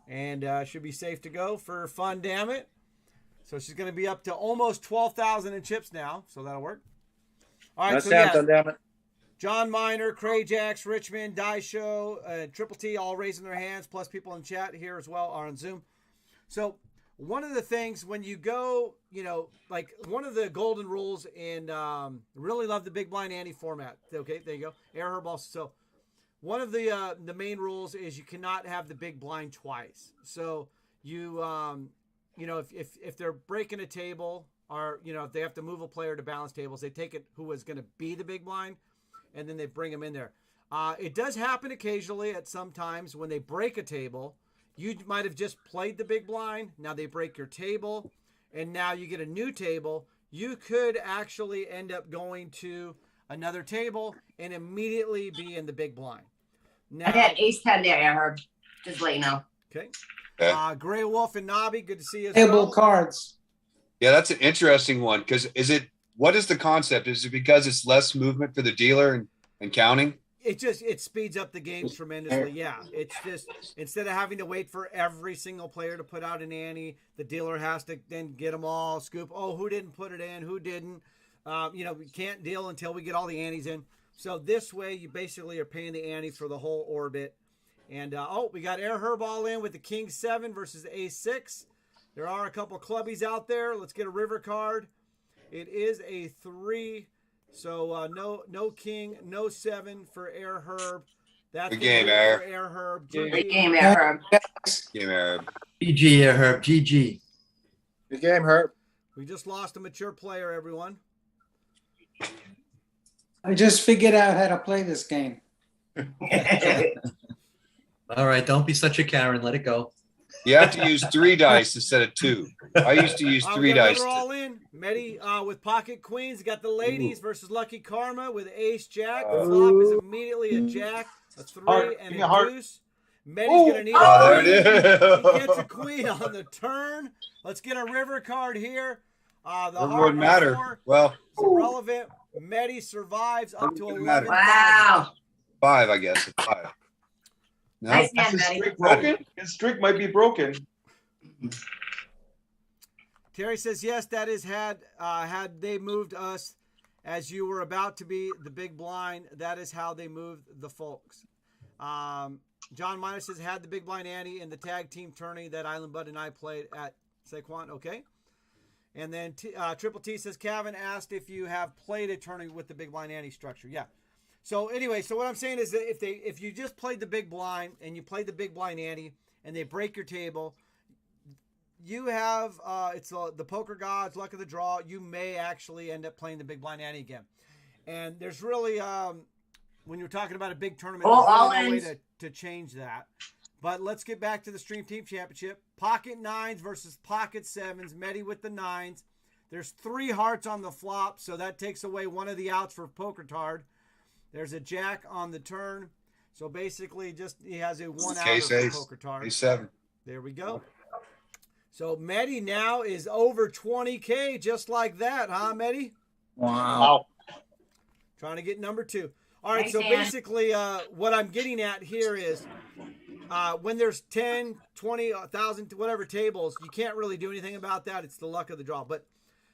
And should be safe to go for Fun Damn It. So she's going to be up to almost 12,000 in chips now. So that'll work. All right. That's so yeah, damn it. John Miner, Cray Jacks, Richmond, Die Show, Triple T all raising their hands, plus people in chat here as well are on Zoom. So one of the things when you go, like one of the golden rules in really love the Big Blind Annie format. Okay, there you go. Air herb also. So one of the main rules is you cannot have the big blind twice. So you if they're breaking a table or if they have to move a player to balance tables, they take it who is going to be the big blind, and then they bring them in there. It does happen occasionally at some times when they break a table. You might have just played the big blind. Now they break your table, and now you get a new table. You could actually end up going to another table and immediately be in the big blind. Now, I had Ace 10 there, I heard. Just let you know. Okay. Gray Wolf and Nobby, good to see you. Table cards. Yeah, that's an interesting one because what is the concept? Is it because it's less movement for the dealer and counting? It speeds up the game tremendously. Yeah, it's just instead of having to wait for every single player to put out an ante, the dealer has to then get them all, scoop. Oh, who didn't put it in? Who didn't? We can't deal until we get all the antes in. So this way, you basically are paying the ante for the whole orbit. And we got Air Herb all in with the King 7 versus the Ace 6. There are a couple clubbies out there. Let's get a river card. It is a 3. So no King, no 7 for Air Herb. That's good game, Air. For Air Herb. Good game, Air Herb. Game, Herb. GG, Air Herb. GG. Good game, Herb. We just lost a mature player, everyone. I just figured out how to play this game. All right, don't be such a Karen. Let it go. You have to use 3 dice instead of 2. I used to use 3 dice. They're all in. Medi with pocket queens. You got the ladies versus Lucky Karma with Ace Jack. The flop is immediately a jack, a 3, and a deuce. Medi's gonna need a queen. He gets a queen on the turn. Let's get a river card here. The it wouldn't matter. Well, it's irrelevant. Medi survives up to Doesn't matter. 11,000. Wow. 5, I guess. It's 5. No? Nice Is hand, his Betty. streak broken? His streak might be broken. Terry says, yes, that is had they moved us as you were about to be the big blind. That is how they moved the folks. John Minor says, had the big blind ante in the tag team tourney that Island Bud and I played at Saquon. Okay. And then Triple T says, Kevin asked if you have played a tourney with the big blind ante structure. Yeah. So anyway, so what I'm saying is that if you just played the big blind and you played the big blind ante and they break your table, you have it's the poker gods, luck of the draw. You may actually end up playing the big blind ante again. And there's really when you're talking about a big tournament, there's really no way to change that. But let's get back to the Stream Team Championship. Pocket 9s versus pocket 7s. Medi with the 9s. There's 3 hearts on the flop, so that takes away one of the outs for Poker Tard. There's a jack on the turn. So basically, just he has a 1 out for Poker Tard. Ace 7. There we go. So Medi now is over 20K just like that, huh, Medi? Wow. Trying to get number 2. All right, Nice so hand. basically what I'm getting at here is when there's 10, 20, 1,000, whatever tables, you can't really do anything about that. It's the luck of the draw. But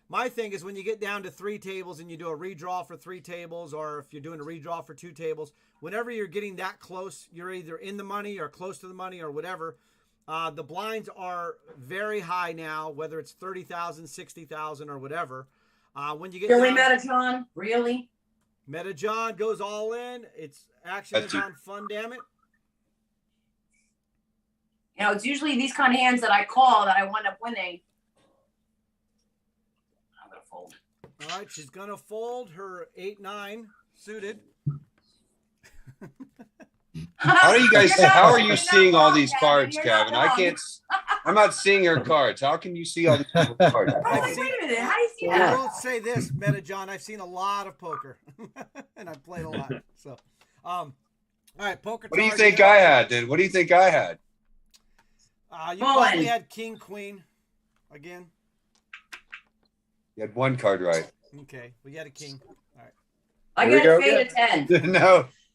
my thing is when you get down to 3 tables and you do a redraw for 3 tables, or if you're doing a redraw for 2 tables, whenever you're getting that close, you're either in the money or close to the money or whatever. The blinds are very high now, whether it's 30,000, 60,000 or whatever. When you get Really, down, Meta John? Really? Meta John goes all in. It's action is on fun, damn it. You know, it's usually these kind of hands that I call that I wind up winning. I'm gonna fold. All right, she's gonna fold her 8-9 suited. How are you guys? How are you seeing all these cards, Kevin? I can't. I'm not seeing your cards. How can you see all these cards? Oh, wait a minute. How do you see Well, I that? will say this, Meta John. I've seen a lot of poker, and I've played a lot. So, all right, poker. What do you Tard, think I had, dude? What do you think I had? You probably had King Queen again. You had 1 card right. Okay, we got a king. All right. I Here we got a go. fade of 10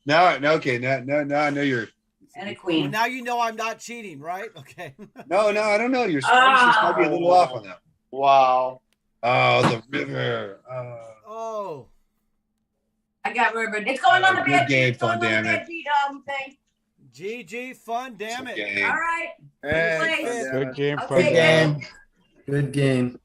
No, okay, no, I know you're. and a Well, queen. now you know I'm not cheating, right? Okay. No, I don't know. Your scores just might be a little off on that. Wow. Oh, the river. Oh. I got river. It's going on the Good bad game, beat. Going fun, on the damn bad it. beat thing. GG, fun, damn it. Game. All right. Hey, Place. Good game, I'll fun take game. it. Good game.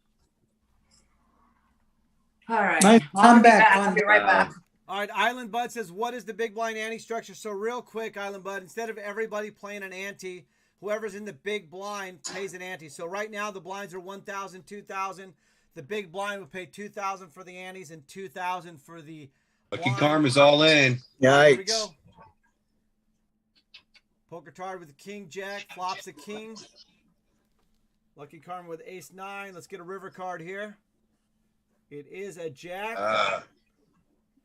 All right. Nice I'll be comeback, back. fun. I'll be right back. All right, Island Bud says, what is the big blind ante structure? So real quick, Island Bud, instead of everybody playing an ante, whoever's in the big blind pays an ante. So right now the blinds are 1,000, 2,000. The big blind would pay 2,000 for the antes and 2,000 for the Lucky blind. Karma's all in. Here we go. Poker Tard with the king jack, flops a king. Lucky Karma with ace 9. Let's get a river card here. It is a jack.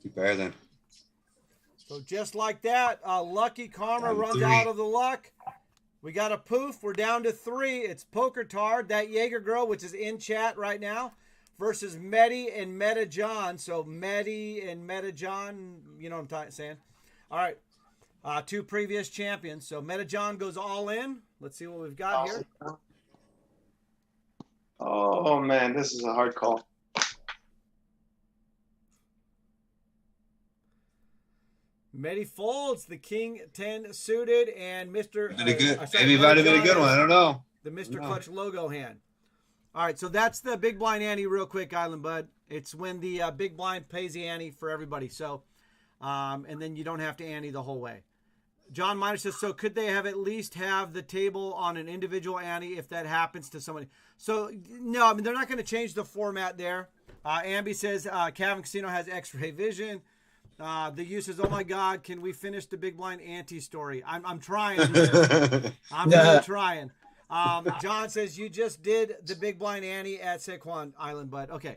Too bad then. So just like that, Lucky Karma Down to runs 3. out of the luck. We got a poof. We're down to 3. It's Poker Tard, that Jaeger girl, which is in chat right now, versus Medi and Meta John. So Medi and Meta John, you know what I'm saying. All right. 2 previous champions. So Meta John goes all in. Let's see what we've got here. Oh man, this is a hard call. Medi folds the King 10 suited and Mr. Been a good, sorry, maybe might have been a John good one. I don't know. The Mr. No. Clutch logo hand. All right, so that's the big blind ante real quick, Island Bud. It's when the big blind pays the ante for everybody. So, and then you don't have to ante the whole way. John Miner says, so could they have at least have the table on an individual ante if that happens to somebody? So, no, I mean, they're not going to change the format there. Ambi says, Cavern Casino has x-ray vision. The use is, oh my God, can we finish the big blind ante story? I'm trying. I'm really trying. John says, you just did the big blind ante at Saquon Island, Bud. Okay.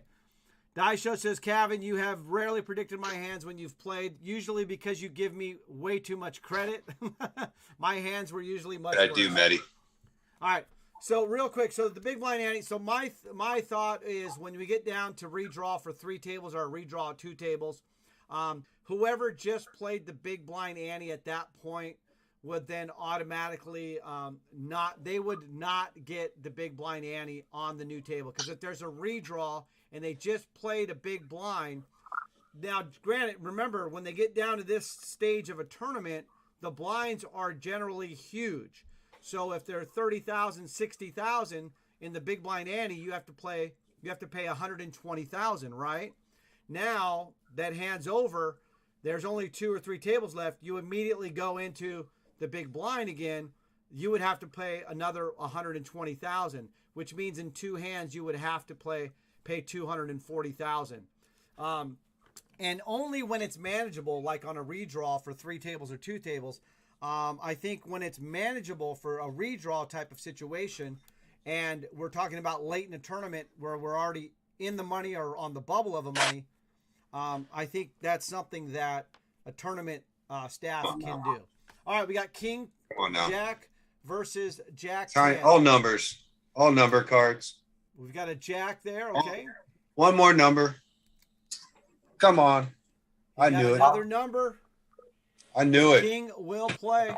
Daisho says, Kevin, you have rarely predicted my hands when you've played, usually because you give me way too much credit. My hands were usually much I worse. do, Medi. All right. So real quick, so the big blind ante. So my thought is when we get down to redraw for 3 tables or redraw 2 tables, whoever just played the big blind ante at that point would then automatically they would not get the big blind ante on the new table, because if there's a redraw and they just played a big blind. Now, granted, remember when they get down to this stage of a tournament, the blinds are generally huge. So if they're 30,000, 60,000 in the big blind ante, you have to pay 120,000, right? Now that hand's over, there's only 2 or 3 tables left. You immediately go into the big blind again. You would have to pay another 120,000, which means in 2 hands you would have to pay 240,000. And only when it's manageable, like on a redraw for 3 tables or 2 tables. I think when it's manageable for a redraw type of situation, and we're talking about late in a tournament where we're already in the money or on the bubble of the money, I think that's something that a tournament staff can do. All right, we got King Jack versus Jack 10. All numbers, all number cards. We've got a Jack there, okay. One more number. Come on. I knew it. Another number. I knew it. King will play.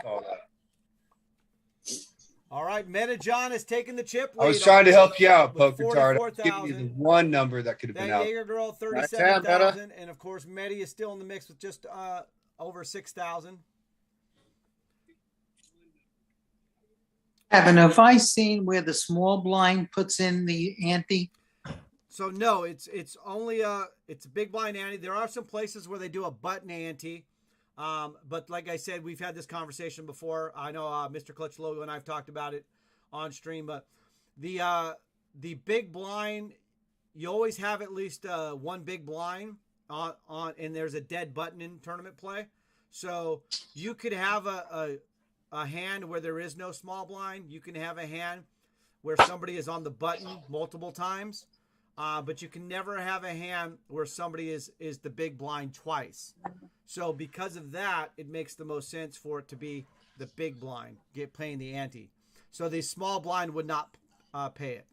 All right, Meta John has taken the chip lead. I was trying to help you out, Poker Tart. 44,000. Give you the one number that could have been That out. Jaeger girl, 37,000. And of course, Medi is still in the mix with just over 6,000. Have I seen where the small blind puts in the ante? So no, it's only it's a big blind ante. There are some places where they do a button ante. But like I said, we've had this conversation before. I know Mr. Clutch Logo and I've talked about it on stream, but the big blind, you always have at least one big blind on and there's a dead button in tournament play. So you could have a hand where there is no small blind. You can have a hand where somebody is on the button multiple times. But you can never have a hand where somebody is the big blind twice. So because of that, it makes the most sense for it to be the big blind paying the ante. So the small blind would not pay it.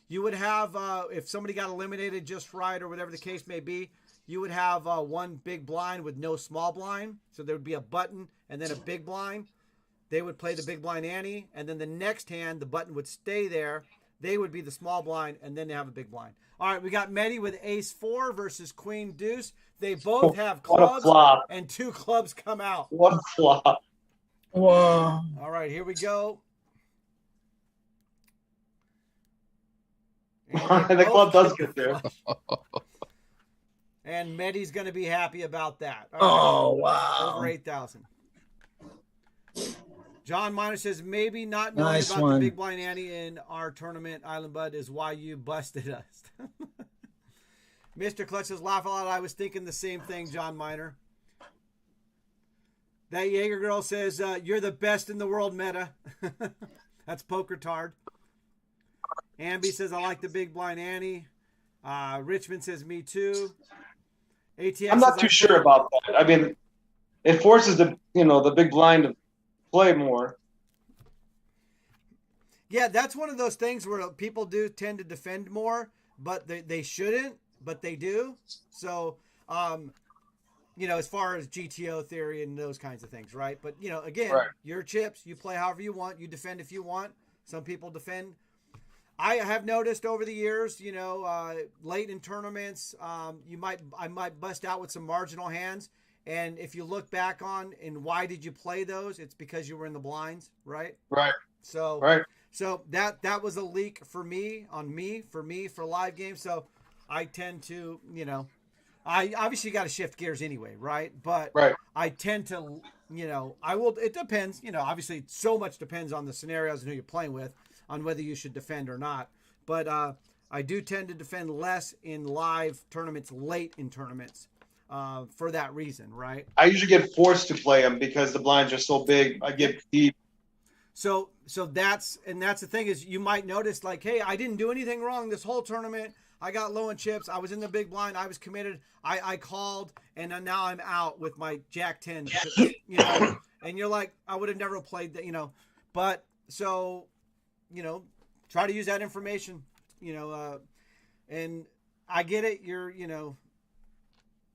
You would have, if somebody got eliminated just right or whatever the case may be, you would have one big blind with no small blind. So there would be a button and then a big blind. They would play the big blind ante, and then the next hand, the button would stay there. They would be the small blind, and then they have a big blind. All right, we got Medi with ace 4 versus queen deuce. They both have clubs, and 2 clubs come out. What a flop. Whoa. All right, here we go. The club does get there. And Medi's going to be happy about that. Oh, wow. Over 8,000. John Miner says, maybe not knowing Nice about one. the big blind ante in our tournament, Island Bud, is why you busted us. Mr. Clutch says, laugh a lot. I was thinking the same thing, John Miner. That Jaeger girl says, you're the best in the world, Meta. That's Poker Tard. Ambi says, I like the big blind ante. Richmond says, me too. ATX I'm not says, too sure about that. I mean, it forces the big blind to play more. Yeah, that's one of those things where people do tend to defend more, but they shouldn't, but they do. So, as far as GTO theory and those kinds of things, right? But, again, Right. Your chips, you play however you want. You defend if you want. Some people defend. I have noticed over the years, late in tournaments, I might bust out with some marginal hands. And if you look back on and why did you play those, it's because you were in the blinds, right? Right. So, Right. So that was a leak for live games. So I tend to, I obviously got to shift gears anyway, right? But Right. I tend to, it depends, obviously so much depends on the scenarios and who you're playing with on whether you should defend or not. But I do tend to defend less in live tournaments, late in tournaments. For that reason, right? I usually get forced to play them because the blinds are so big. I get deep. So that's the thing is you might notice like, hey, I didn't do anything wrong this whole tournament. I got low in chips. I was in the big blind. I was committed. I called, and now I'm out with my Jack 10. And you're like, I would have never played that, But so, try to use that information, and I get it.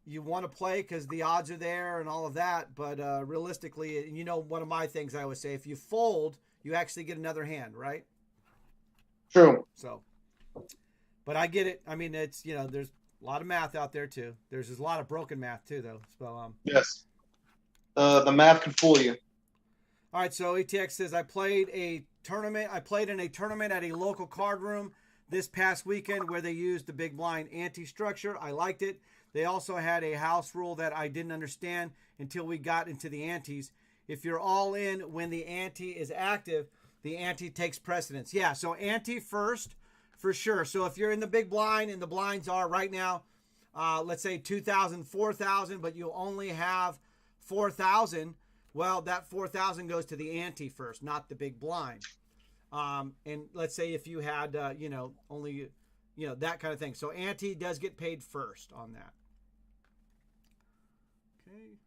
You want to play because the odds are there and all of that. But realistically, one of my things I always say, if you fold, you actually get another hand, right? True. So, but I get it. I mean, it's, there's a lot of math out there too. There's a lot of broken math too, though. So, yes. The math can fool you. All right. So ATX says, I played in a tournament at a local card room this past weekend where they used the big blind ante structure. I liked it. They also had a house rule that I didn't understand until we got into the antes. If you're all in when the ante is active, the ante takes precedence. Yeah, so ante first for sure. So if you're in the big blind and the blinds are right now, let's say 2,000, 4,000, but you only have 4,000, well, that 4,000 goes to the ante first, not the big blind. And let's say if you had, only, that kind of thing. So ante does get paid first on that. Okay.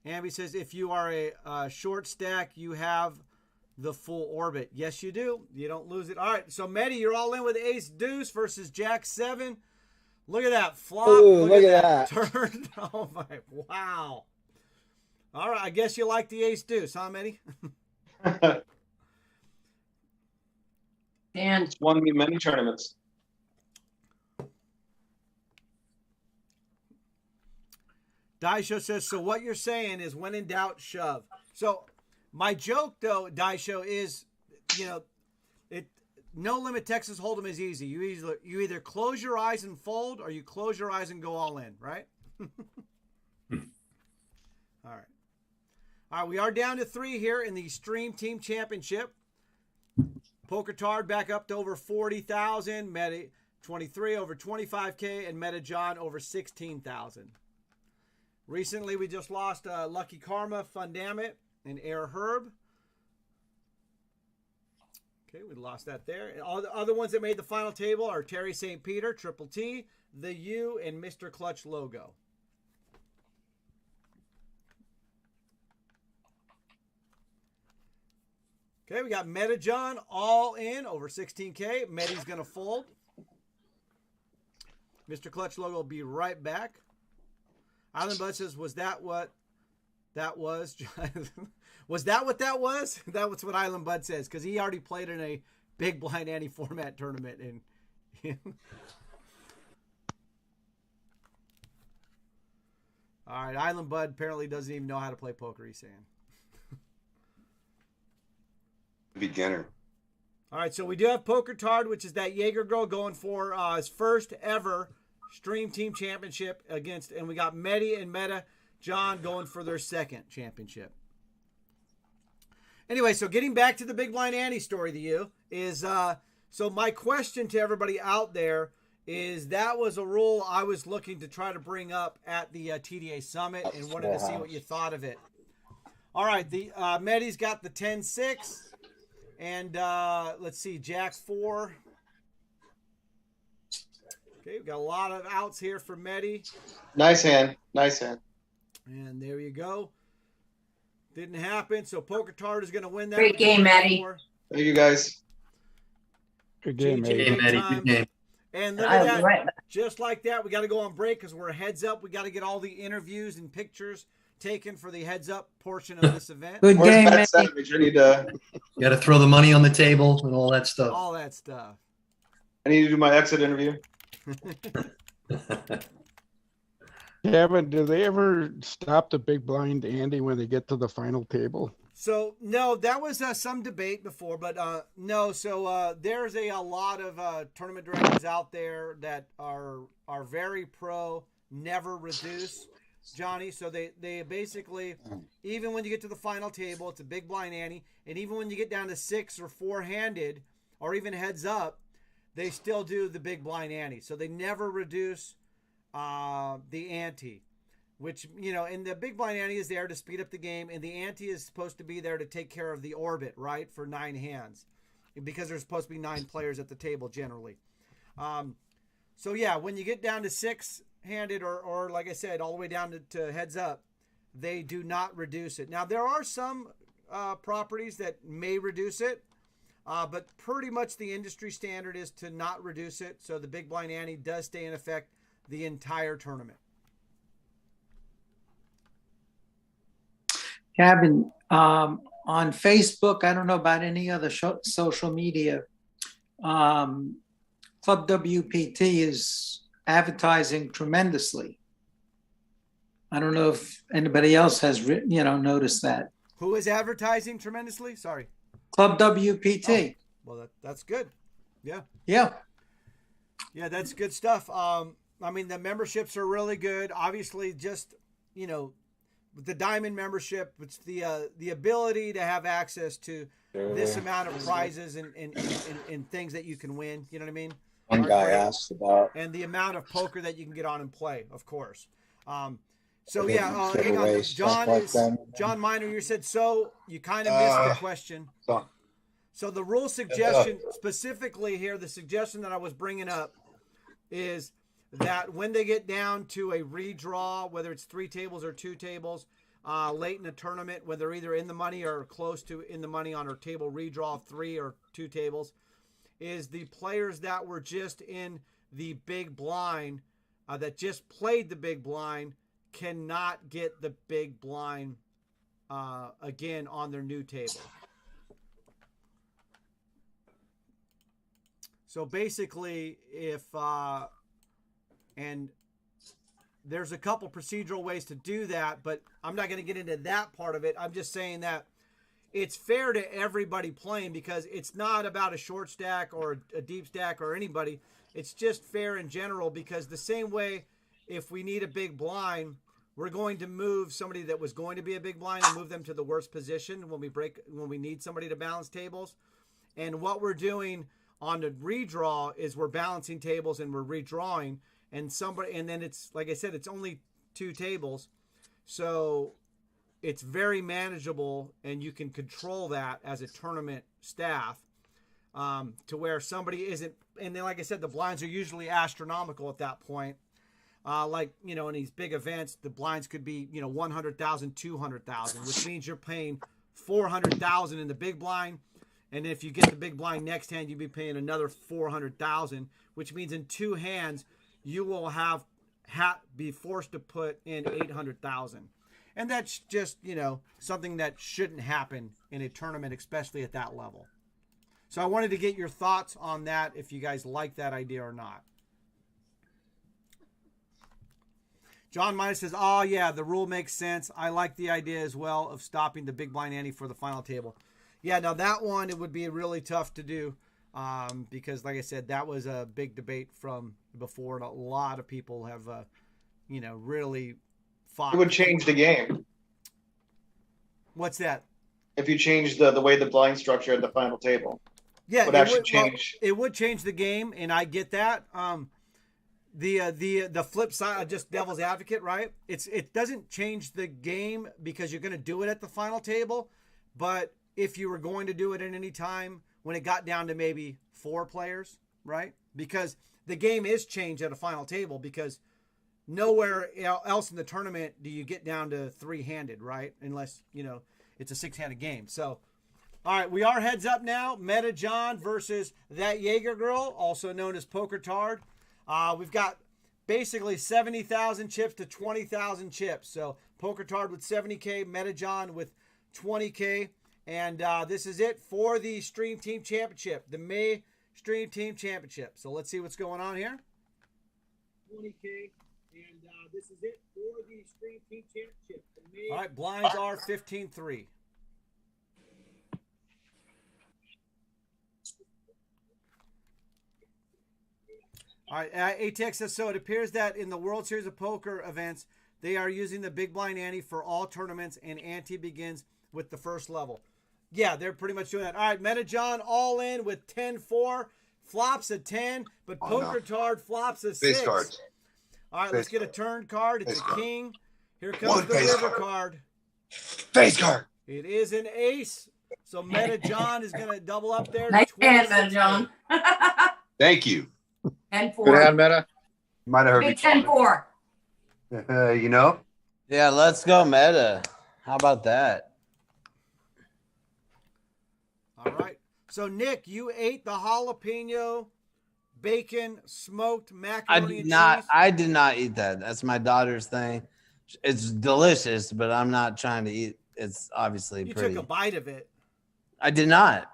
Amby says, if you are a short stack, you have the full orbit. Yes, you do. You don't lose it. All right. So Medi, you're all in with ace deuce versus jack 7. Look at that flop. Ooh, look at that. Turn. Oh my, wow. All right. I guess you like the ace deuce, huh, Medi? And It's won me many tournaments. Daisho says, so what you're saying is when in doubt, shove. So my joke, though, Daisho, is, no limit Texas Hold'em is easy. You either close your eyes and fold, or you close your eyes and go all in, right? All right. All right, we are down to 3 here in the Stream Team Championship. Poker Tard back up to over 40,000. Meta 23 over 25K, and Meta John over 16,000. Recently, we just lost Lucky Karma, Fundamit, and Air Herb. Okay, we lost that there. And all the other ones that made the final table are Terry St. Peter, Triple T, The U, and Mr. Clutch Logo. Okay, we got Meta John all in over 16K. Meta's going to fold. Mr. Clutch Logo will be right back. Island Bud says, was that what that was? Was that what that was? That's what Island Bud says, because he already played in a big blind ante format tournament. And all right, Island Bud apparently doesn't even know how to play poker, he's saying. Beginner. All right, so we do have Poker Tard, which is that Jaeger girl going for his first ever Stream Team Championship against, and we got Medi and Meta John going for their second championship. Anyway, so getting back to the big blind ante story to you is, so my question to everybody out there is, that was a rule I was looking to try to bring up at the TDA Summit and wanted to see what you thought of it. All right, the Medi's got the 10-6, and let's see, Jack 4. Okay, we've got a lot of outs here for Medi. Nice hand. Nice hand. And there you go. Didn't happen. So Poker Tard is going to win that. Great game, Medi. Thank you, guys. Good game, Medi. Good game. And look at that. Right. Just like that, we got to go on break because we're heads up. We got to get all the interviews and pictures taken for the heads up portion of this event. Good game, Medi. You got to throw the money on the table and all that stuff. All that stuff. I need to do my exit interview. Kevin, do they ever stop the big blind ante when they get to the final table? So, no, that was some debate before, but no. So there's a lot of tournament directors out there that are very pro never reduce, Johnny. So they basically, even when you get to the final table, it's a big blind ante, and even when you get down to 6 or 4-handed or even heads up, they still do the big blind ante. So they never reduce the ante, which, and the big blind ante is there to speed up the game, and the ante is supposed to be there to take care of the orbit, right, for 9 hands, because there's supposed to be 9 players at the table generally. So yeah, when you get down to 6-handed or like I said, all the way down to heads up, they do not reduce it. Now there are some properties that may reduce it. But pretty much the industry standard is to not reduce it. So the big blind ante does stay in effect the entire tournament. Kevin, on Facebook, I don't know about any other social media. Club WPT is advertising tremendously. I don't know if anybody else has, noticed that. Who is advertising tremendously? Sorry. Club WPT. Oh, well, that's good. Yeah. Yeah. Yeah, that's good stuff. I mean, the memberships are really good. Obviously, just, with the diamond membership, it's the ability to have access to this amount of prizes and things that you can win. You know what I mean? One guy asked about. And the amount of poker that you can get on and play, of course. So yeah, hang on. John Miner, you said so. You kind of missed the question. So the rule suggestion specifically here, the suggestion that I was bringing up is that when they get down to a redraw, whether it's 3 tables or 2 tables, late in the tournament, when they're either in the money or close to in the money on a table redraw of 3 or 2 tables, is the players that were just in the big blind, that just played the big blind, cannot get the big blind again on their new table. So basically, if and there's a couple procedural ways to do that, but I'm not going to get into that part of it. I'm just saying that it's fair to everybody playing, because it's not about a short stack or a deep stack or anybody. It's just fair in general, because the same way, if we need a big blind, we're going to move somebody that was going to be a big blind and move them to the worst position when we need somebody to balance tables. And what we're doing on the redraw is we're balancing tables and we're redrawing, and then it's, like I said, it's only 2 tables. So it's very manageable, and you can control that as a tournament staff, to where somebody isn't, and then, like I said, the blinds are usually astronomical at that point. In these big events, the blinds could be, 100,000, 200,000, which means you're paying 400,000 in the big blind. And if you get the big blind next hand, you'd be paying another 400,000, which means in 2 hands, you will be forced to put in 800,000. And that's just, something that shouldn't happen in a tournament, especially at that level. So I wanted to get your thoughts on that, if you guys like that idea or not. John Minor says, oh, yeah, the rule makes sense. I like the idea as well of stopping the big blind ante for the final table. Yeah, now that one, it would be really tough to do, because, like I said, that was a big debate from before, and a lot of people have, really fought. It would change the game. What's that? If you change the way the blind structure at the final table. Yeah, would actually change. Well, it would change the game, and I get that. The flip side, just devil's advocate, right? It doesn't change the game because you're going to do it at the final table, but if you were going to do it at any time when it got down to maybe 4 players, right? Because the game is changed at a final table, because nowhere else in the tournament do you get down to 3-handed, right? Unless, it's a 6-handed game. So, all right, we are heads up now. Meta John versus That Jaeger Girl, also known as Poker Tard. We've got basically 70,000 chips to 20,000 chips. So Poker Tard with 70K, Meta John with 20K. And this is it for the Stream Team Championship, the May Stream Team Championship. So let's see what's going on here. 20K, and this is it for the Stream Team Championship. All right, blinds are 15-3. All right, ATX says, so it appears that in the World Series of Poker events, they are using the big blind ante for all tournaments, and ante begins with the first level. Yeah, they're pretty much doing that. All right, Meta John all in with 10-4, flops a 10, but Poker Tard flops a 6. Face cards. All right, let's get a turn card. It's Face a card. king. Here comes the river card. Face card. It is an ace. So Meta John is going to double up there. Nice hand, Meta John. Thank you. 10-4. Good hand, Meta. Might have heard me. Big 10-4. Yeah, let's go meta. How about that? All right. So Nick, you ate the jalapeno bacon smoked I macaroni did and not. cheese. I did not eat that. That's my daughter's thing. It's delicious, but I'm not trying to eat. It's obviously You pretty. took a bite of it. I did not.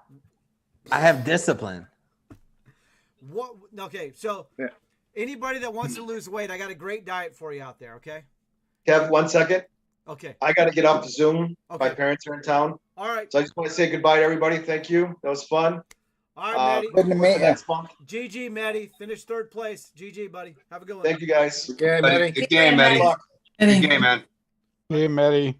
I have discipline. What? Okay, so Yeah. anybody that wants to lose weight, I got a great diet for you out there. Okay. Kev, 1 second. Okay. I got to get off the Zoom. Okay. My parents are in town. All right. So I just want to say goodbye to everybody. Thank you. That was fun. All right, Maddie. Good to meet you. Next month. GG, Maddie. Finished third place. GG, buddy. Have a good one. Thank you, guys. Okay, Buddy, Maddie. good game, Maddie. Good game, man. Hey, Matty.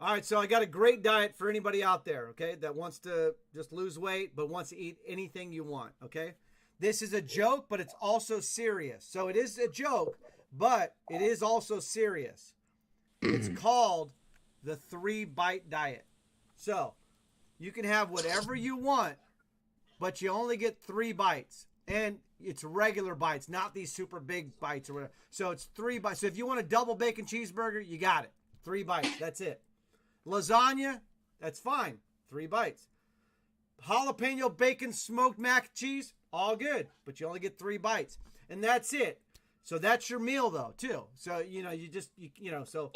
All right, so I got a great diet for anybody out there, okay, that wants to just lose weight but wants to eat anything you want, okay? This is a joke, but it's also serious. So it is a joke, but it is also serious. It's called the 3-bite diet. So you can have whatever you want, but you only get 3 bites. And it's regular bites, not these super big bites or whatever. So it's 3 bites. So if you want a double bacon cheeseburger, you got it. 3 bites. That's it. Lasagna, that's fine. 3 bites. Jalapeno bacon smoked mac and cheese, all good. But you only get 3 bites. And that's it. So that's your meal, though, too. So, you know, so.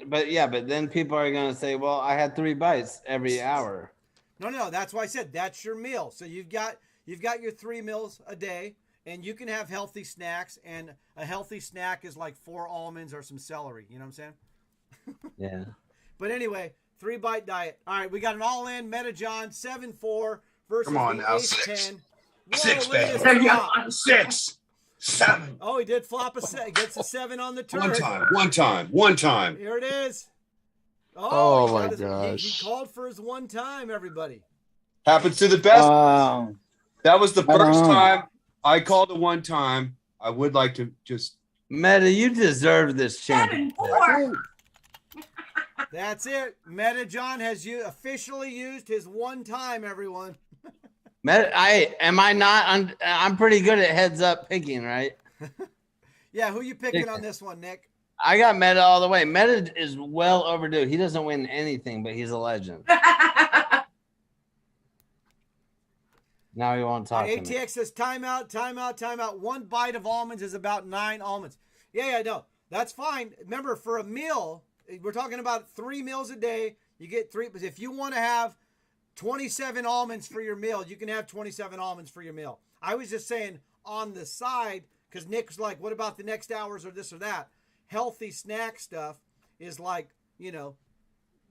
But then people are going to say, well, I had 3 bites every hour. No, that's why I said that's your meal. So you've got your 3 meals a day, and you can have healthy snacks, and a healthy snack is like 4 almonds or some celery. You know what I'm saying? Yeah. But anyway, 3-bite diet. All right, we got an all-in Metajohn 7-4 versus Come on the now, Ace 6. 10. 6, look at baby. this flop. 6. 7. Oh, he did flop a 7. Gets a 7 on the turn. One time. Here it is. Oh, he my got his- gosh. He called for his 1 time, everybody. Happens to the best. That was the I don't first know. time I called it 1 time. I would like to just. Meta, you deserve this championship. 7-4. That's it. Metajohn has officially used his 1 time, everyone. Meta, I'm pretty good at heads up picking, right? Yeah, who you picking on this one, Nick? I got Meta all the way. Meta is well overdue. He doesn't win anything, but he's a legend. Now he won't talk to me. ATX says timeout. 1 bite of almonds is about 9 almonds. Yeah, no, that's fine. Remember, for a meal, we're talking about 3 meals a day. You get 3. But if you want to have 27 almonds for your meal, you can have 27 almonds for your meal. I was just saying on the side, because Nick's like, what about the next hours or this or that? Healthy snack stuff is like, you know,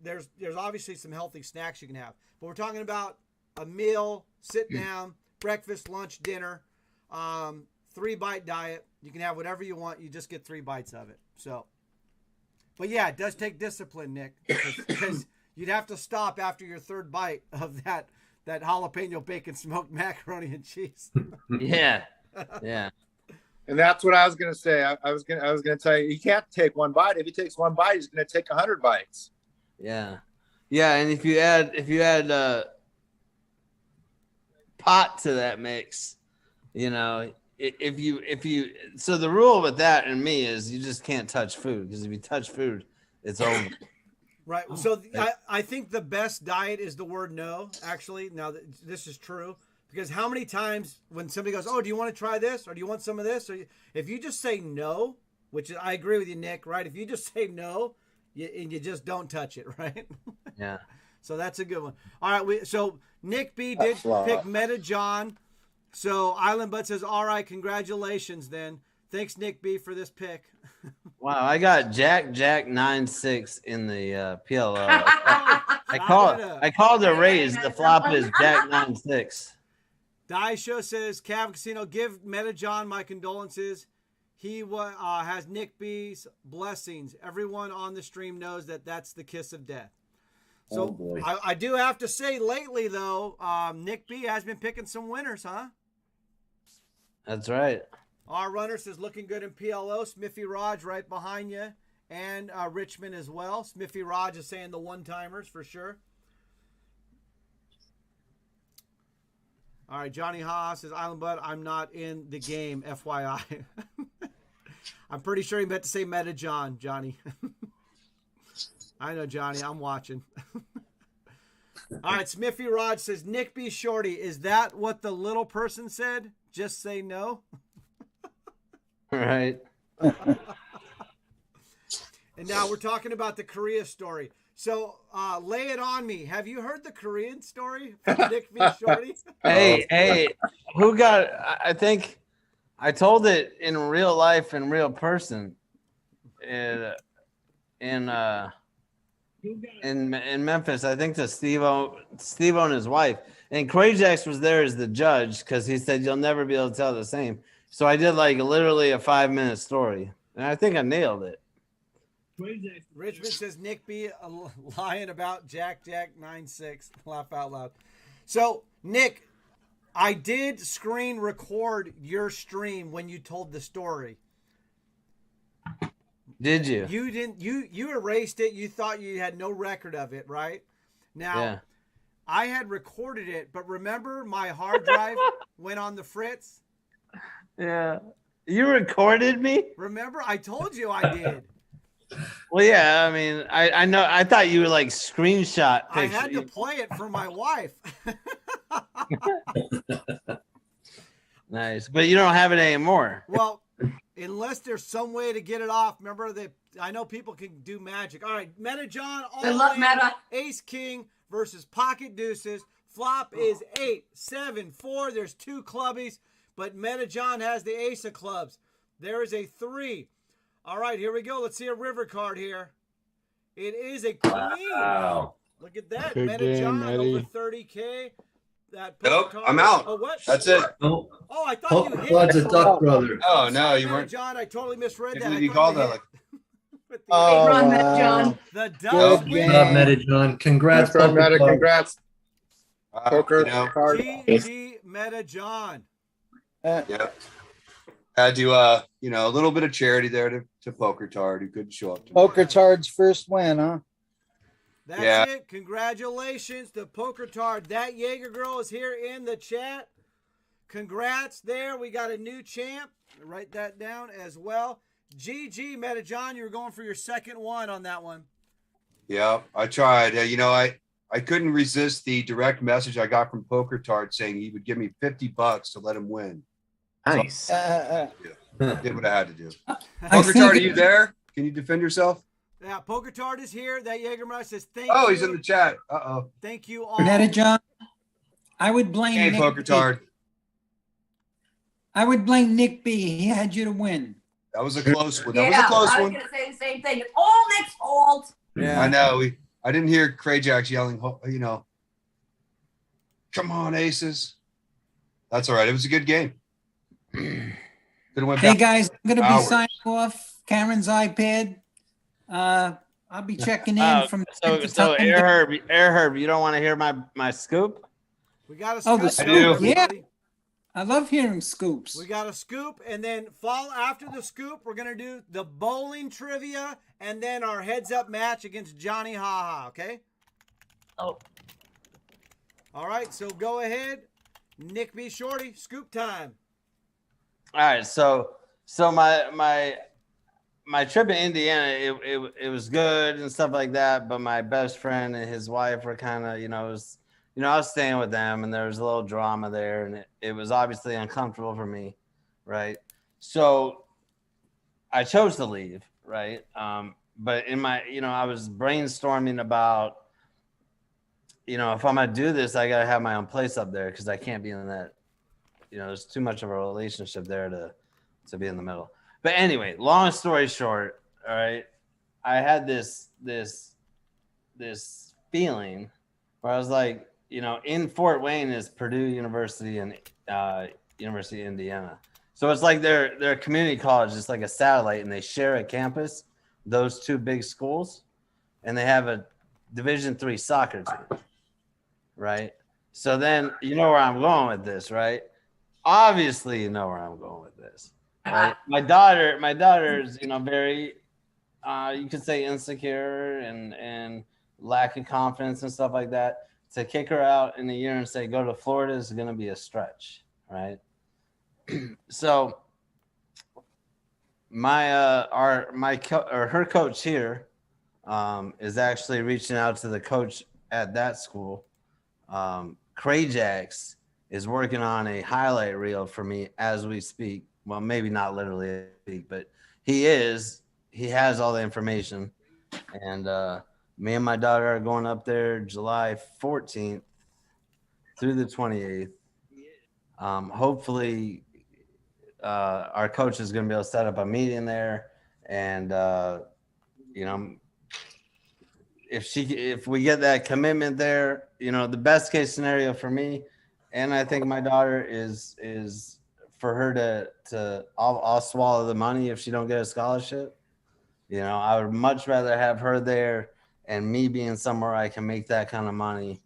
there's obviously some healthy snacks you can have. But we're talking about a meal, sit down, breakfast, lunch, dinner, 3-bite diet. You can have whatever you want. You just get 3 bites of it. So, but yeah, it does take discipline, Nick, because you'd have to stop after your 3rd bite of that jalapeno bacon smoked macaroni and cheese. Yeah. And that's what I was gonna say. I was gonna tell you, he can't take 1 bite. If he takes 1 bite, he's gonna take 100 bites. Yeah. And if you add pot to that mix, you know, if you so the rule with that and me is you just can't touch food, because if you touch food, it's over. Right. So I think the best diet is the word no, actually. Now, this is true. Because how many times when somebody goes, oh, do you want to try this? Or do you want some of this? Or if you just say no, which I agree with you, Nick, right? If you just say no, and you just don't touch it, right? Yeah. So that's a good one. All right. So Nick B did pick Metajohn. So Island Bud says, all right, congratulations then. Thanks, Nick B, for this pick. Wow, I got Jack 9-6 in the PLO. I called a raise. The flop is Jack 9-6. Die Show says, Cav Casino, give Metajohn my condolences. He has Nick B's blessings. Everyone on the stream knows that that's the kiss of death. So I do have to say, lately though, Nick B has been picking some winners, huh? That's right. Our runner says looking good in PLO. Smiffy Raj right behind you, and Richmond as well. Smiffy Raj is saying the 1-timers for sure. All right, Johnny Haas says, Island Bud, I'm not in the game, FYI. I'm pretty sure he meant to say Metajohn, Johnny. I know, Johnny. I'm watching. All right, Smithy Rod says, Nick B. Shorty, is that what the little person said? Just say no. Right. And now we're talking about the Korea story. So lay it on me. Have you heard the Korean story from Nick B. Shorty? Hey, who got? I think I told it in real life, in real person, in Memphis. I think to Steve-O and his wife, and Krajax was there as the judge because he said you'll never be able to tell the same. So I did like literally a 5-minute story, and I think I nailed it. Richmond says Nick B lying about Jack 9-6. Laugh out loud. So Nick, I did screen record your stream when you told the story. Did you? You didn't. You erased it. You thought you had no record of it, right? Now, Yeah. I had recorded it, but remember my hard drive went on the fritz. Yeah. You recorded me? Remember, I told you I did. Well, yeah. I mean, I know. I thought you were like screenshot I picture. had to play it for my wife. Nice, but you don't have it anymore. Well, unless there's some way to get it off. Remember that I know people can do magic. All right, Meta John, Good luck, Meta. Ace King versus Pocket Deuces. Flop is 8, 7, 4. There's 2 clubbies, but Meta John has the ace of clubs. There is a 3. All right, here we go. Let's see a river card here. It is a queen. Wow. Look at that. Good Meta game, John Eddie. over 30K. That Nope, card. I'm out. Oh, what? That's it. No, Oh, I thought you hit Bud's it. a duck brother. Oh no, you Meta weren't. John, I totally misread Can't that. believe I you thought called you that. hit Like, with the Hey, run, Meta wow. John. The Nope. Ducks Good win. job, Meta John. Congrats, That's right, Poker Meta. Club. Congrats. Poker you know, card. GG Meta John. yeah. Had to, a little bit of charity there to Poker Tard, who couldn't show up. Poker Tard's first win, huh? That's Yeah. it. Congratulations to Poker Tard. That Jaeger girl is here in the chat. Congrats there. We got a new champ. Write that down as well. GG Meta John. You were going for your second one on that one. Yeah, I tried. I couldn't resist the direct message I got from Poker Tard saying he would give me $50 to let him win. Nice. Did what I had to do. I Poker think Tard, are you there? Can you defend yourself? Yeah, Poker Tard is here. That Jaegermeister says thank Oh, you. he's in the chat. Uh-oh. Thank you all. Meta John, I would blame Hey, Nick Poker B. Tard. I would blame Nick B. He had you to win. That was a close one. That Yeah, was a close I was one. gonna say the same thing. It's all Nick's fault. Yeah. I know. I didn't hear Krajax yelling, come on, aces. That's all right. It was a good game. Could have went Hey back guys, I'm gonna be hours. signing off Cameron's iPad. I'll be checking in from time to So time. Air Herb, you don't want to hear my scoop? We got a Oh, scoop. the I do. scoop. Yeah, everybody. I love hearing scoops. We got a scoop, and then after the scoop, we're gonna do the bowling trivia, and then our heads-up match against Johnny Haha. Okay. Oh. All right. So go ahead, Nick B. Shorty. Scoop time. All right. So my trip in Indiana, it was good and stuff like that. But my best friend and his wife were kind of, I was staying with them, and there was a little drama there, and it was obviously uncomfortable for me, right? So I chose to leave, right? But in my, I was brainstorming about, if I'm gonna do this, I gotta have my own place up there because I can't be in that. There's too much of a relationship there to be in the middle. But anyway, long story short, all right, I had this feeling where I was like, in Fort Wayne is Purdue University and University of Indiana. So it's like their community college is like a satellite, and they share a campus, those two big schools, and they have a Division III soccer team, right? So then you know where I'm going with this, right? Obviously, you know where I'm going with this. Right? My daughter is, very, you could say insecure and lack of confidence and stuff like that. To kick her out in a year and say, go to Florida is going to be a stretch, right? So her coach here is actually reaching out to the coach at that school Krajax is working on a highlight reel for me as we speak. Well, maybe not literally speak, but he has all the information. And me and my daughter are going up there July 14th through the 28th. Hopefully, our coach is going to be able to set up a meeting there. And, you know, if we get that commitment there, you know, the best case scenario for me, and I think my daughter is for her to I'll swallow the money if she don't get a scholarship. You know, I would much rather have her there and me being somewhere I can make that kind of money.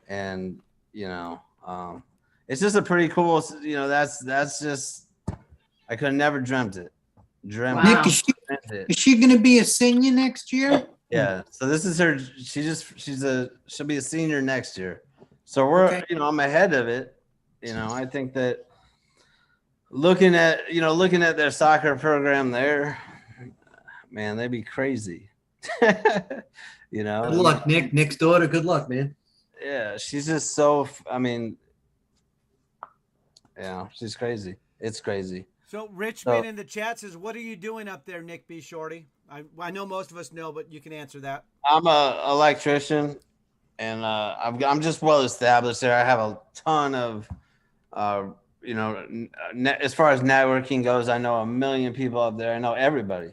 And, you know, it's just a pretty cool, you know, that's just, I could have never dreamt it. Nick, is she going to be a senior next year? Yeah. So this is her. She'll be a senior next year. So we're, you know, I'm ahead of it. You know, I think that looking at their soccer program there, man, they'd be crazy. You know, Good luck, Nick. Nick's daughter. Good luck, man. Yeah, she's just so. I mean, yeah, she's crazy. It's crazy. So Richmond in the chat says, "What are you doing up there, Nick B. Shorty?" I know most of us know, but you can answer that. I'm a electrician, and I'm just well established there. I have a ton of, you know, as far as networking goes, I know a million people up there. I know everybody.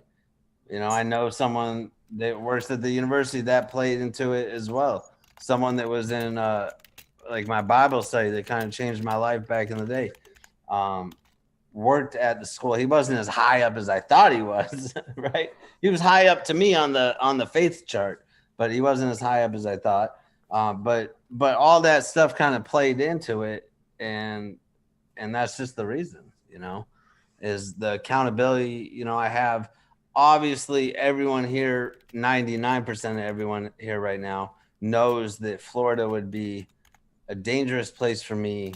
You know, I know someone that works at the university that played into it as well. Someone that was in like my Bible study that kind of changed my life back in the day. Worked at the school. He wasn't as high up as I thought he was, right? He was high up to me on the faith chart, but he wasn't as high up as I thought. But all that stuff kind of played into it, and that's just the reason, you know, is the accountability. You know, I have obviously everyone here, 99% of everyone here right now knows that Florida would be a dangerous place for me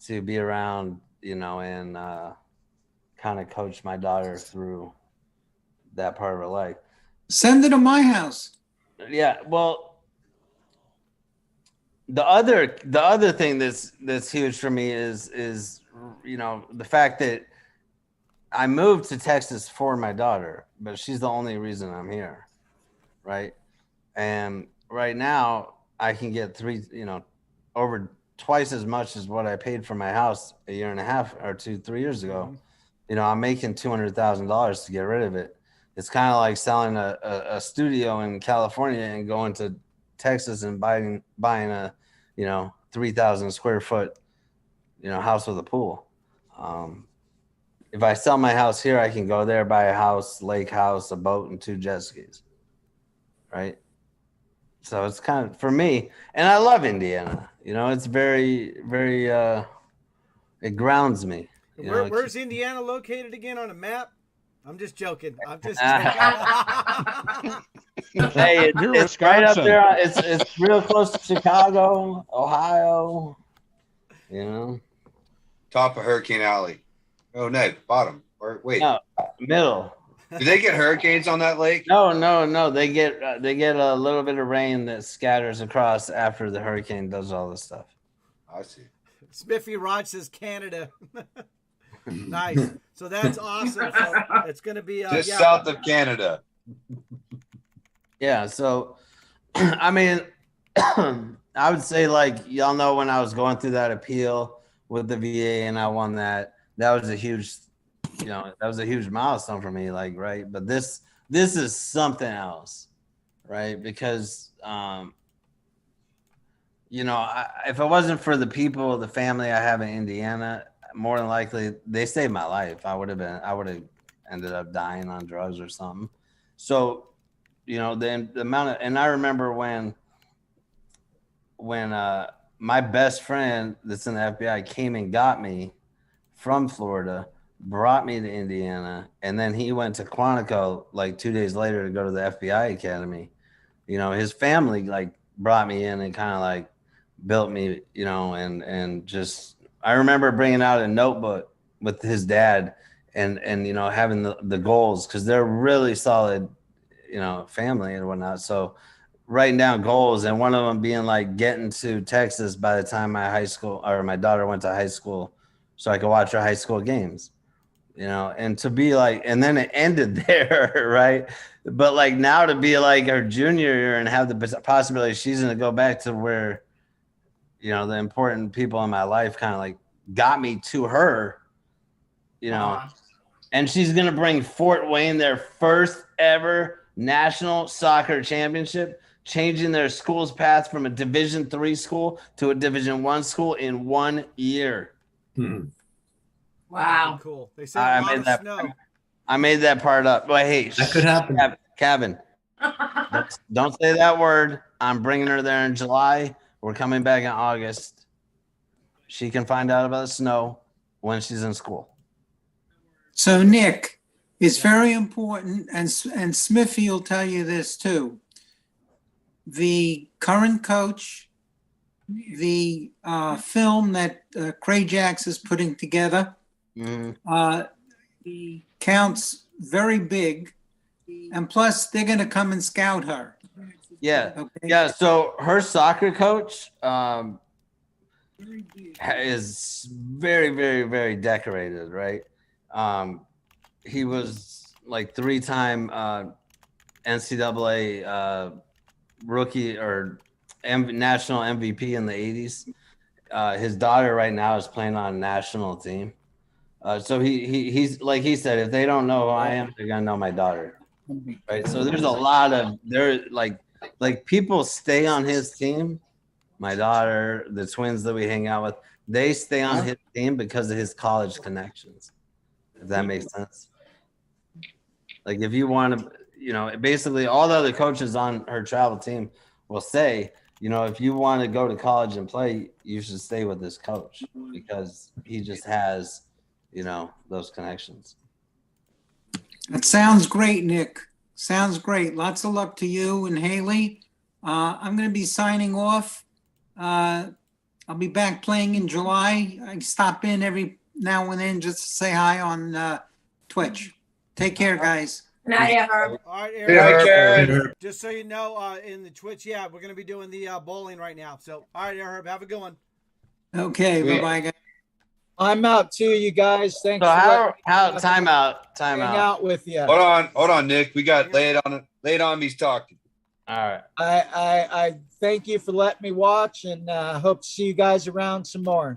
to be around, you know, and kind of coach my daughter through that part of her life. Send her to my house. Yeah, well, the other thing that's huge for me is you know, the fact that I moved to Texas for my daughter, but she's the only reason I'm here, right? And right now I can get over twice as much as what I paid for my house a year and a half or 3 years ago. Mm-hmm. You know, I'm making $200,000 to get rid of it. It's kind of like selling a studio in California and going to Texas and buying a, you know, 3,000 square foot, you know, house with a pool. If I sell my house here, I can go there, buy a house, lake house, a boat, and 2 jet skis. Right. So it's kind of, for me, and I love Indiana. You know, it's very, very, it grounds me. Where's Indiana located again on a map? I'm just joking. I'm just joking. Hey, it's right up there. It's real close to Chicago, Ohio. You know, top of Hurricane Alley. Oh no, bottom. Or wait, no, middle. Do they get hurricanes on that lake? No. They get a little bit of rain that scatters across after the hurricane does all this stuff. I see. Spiffy Rod says Canada. Nice. So that's awesome. So it's going to be just south of Canada. Yeah. So, I mean, I would say, like, y'all know, when I was going through that appeal with the VA and I won that, that was a huge, you know, that was a huge milestone for me. Like, right. But this is something else, right? Because, you know, if it wasn't for the people, the family I have in Indiana, more than likely they saved my life. I would have ended up dying on drugs or something. So, you know, the amount of, and I remember when my best friend that's in the FBI came and got me from Florida, brought me to Indiana, and then he went to Quantico like 2 days later to go to the FBI Academy. You know, his family like brought me in and kind of like built me, you know, and just, I remember bringing out a notebook with his dad and you know, having the goals, because they're really solid, you know, family and whatnot. So writing down goals, and one of them being like getting to Texas by the time my daughter went to high school, so I could watch her high school games. And to be like, and then it ended there, right? But like now to be like her junior year and have the possibility she's going to go back to where, the important people in my life kind of like got me to her, and she's going to bring Fort Wayne their first ever national soccer championship, changing their school's path from a Division III school to a Division I school in 1 year. Wow. Cool. They said a lot of snow. I made that part up. But hey, That could happen. Kevin, don't say that word. I'm bringing her there in July. We're coming back in August. She can find out about the snow when she's in school. So Nick, it's very important, and Smithy will tell you this too. The current coach, the film that Craig Jacks is putting together, counts very big, and plus they're going to come and scout her. Yeah. Okay. Yeah. So her soccer coach is very, very, very decorated, right? He was like 3-time NCAA rookie or national MVP in the 80s. His daughter right now is playing on a national team. So he's like he said, if they don't know who I am, they're gonna know my daughter, right? So there's a lot of like people stay on his team. My daughter, the twins that we hang out with, they stay on his team because of his college connections. If that makes sense. Like if you want to, basically all the other coaches on her travel team will say, if you want to go to college and play, you should stay with this coach because he just has, those connections. That sounds great, Nick. Sounds great. Lots of luck to you and Haley. I'm going to be signing off. I'll be back playing in July. I stop in every now and then just to say hi on Twitch. Take care, guys. Good night, Herb. All right, Hey, Aaron. Herb. Just so you know, in the Twitch, we're going to be doing the bowling right now. So, all right, Herb, have a good one. Okay, bye-bye, guys. I'm out too, you guys. Thanks. So for time out. hang out with you. Hold on, Nick. We got lay it on me's talking. All right. I thank you for letting me watch, and hope to see you guys around some more.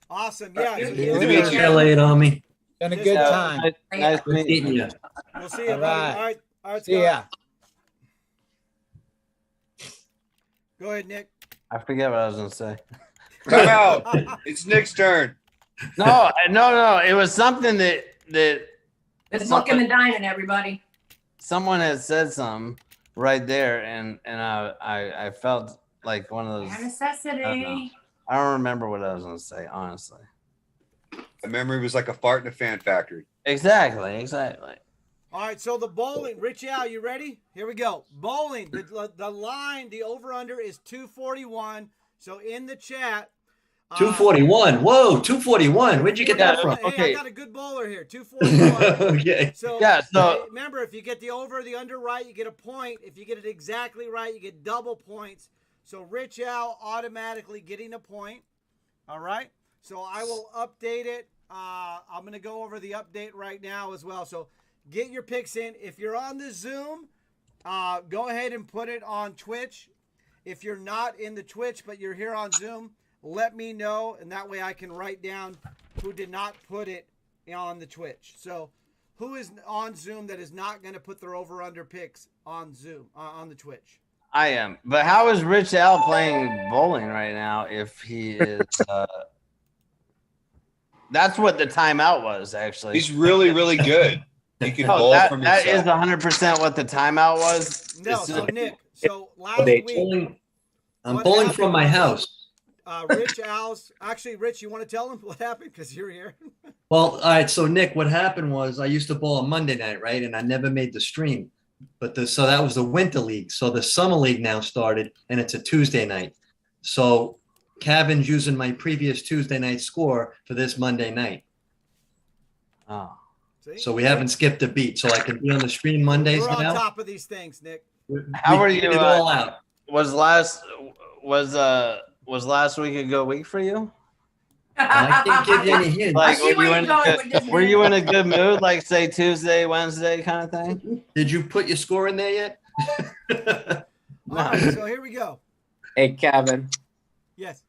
Awesome. Yeah. Good to meet you. Lay it on me. Been a good time. Nice meeting you. We'll see you. All Buddy. right. All right. See ya. Go ahead, Nick. I forget what I was gonna say. Come out. It's Nick's turn. No. It was something that It's looking and dining, everybody. someone had said something right there, and I felt like one of those. A necessity. I don't remember what I was gonna say, honestly. The memory was like a fart in a fan factory. Exactly. All right, so the bowling, Richie Al, you ready? Here we go. Bowling, the line, the over-under is 241. So in the chat. 241. Whoa, 241. Where'd you get that from? Hey, I got a good bowler here, 241. Okay. So, so remember, if you get the over or the under right, you get a point. If you get it exactly right, you get double points. So Rich Al automatically getting a point. All right. So I will update it. I'm going to go over the update right now as well. So get your picks in. If you're on the Zoom, go ahead and put it on Twitch. If you're not in the Twitch, but you're here on Zoom, let me know. And that way I can write down who did not put it on the Twitch. So who is on Zoom that is not going to put their over-under picks on Zoom, on the Twitch? I am. But how is Rich Al playing bowling right now if he is that's what the timeout was, actually. He's really, really good. He can bowl from that himself. is 100% what the timeout was. No, so Nick, so last week. I'm bowling from my house. Rich Al's, actually, Rich, you want to tell him what happened? Because you're here. Well, all right. So Nick, what happened was I used to bowl on Monday night, right? And I never made the stream. But so that was the winter league. So the summer league now started, and it's a Tuesday night. So Kevin's using my previous Tuesday night score for this Monday night. Oh. See? So we haven't skipped a beat. So I can be on the stream Mondays We're on now. top of these things, Nick. How are you? It all out. Was last week a good week for you? I can't give you any hints. Like, see where you're going with this, were man. you in a good mood? Like, say Tuesday, Wednesday, kind of thing. Did you put your score in there yet? All right, so here we go. Hey, Kevin. Yes.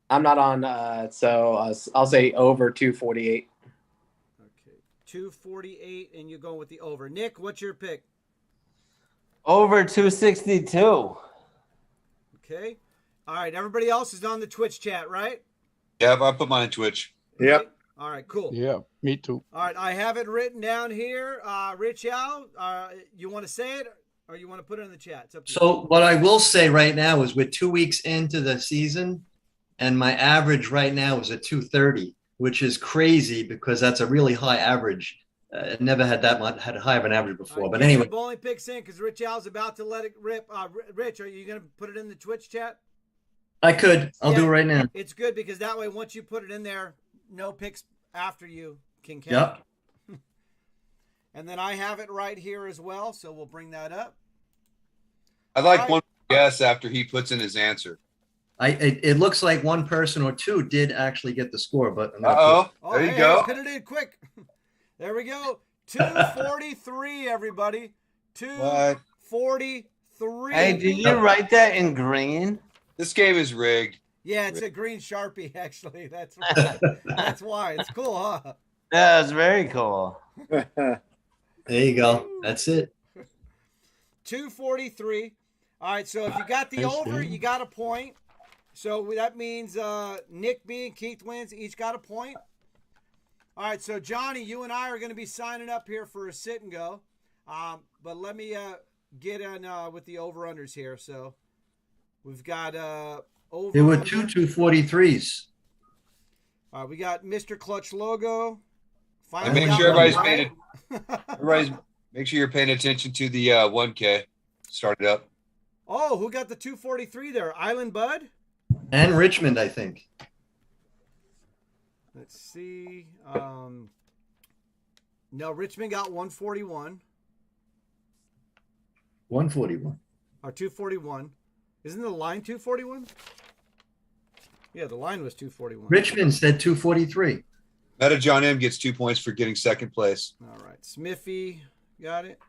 I'm not on, so I'll say over 248. Okay. 248, and you're going with the over. Nick, what's your pick? Over 262. Okay. All right. Everybody else is on the Twitch chat, right? Yeah, I put mine in Twitch. Yep. All right, cool. Yeah, me too. All right, I have it written down here. Rich Al, you want to say it or you want to put it in the chat? It's up to you. So what I will say right now is we're 2 weeks into the season, and my average right now is a 230, which is crazy because that's a really high average. Never had that much, had high of an average before. All right, But get anyway, your bowling picks in because Rich Al's about to let it rip. Rich, are you going to put it in the Twitch chat? I could. I'll do it right now. It's good because that way, once you put it in there, no picks after you can count. Yep. And then I have it right here as well, so we'll bring that up. I'd like one guess after he puts in his answer. It looks like one person or two did actually get the score, but I'm gonna Uh-oh. Oh, There you hey, go. Put it in quick. There we go. 243, everybody. 243. Hey, did you write that in green? This game is rigged. Yeah, it's a green Sharpie, actually. That's that's why. It's cool, huh? Yeah, it's very cool. There you go. That's it. 243. All right, so if you got the over, you got a point. So that means Nick B and Keith wins. Each got a point. All right, so Johnny, you and I are going to be signing up here for a sit and go. But let me get in with the over-unders here. So we've got over. There were two 243s. All right, we got Mr. Clutch logo. And make sure everybody's make sure you're paying attention to the 1K. Start it up. Oh, who got the 243 there? Island Bud? And Richmond, I think. Let's see. No, Richmond got 141. 141. Or 241. Isn't the line 241? Yeah, the line was 241. Richmond said 243. Meta John M gets 2 points for getting second place. All right. Smithy got it.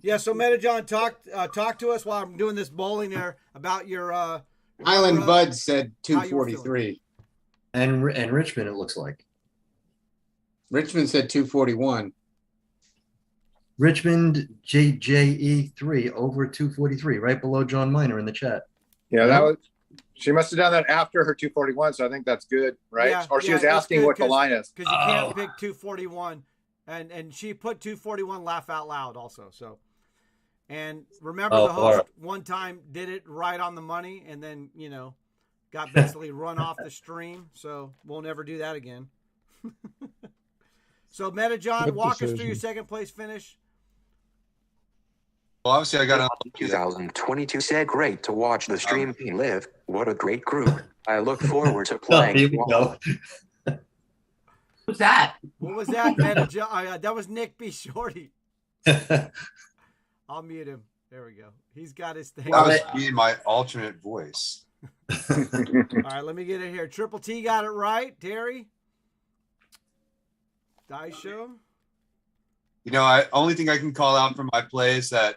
Yeah, so Meta John, talk to us while I'm doing this bowling there about your Island Bud said how you were 243. And Richmond, it looks like. Richmond said 241. Richmond JJE3 over 243, right below John Miner in the chat. Yeah, that was. She must have done that after her 241, so I think that's good, right? Yeah, or she yeah, was it's asking good what the line is. because you can't pick 241, and she put 241 laugh out loud also. So, and remember the host one time did it right on the money, and then got basically run off the stream. So we'll never do that again. So Meta John, Good walk us through decision. your second place finish. Well, obviously, I got 2022 said, great to watch the stream live. What a great group. I look forward to Oh, playing. here we go. Who's that? What was that, Meta John? That was Nick B. Shorty. I'll mute him. There we go. He's got his thing. That was me and my alternate voice. All right, let me get it here. Triple T got it right. Terry. Die show. Only thing I can call out from my play is that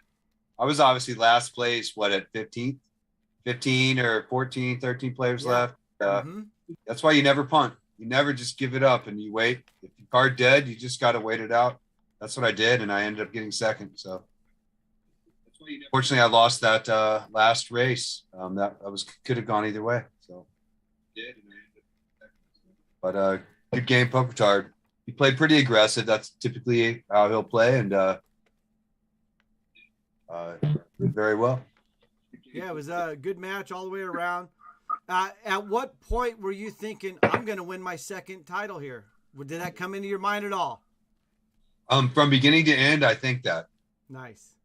I was obviously last place, at 15th? 15 or 14, 13 players left. That's why you never punt. You never just give it up and you wait. If your card dead, you just got to wait it out. That's what I did, and I ended up getting second. So, fortunately, I lost that last race. That could have gone either way. So, but good game, Poker Tard. He played pretty aggressive. That's typically how he'll play, and did very well. Yeah, it was a good match all the way around. At what point were you thinking, I'm going to win my second title here? Did that come into your mind at all? From beginning to end, I think that. Nice.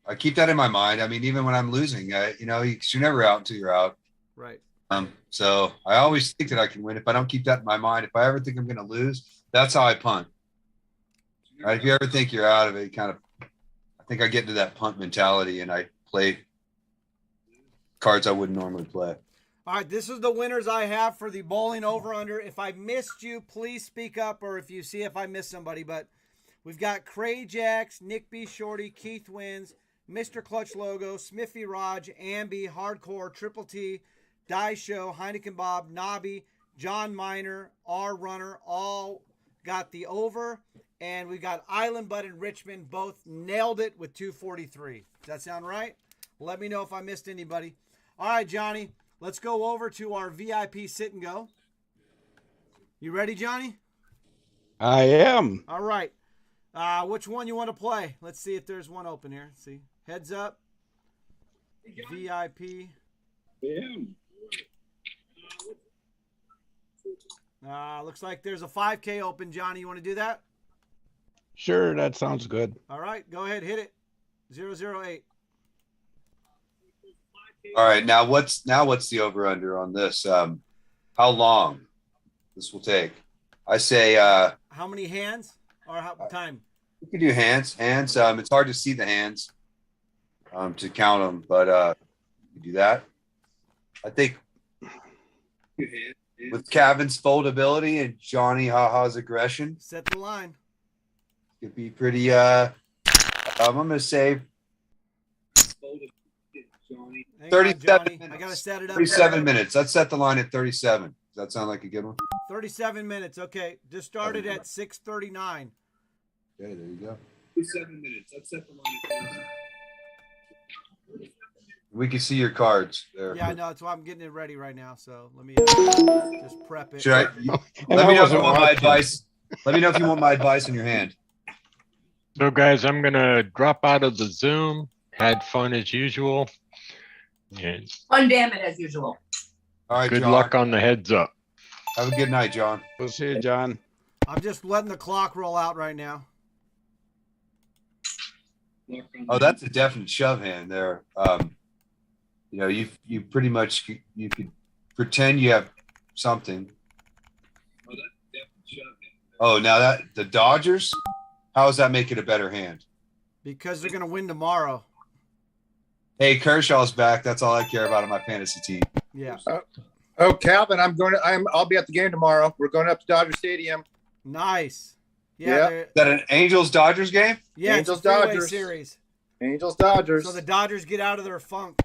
I keep that in my mind. I mean, even when I'm losing, you're never out until you're out. Right. So I always think that I can win. If I don't keep that in my mind, if I ever think I'm going to lose, that's how I punt. Right? If you ever think you're out of it, I think I get into that punt mentality and I play cards I wouldn't normally play. All right, this is the winners I have for the bowling over-under. If I missed you, please speak up, or if you see if I missed somebody. But we've got Cray Jacks, Nick B. Shorty, Keith Wins, Mr. Clutch Logo, Smithy Raj, Ambi, Hardcore, Triple T, Die Show, Heineken Bob, Nobby, John Miner, R Runner, all got the over. And we got Island Bud and Richmond both nailed it with 243. Does that sound right? Let me know if I missed anybody. All right, Johnny, let's go over to our VIP sit and go. You ready, Johnny? I am. All right. Which one you want to play? Let's see if there's one open here. Let's see. Heads up. VIP. Looks like there's a 5K open, Johnny. You want to do that? Sure, that sounds good. All right, go ahead, hit it. 008. All right, now what's the over under on this? How long this will take? I say how many hands or how time? you can do hands. It's hard to see the hands to count them, but you do that. I think with Cavan's foldability and Johnny Haha's aggression, set the line. It'd be pretty I'm gonna say 37 minutes. I gotta set it up. 37 minutes. Let's set the line at 37. Does that sound like a good one? 37 minutes. Okay. Just started at 6:39. Okay, there you go. 37 minutes. Let's set the line at 37. We can see your cards there. Yeah, I know. That's why I'm getting it ready right now. So let me just prep it. Should I? Let me know if you want my advice. Let me know if you want my advice in your hand. So guys, I'm gonna drop out of the Zoom. Had fun as usual. And Fun damn it as usual. All right, good John. luck on the heads up. Have a good night, John. We'll see you, John. I'm just letting the clock roll out right now. Oh, that's a definite shove hand there. You know, you pretty much you could pretend you have something. Oh, that's a definite shove hand. Oh, now that the Dodgers, how does that make it a better hand? Because they're gonna win tomorrow. Hey, Kershaw's back. That's all I care about on my fantasy team. Yeah. Oh, Calvin, I'll be at the game tomorrow. We're going up to Dodger Stadium. Nice. Yeah. Is that an Angels Dodgers game? Yeah, Angels it's a three-way Dodgers series. Angels Dodgers. So the Dodgers get out of their funk.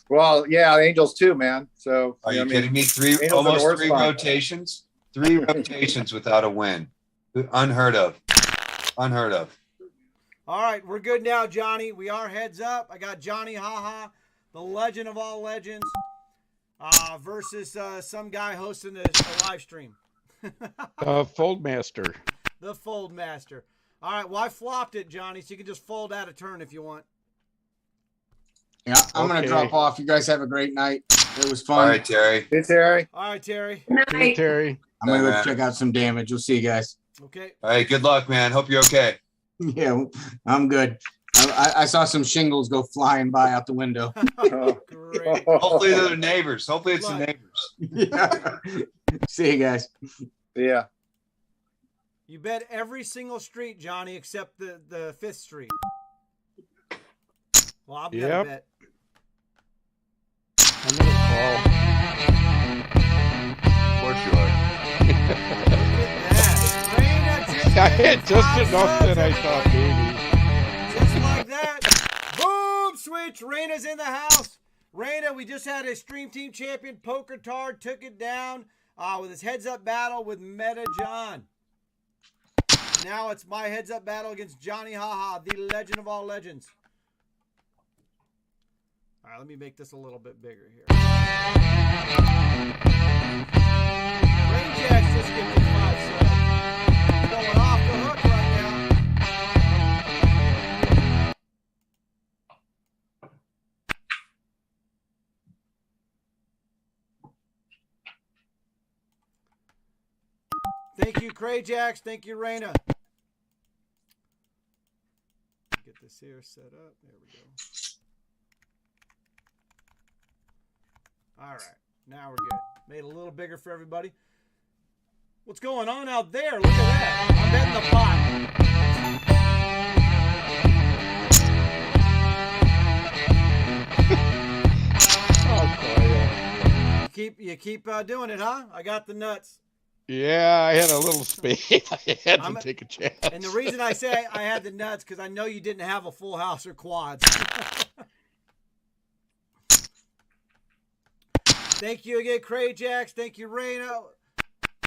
Well, yeah, Angels too, man. So Are you I mean, kidding me? Angels are the Almost worst three spot. rotations. 3 rotations without a win. Unheard of. Unheard of. All right, we're good now, Johnny. We are heads up. I got Johnny Haha, the legend of all legends, versus some guy hosting a live stream. Fold Master. The Fold Master. All right, well, I flopped it, Johnny, so you can just fold out a turn if you want. Yeah, I'm gonna drop off. You guys have a great night. It was fun. All right, Terry. Hey, Terry. All right, Terry. Hey, Terry. I'm gonna go check out some damage. We'll see you guys. Okay. All right, good luck, man. Hope you're okay. Yeah, I'm good. I saw some shingles go flying by out the window. Great. Hopefully they're the neighbors. Hopefully it's the Look. neighbors. Yeah. See you guys. Yeah. You bet every single street, Johnny, except the 5th Street. Well, I'm gonna Yep. bet. I'm gonna call. Of course you are. I had just enough that I thought maybe. Just like that. Boom! Switch. Raina's in the house. Raina, we just had a Stream Team champion, Poker Tard, took it down with his heads-up battle with Meta John. Now it's my heads-up battle against Johnny Haha, the legend of all legends. All right, let me make this a little bit bigger here. Rain Jacks just give me 5 subs. Going off the hook right now. Thank you, Cray Jacks. Thank you, Raina. Get this here set up. There we go. All right. Now we're good. Made it a little bigger for everybody. What's going on out there? Look at that. I'm betting the pot. You keep doing it, huh? I got the nuts. Yeah, I had a little space. I had to take a chance. And the reason I say I had the nuts because I know you didn't have a full house or quads. Thank you again, Crajax. Thank you, Raina.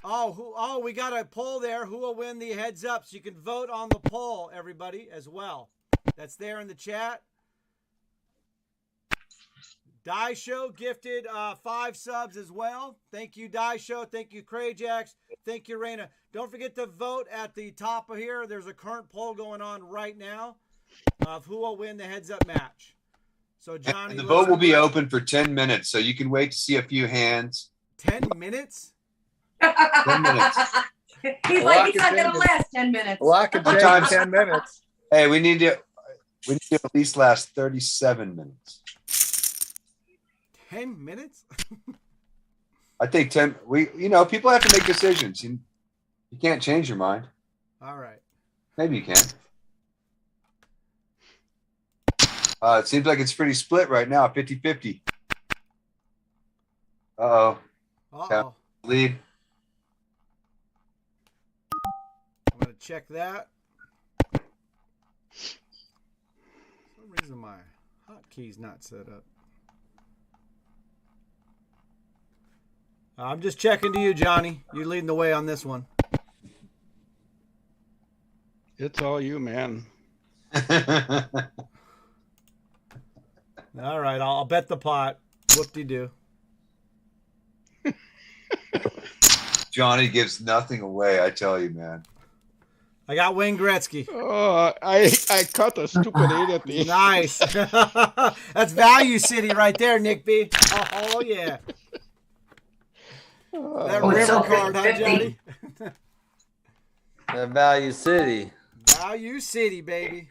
Oh, we got a poll there. Who will win the heads up? So you can vote on the poll, everybody, as well. That's there in the chat. Die Show gifted 5 subs as well. Thank you, Die Show. Thank you, Crajax. Thank you, Raina. Don't forget to vote at the top of here. There's a current poll going on right now of who will win the heads up match. So Johnny, and the vote will be open for 10 minutes, so you can wait to see a few hands. 10 minutes? 10 minutes. He's like, he's not going to last 10 minutes. Lock and change 10 minutes. Hey, we need to at least last 37 minutes. 10 minutes? I think 10. People have to make decisions. You can't change your mind. All right. Maybe you can. It seems like it's pretty split right now, 50-50. Uh-oh. Uh-oh. Lead. I'm going to check that. For some reason my hotkey's not set up. I'm just checking to you, Johnny. You're leading the way on this one. It's all you, man. All right, I'll bet the pot. Whoop-de-doo. Johnny gives nothing away, I tell you, man. I got Wayne Gretzky. Oh, I caught the stupid 8 at the end. Nice. That's Value City right there, Nick B. Oh yeah. That river card, huh, Johnny? The Value City. Value City, baby.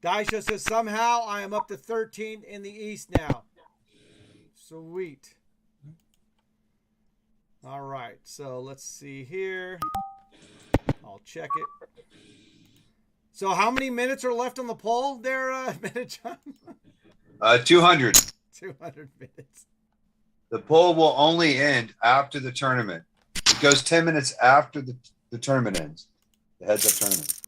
Daisha says, somehow I am up to 13 in the East now. Sweet. All right, so let's see here. I'll check it. So how many minutes are left on the poll there, John? 200. 200 minutes. The poll will only end after the tournament. It goes 10 minutes after the tournament ends. The heads-up tournament.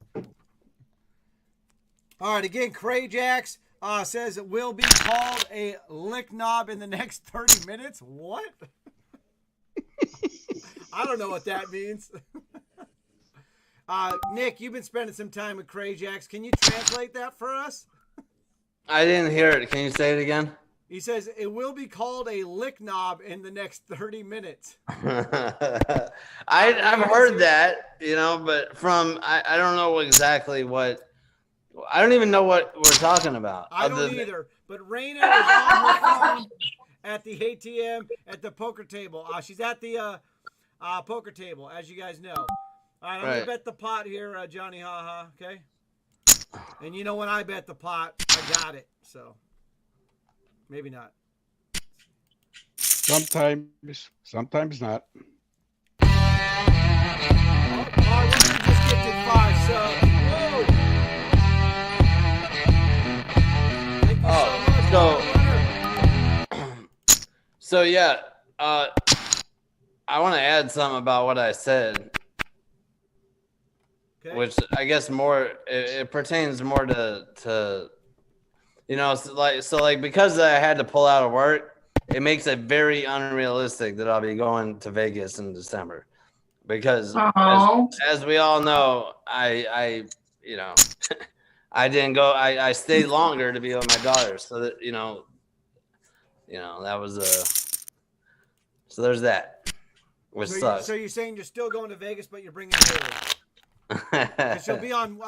All right, again, Crajax says it will be called a lick knob in the next 30 minutes. What? I don't know what that means. Nick, you've been spending some time with Crajax. Can you translate that for us? I didn't hear it. Can you say it again? He says it will be called a lick knob in the next 30 minutes. I've heard that, but I don't know exactly what. I don't even know what we're talking about. I don't either. But Raina is on her phone at the ATM at the poker table. She's at the poker table, as you guys know. All right, I'm gonna bet the pot here, Johnny. Okay. And when I bet the pot, I got it. So maybe not. Sometimes not. Just gifted 5 subs. So yeah, I want to add something about what I said, which I guess it pertains more to because I had to pull out of work, it makes it very unrealistic that I'll be going to Vegas in December, because as we all know, I I didn't go. I stayed longer to be with my daughter, so that that was so there's that, which sucks. So you're saying you're still going to Vegas, but you're bringing her. She'll be on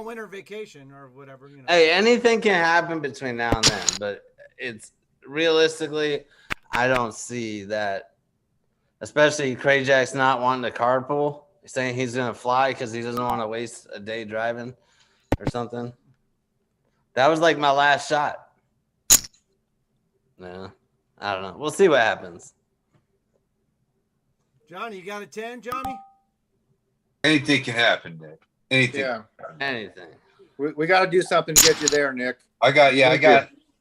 winter vacation or whatever. Hey, anything can happen between now and then, but it's realistically, I don't see that. Especially Crajack's not wanting to carpool. He's saying he's gonna fly because he doesn't want to waste a day driving or something. That was like my last shot. Yeah, I don't know. We'll see what happens. Johnny, you got a 10, Johnny? Anything can happen, Nick. Anything. Yeah. Anything. We got to do something to get you there, Nick. I got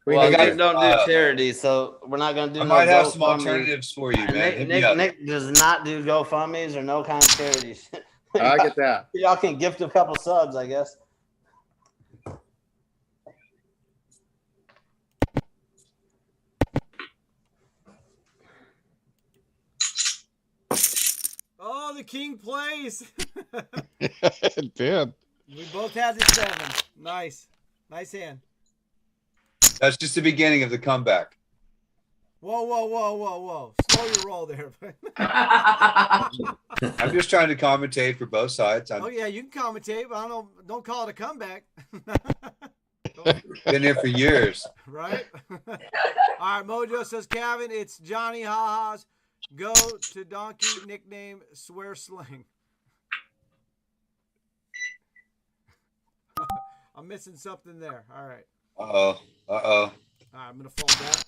We Well, need guys you. don't do charity, so we're not gonna do. I no might have some GoFundMe. alternatives for you, And man. Hit me Nick, up. Nick does not do GoFundMes or no kind of charities. I get that. Y'all can gift a couple subs, I guess. Oh, the king plays. It did. We both had the 7. Nice. Nice hand. That's just the beginning of the comeback. Whoa, whoa, whoa, whoa, whoa. Slow your roll there. I'm just trying to commentate for both sides. Oh, yeah, you can commentate, but I don't call it a comeback. Been here for years. Right? All right, Mojo says, Kevin, it's Johnny Ha-Ha's go to donkey nickname Swear Sling. I'm missing something there. All right. Uh-oh. Uh-oh. All right, I'm going to fold that.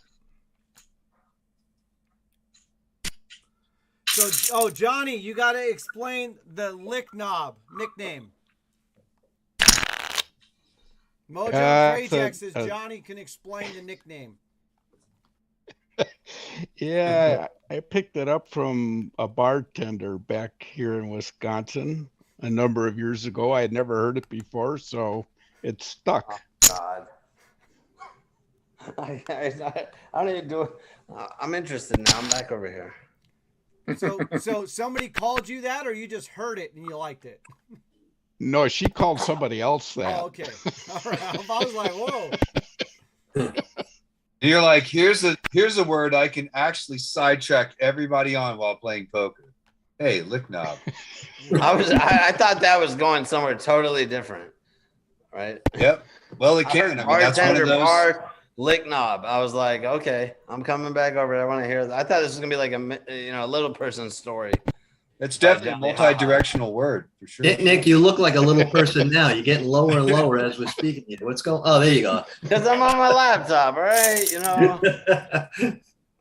So, Johnny, you got to explain the lick knob nickname. Mojo Krajak says Johnny can explain the nickname. Yeah, I picked it up from a bartender back here in Wisconsin a number of years ago. I had never heard it before, so it stuck. God. I don't even do it. I'm interested now. I'm back over here. So somebody called you that, or you just heard it and you liked it? No, she called somebody else that. Oh, okay. All right. I was like, whoa. And you're like, here's a word I can actually sidetrack everybody on while playing poker. Hey, lick knob. I thought that was going somewhere totally different, right? Yep. Well, it can. I mean, that's one of those. Bar, lick knob. I was like, okay, I'm coming back over there. I want to hear that. I thought this was gonna be like a little person's story. It's definitely a multi-directional word for sure. Nick, you look like a little person now. You're getting lower and lower as we're speaking here. What's going? Oh, there you go. Because I'm on my laptop, all right? You know.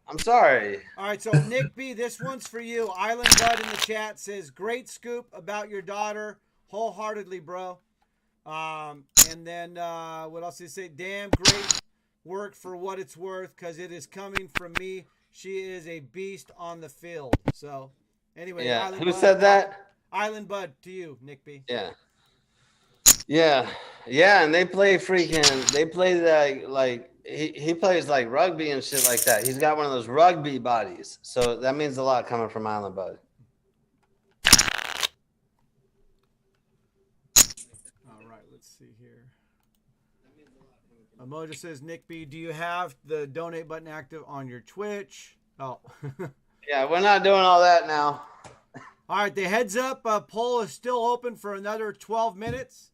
I'm sorry. All right, so Nick B, this one's for you. Island Bud in the chat says, great scoop about your daughter. Wholeheartedly, bro. And then what else did he say? Damn great work for what it's worth, because it is coming from me. She is a beast on the field. So anyway, Yeah. Island Who Bud, said that? Island Bud to you, Nick B. Yeah. Yeah, and they play like he plays like rugby and shit like that. He's got one of those rugby bodies. So that means a lot coming from Island Bud. All right, let's see here. Mojo says, Nick B, do you have the donate button active on your Twitch? Oh. Yeah, we're not doing all that now. All right, the heads up poll is still open for another 12 minutes.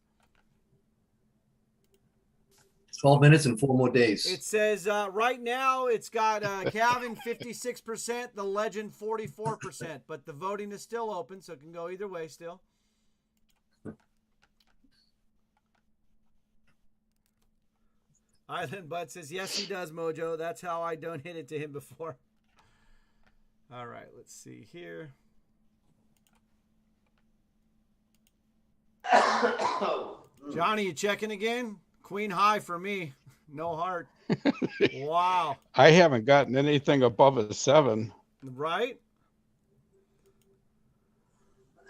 12 minutes and 4 more days. It says right now it's got Calvin 56%, the Legend 44%, but the voting is still open, so it can go either way still. Island Bud says, yes, he does, Mojo. That's how I donated to him before. All right, let's see here. Johnny, you checking again? Queen high for me. No heart. Wow. I haven't gotten anything above a 7. Right?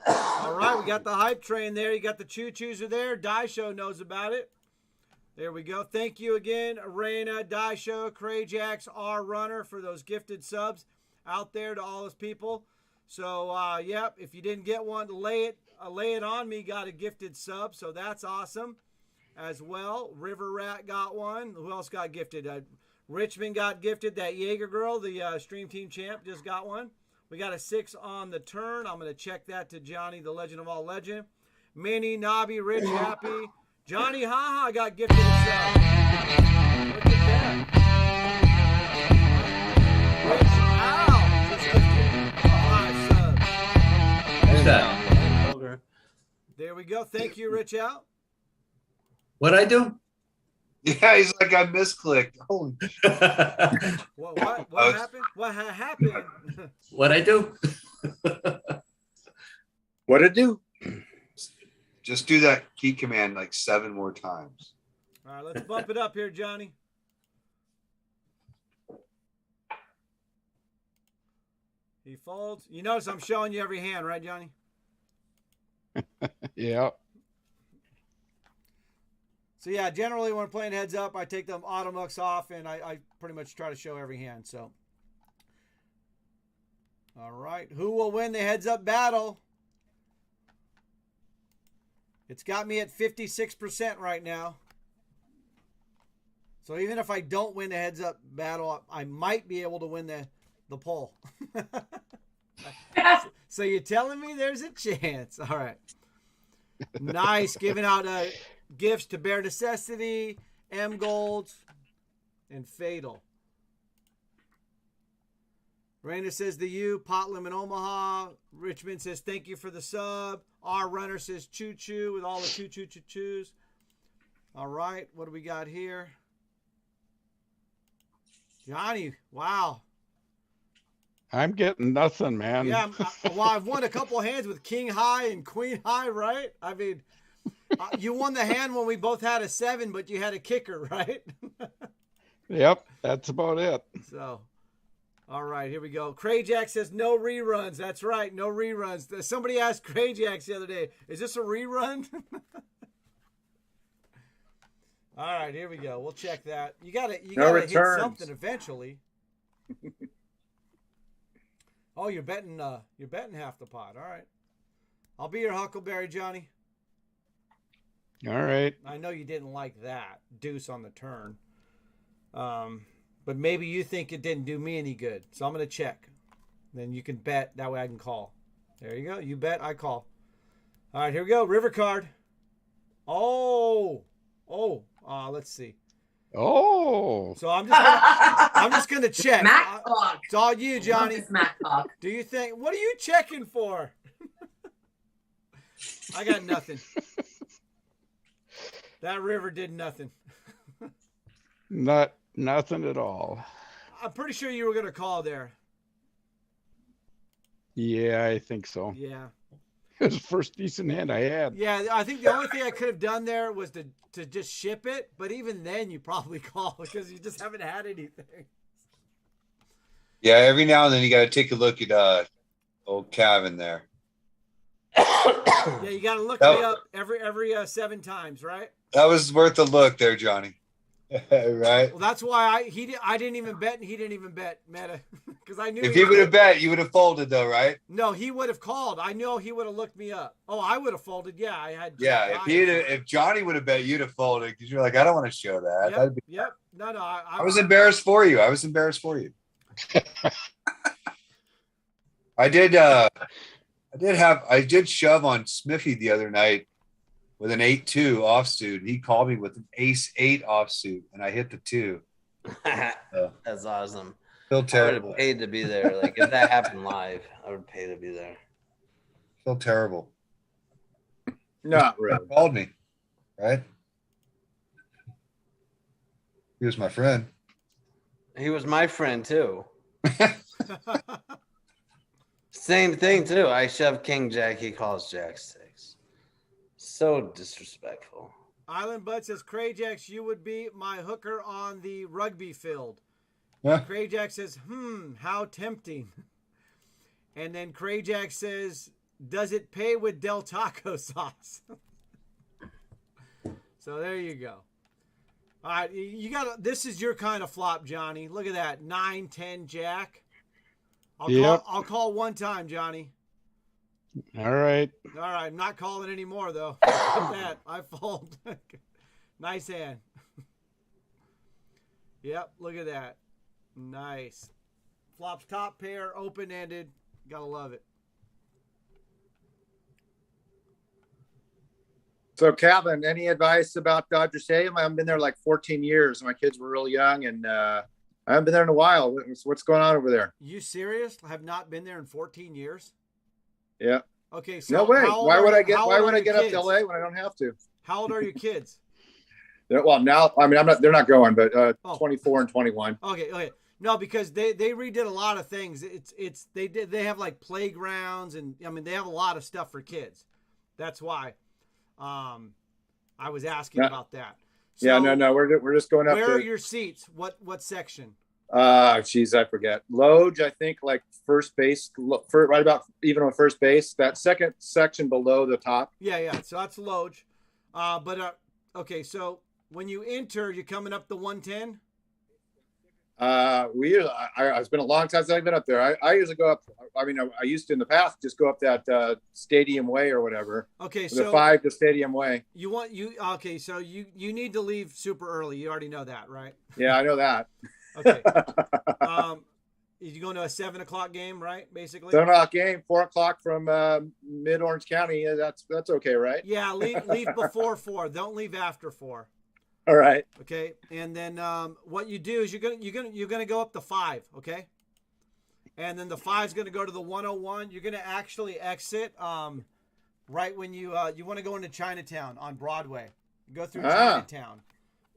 All right, we got the hype train there. You got the choo-choos are there. Die Show knows about it. There we go. Thank you again, Raina, Die Show, Krajax, R Runner, for those gifted subs out there to all those people. So, yep, if you didn't get one, lay it on me. Got a gifted sub, so that's awesome as well. River Rat got one. Who else got gifted? Richmond got gifted. That Jaeger girl, the Stream Team champ, just got one. We got a 6 on the turn. I'm going to check that to Johnny, the legend of all legend. Minnie, Nobby, Rich, Happy. Johnny Haha got gifted a sub. Look at that. Rich Al just gifted 5 subs. Who's that? There we go. Thank you, Rich Al. What'd I do? Yeah, he's like, I misclicked. Holy What happened? What happened? What'd I do? What'd it do? Just do that key command like 7 more times. All right, let's bump it up here, Johnny. He folds. You notice I'm showing you every hand, right, Johnny? Yeah. So yeah, generally when I'm playing heads up, I take the automux off and I pretty much try to show every hand. So, all right, who will win the heads up battle? It's got me at 56% right now. So even if I don't win the heads up battle, I might be able to win the poll. So you're telling me there's a chance. All right. Nice. Giving out gifts to Bare Necessity, M Gold, and Fatal. Raina says the U. Potlam in Omaha. Richmond says thank you for the sub. R Runner says choo choo with all the choo choo choo choos. All right. What do we got here? Johnny, wow. I'm getting nothing, man. Yeah, well, I've won a couple hands with King High and Queen High, right? I mean, you won the hand when we both had a 7, but you had a kicker, right? Yep, that's about it. So, all right, here we go. Crayjack says no reruns. That's right, no reruns. Somebody asked Crayjack the other day, is this a rerun? All right, here we go. We'll check that. You gotta hit something eventually. Oh, you're betting half the pot. All right. I'll be your Huckleberry, Johnny. All right. I know you didn't like that. Deuce on the turn. But maybe you think it didn't do me any good. So I'm going to check. Then you can bet. That way I can call. There you go. You bet, I call. All right, here we go. River card. Let's see. Oh. So I'm just gonna check. Smack talk. It's all you, Johnny. Smack talk. Do you think? What are you checking for? I got nothing. That river did nothing. Nothing at all. I'm pretty sure you were gonna call there. Yeah, I think so. Yeah. It was the first decent hand I had. Yeah, I think the only thing I could have done there was to just ship it, but even then you probably call because you just haven't had anything. Yeah, every now and then you got to take a look at old Calvin there. Yeah, you got to look me up every 7 times, right? That was worth a look there, Johnny. Right? Well, that's why I didn't even bet, and he didn't even bet Meta because I knew if he would have bet, you would have folded though, right? No, he would have called. I know he would have looked me up. Oh, I would have folded. Yeah, I had. Yeah, if Johnny would have bet, you'd have folded because you're like, I don't want to show that. Yep. No. I was embarrassed for you. I did shove on Smithy the other night with an 8-2 offsuit. He called me with an ace-8 offsuit, and I hit the 2. That's awesome. Feel terrible. I would have paid to be there. Like if that happened live, I would pay to be there. Feel terrible. Not really. He called me, right? He was my friend. He was my friend too. Same thing too. I shove King Jack. He calls Jack 6. So disrespectful. Island Bud says, Crayjax, you would be my hooker on the rugby field. Yeah. Crayjax says, how tempting. And then Crayjax says, does it pay with Del Taco sauce? So there you go. All right, this is your kind of flop, Johnny. Look at that, 9-10 Jack. I'll call one time, Johnny. All right. All right. I'm not calling anymore, though. Look at that. I fold. Nice hand. Yep. Look at that. Nice. Flops top pair, open-ended. Gotta love it. So, Calvin, any advice about Dodger Stadium? I haven't been there like 14 years. My kids were real young, and I haven't been there in a while. What's going on over there? You serious? Have not been there in 14 years? Yeah. Okay. So no way. Why would I get up kids? to LA when I don't have to? How old are your kids? Well, now, I mean, they're not going, but 24 and 21. Okay. No, because they redid a lot of things. They have like playgrounds, and I mean they have a lot of stuff for kids. That's why I was asking about that. So yeah, no, we're just going up. Where are your seats? What section? Geez, I forget. Loge, I think, like first base, right about even on first base. That second section below the top. Yeah. So that's Loge. Okay. So when you enter, you're coming up the 110. It's been a long time since I've been up there. I usually go up. I mean, I used to in the past just go up that Stadium Way or whatever. Okay, the so 5 to Stadium Way. Okay, so you need to leave super early. You already know that, right? Yeah, I know that. Okay. You going to a 7 o'clock game, right? Basically. 7 o'clock game, 4 o'clock from mid Orange County. That's okay, right? Yeah, leave before 4. Don't leave after 4. All right. Okay, and then what you do is you're gonna go up the 5. Okay. And then the 5's going to go to the 101. You're going to actually exit right when you want to go into Chinatown on Broadway. Go through Chinatown.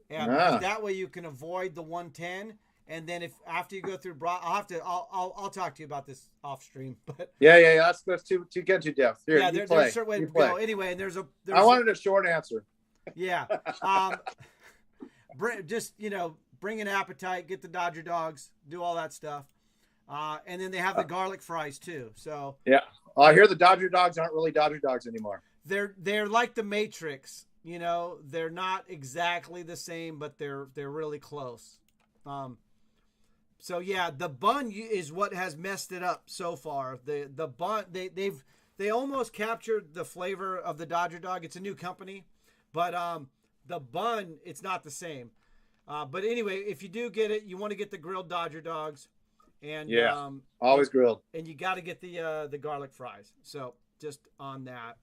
And that way you can avoid the 110. And then if after you go through I'll talk to you about this off stream. But yeah, that's too depth. Here, yeah, there's a certain way to go. Anyway, and I wanted a short answer. Yeah. Just bring an appetite, get the Dodger dogs, do all that stuff. And then they have the garlic fries too. So yeah, I hear the Dodger dogs aren't really Dodger dogs anymore. They're like the Matrix. They're not exactly the same, but they're really close. So yeah, the bun is what has messed it up so far. The bun they almost captured the flavor of the Dodger dog. It's a new company, but the bun it's not the same. But anyway, if you do get it, you want to get the grilled Dodger dogs. And always grilled. And you got to get the garlic fries. So just on that,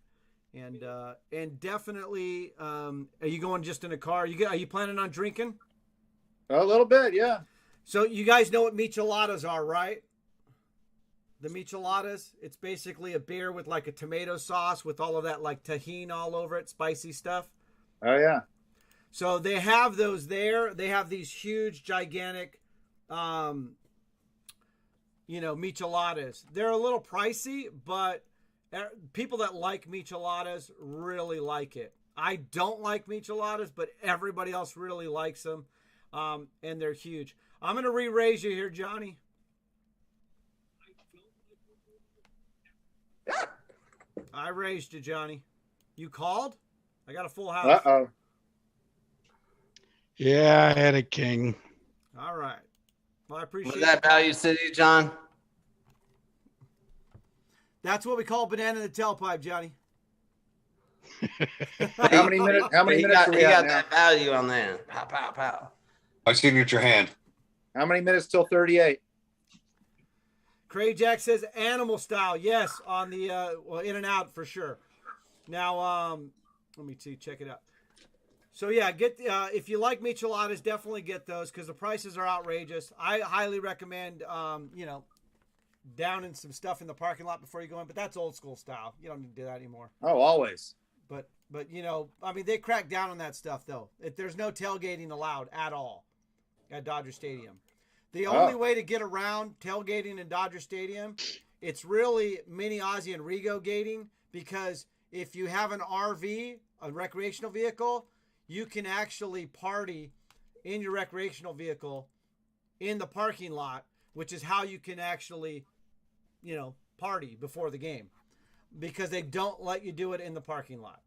and definitely, are you going just in a car? Are you planning on drinking? A little bit, yeah. So you guys know what micheladas are, right? The micheladas. It's basically a beer with like a tomato sauce with all of that like tahini all over it, spicy stuff. Oh yeah. So they have those there. They have these huge, gigantic. Micheladas. They're a little pricey, but people that like micheladas really like it. I don't like micheladas, but everybody else really likes them, and they're huge. I'm going to re-raise you here, Johnny. I raised you, Johnny. You called? I got a full house. Uh-oh. Yeah, I had a king. All right. Well, I appreciate Was that Value City, John? That's what we call banana in the tailpipe, Johnny. How many minutes? How many minutes? He got that value on there. Pow, pow, pow. My signature hand. How many minutes till 38? Craig Jack says animal style. Yes, on the in and out for sure. Now, let me see. Check it out. So yeah, get if you like micheladas, definitely get those because the prices are outrageous. I highly recommend downing some stuff in the parking lot before you go in, but that's old school style. You don't need to do that anymore. Oh, always. But they crack down on that stuff though. There's no tailgating allowed at all at Dodger Stadium. The only way to get around tailgating in Dodger Stadium, it's really Mini Ozzy and Rego gating because if you have an RV, a recreational vehicle, you can actually party in your recreational vehicle in the parking lot, which is how you can actually, party before the game because they don't let you do it in the parking lot.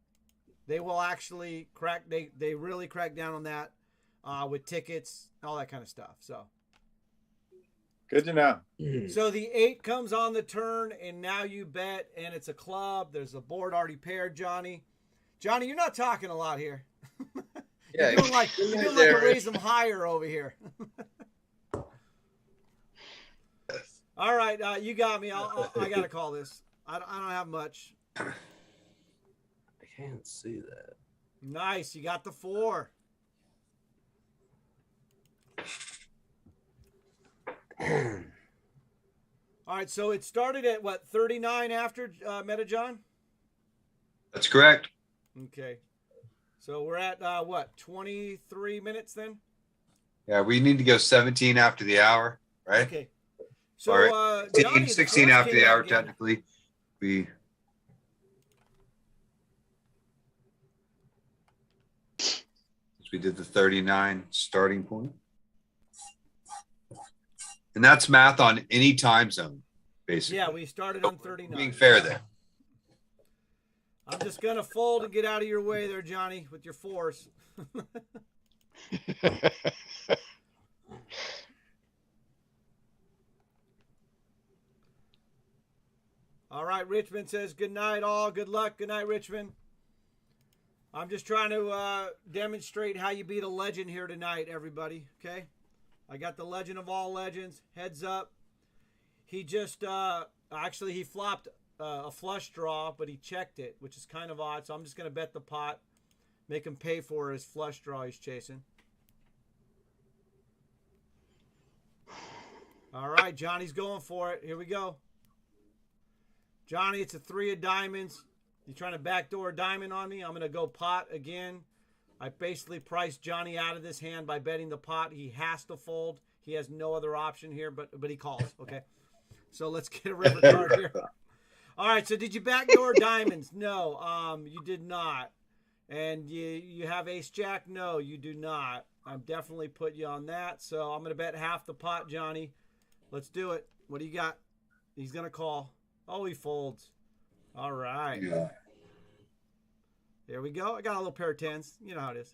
They will actually they really crack down on that with tickets, all that kind of stuff. So good to know. So the 8 comes on the turn and now you bet and it's a club. There's a board already paired, Johnny. Johnny, you're not talking a lot here. Yeah, you're doing like a raise them higher over here. All right, you got me. I got to call this. I don't have much. I can't see that. Nice. You got the 4. All right, so it started at what, 39 after Metajohn? That's correct. Okay. So we're at what, 23 minutes then? Yeah, we need to go 17 after the hour, right? Okay. So or 16 after the hour, technically. We did the 39 starting point. And that's math on any time zone, basically. Yeah, we started on 39. Being fair there. I'm just gonna fold and get out of your way there, Johnny, with your force. All right, Richmond says good night, all. Good luck. Good night, Richmond. I'm just trying to demonstrate how you beat a legend here tonight, everybody. Okay, I got the legend of all legends. Heads up. He just actually he flopped a flush draw, but he checked it, which is kind of odd. So I'm just gonna bet the pot, make him pay for his flush draw he's chasing. All right, Johnny's going for it. Here we go. Johnny, it's a 3 of diamonds. You trying to backdoor a diamond on me? I'm going to go pot again. I basically priced Johnny out of this hand by betting the pot. He has to fold. He has no other option here, but he calls. Okay. So let's get a river card here. All right. So did you backdoor diamonds? No, you did not. And you have ace jack? No, you do not. I'm definitely put you on that. So I'm going to bet half the pot, Johnny. Let's do it. What do you got? He's going to call. Oh, he folds. All right. Yeah. There we go. I got a little pair of tens. You know how it is.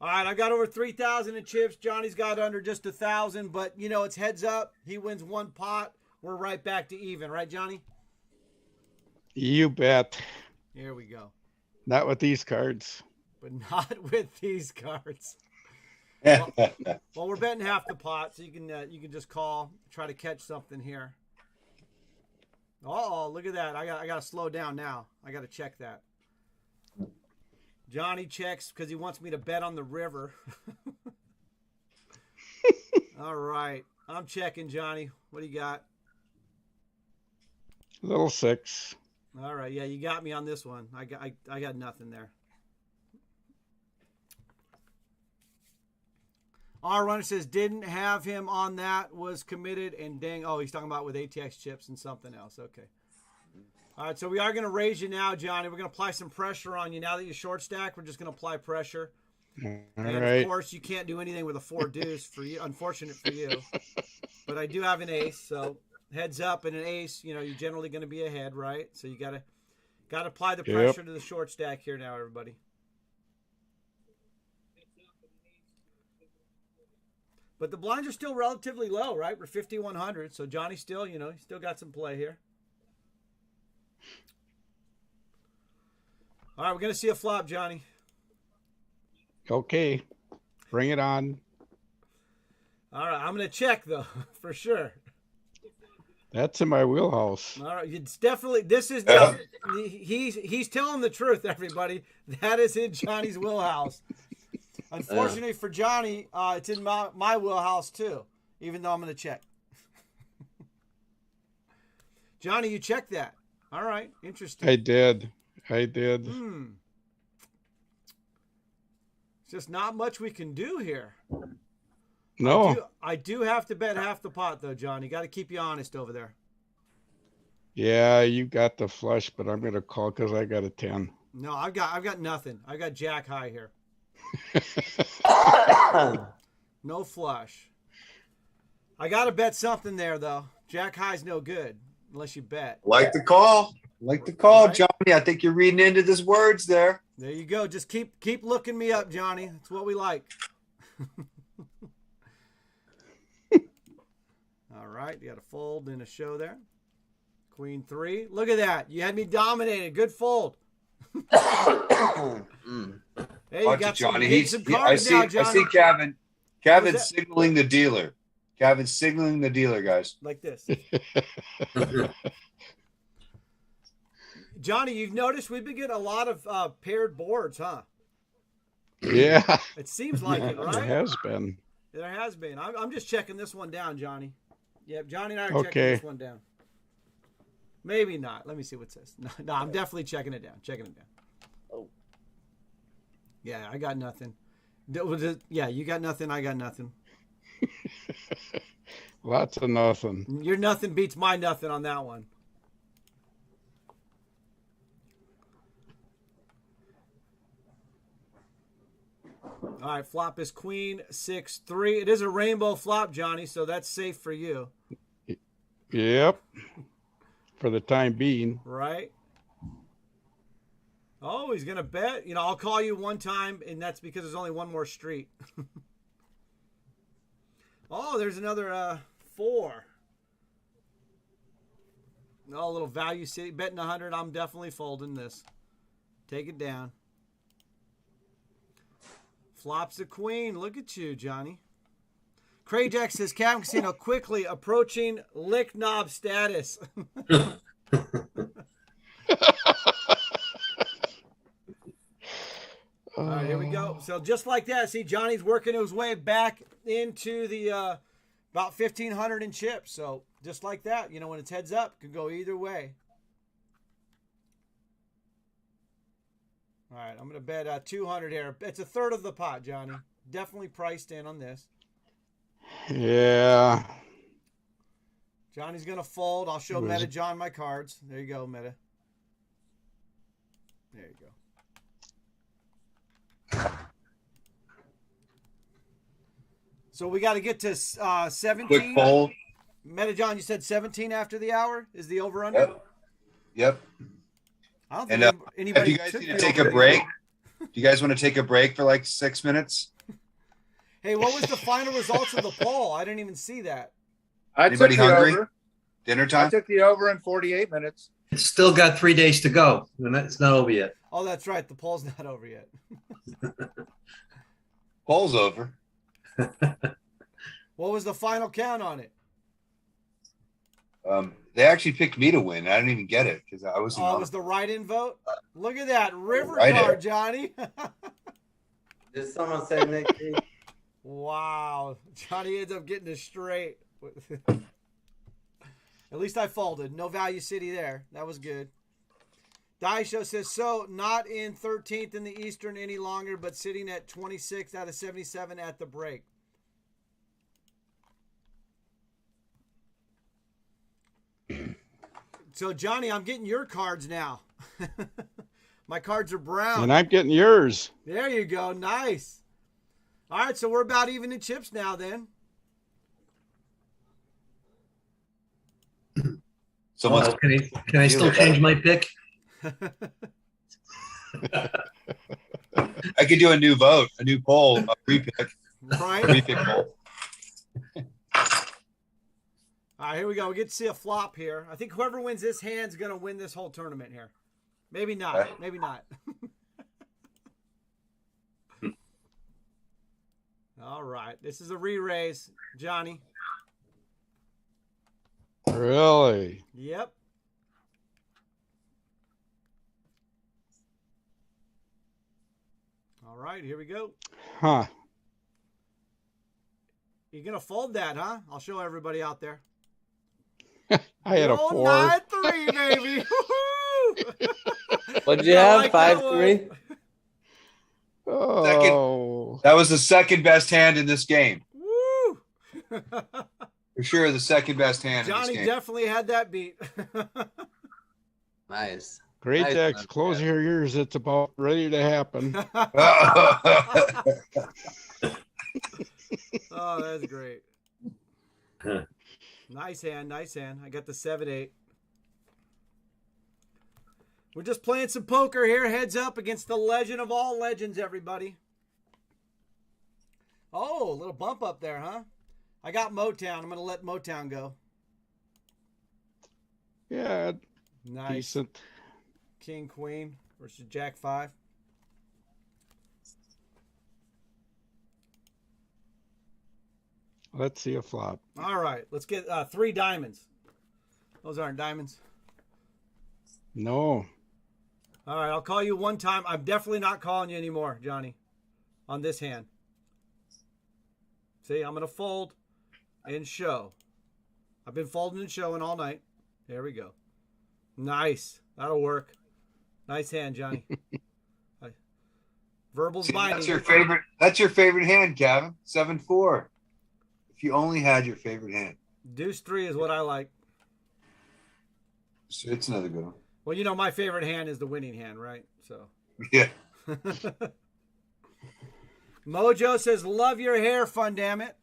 All right, I got over 3,000 in chips. Johnny's got under just 1,000, but you know it's heads up. He wins one pot. We're right back to even, right, Johnny? You bet. Here we go. Not with these cards. But not with these cards. Well, we're betting half the pot, so you can just call, try to catch something here. Oh, look at that. I got to slow down now. I got to check that. Johnny checks because he wants me to bet on the river. All right. I'm checking, Johnny. What do you got? Little 6. All right. Yeah, you got me on this one. I got nothing there. Our runner says didn't have him on that, was committed, and dang, oh, he's talking about with ATX chips and something else. Okay. All right, so we are going to raise you now, Johnny. We're going to apply some pressure on you. Now that you're short stack, we're just going to apply pressure. All and right. of course, you can't do anything with a 4 deuce for you. Unfortunate for you. But I do have an ace, so heads up and an ace, you know, you're generally going to be ahead, right? So you got to apply the pressure to the short stack here now, everybody. But the blinds are still relatively low, right? We're 5,100, so Johnny still, you know, he still got some play here. All right, we're going to see a flop, Johnny. Okay. Bring it on. All right, I'm going to check, though, for sure. That's in my wheelhouse. All right, it's definitely, this is, he's telling the truth, everybody. That is in Johnny's wheelhouse. Unfortunately for Johnny, it's in my wheelhouse, too, even though I'm going to check. Johnny, you checked that. All right, interesting. I did. It's just not much we can do here. No. I do have to bet half the pot, though, Johnny. Got to keep you honest over there. Yeah, you got the flush, but I'm going to call because I got a 10. No, I've got nothing. I got jack high here. No flush. I got to bet something there, though. Jack high's no good unless you bet. Like the call. Like the call, Right. Johnny. I think you're reading into his words there. There you go. Just keep looking me up, Johnny. That's what we like. All right, you got a fold and a show there. Queen 3. Look at that. You had me dominated. Good fold. Hey, you Watch got it, Johnny. some cards I see. now, Johnny. I see Kevin. Kevin's that? signaling the dealer. Kevin's signaling the dealer, guys. Like this. Johnny, you've noticed we've been getting a lot of paired boards, huh? Yeah. It seems like it, right? It has been. There has been. I'm just checking this one down, Johnny. Yep, Johnny and I are checking Okay. this one down. Maybe not. Let me see what it says. No, I'm definitely checking it down. Checking it down. Oh. Yeah, I got nothing. Yeah, you got nothing. I got nothing. Lots of nothing. Your nothing beats my nothing on that one. All right, flop is queen 6-3. It is a rainbow flop, Johnny, so that's safe for you. Yep. For the time being. Right. Oh, he's going to bet. You know, I'll call you one time, and that's because there's only one more street. Oh, there's another 4. Oh, a little value city. Betting 100. I'm definitely folding this. Take it down. Flops a queen. Look at you, Johnny. Krajack says, Cam Casino quickly approaching lick knob status. All right, here we go. So just like that, see, Johnny's working his way back into the about 1,500 in chips. So just like that, you know, when it's heads up, could go either way. All right, I'm going to bet 200 here. It's a third of the pot, Johnny. Definitely priced in on this. Yeah. Johnny's going to fold. I'll show Meta John my cards. There you go, Meta. There you go. So we got to get to 17. Quick fold. Meta John, you said 17 after the hour is the over under? Yep. I don't And think if anybody you guys took need to the take over a break, do you guys want to take a break for like 6 minutes? Hey, what was the final results of the poll? I didn't even see that. Anybody took the hungry? over. Dinner I time? took the over in 48 minutes. It's still got 3 days to go. And it's not over yet. Oh, that's right. The poll's not over yet. Poll's over. What was the final count on it? They actually picked me to win. I didn't even get it because I wasn't. Oh, on it was the write-in vote? Look at that. River Write-in. card, Johnny. Did someone say Nick? Wow. Johnny ends up getting it straight. At least I folded. No value city there. That was good. Daisho says, so not in 13th in the Eastern any longer, but sitting at 26 out of 77 at the break. So, Johnny, I'm getting your cards now. My cards are brown. And I'm getting yours. There you go. Nice. All right, so we're about even in chips now then. Someone's Can I still change my pick? I could do a new vote, a new poll, a repick. Right. Repick poll. All right, here we go. We get to see a flop here. I think whoever wins this hand's going to win this whole tournament here. Maybe not. Okay. Maybe not. All right. This is a re-raise, Johnny. Really? Yep. All right, here we go. Huh. You're going to fold that, huh? I'll show everybody out there. I had a Roll 4. 9-3, baby. What'd you I have? like that 5-3? Oh. That was the second best hand in this game. Woo! For sure, the second best hand in Johnny this game. definitely had that beat. Nice. Great Nice, Dex, man. close your ears. It's about ready to happen. Oh, that's great. Nice hand, nice hand. I got the 7-8. We're just playing some poker here. Heads up against the legend of all legends, everybody. Oh, a little bump up there, huh? I got Motown. I'm going to let Motown go. Yeah, Nice. decent. King, Queen versus Jack 5. Let's see a flop. All right, let's get 3 diamonds. Those aren't diamonds. No. All right, I'll call you one time. I'm definitely not calling you anymore, Johnny, on this hand. See, I'm going to fold and show. I've been folding and showing all night. There we go. Nice. That'll work. Nice hand, Johnny. Verbal's See, binding. That's your favorite hand, Gavin. 7-4. If you only had your favorite hand. Deuce 3 is what I like. It's another good one. Well, you know, my favorite hand is the winning hand, right? So. Yeah. Mojo says, love your hair, fun damn it.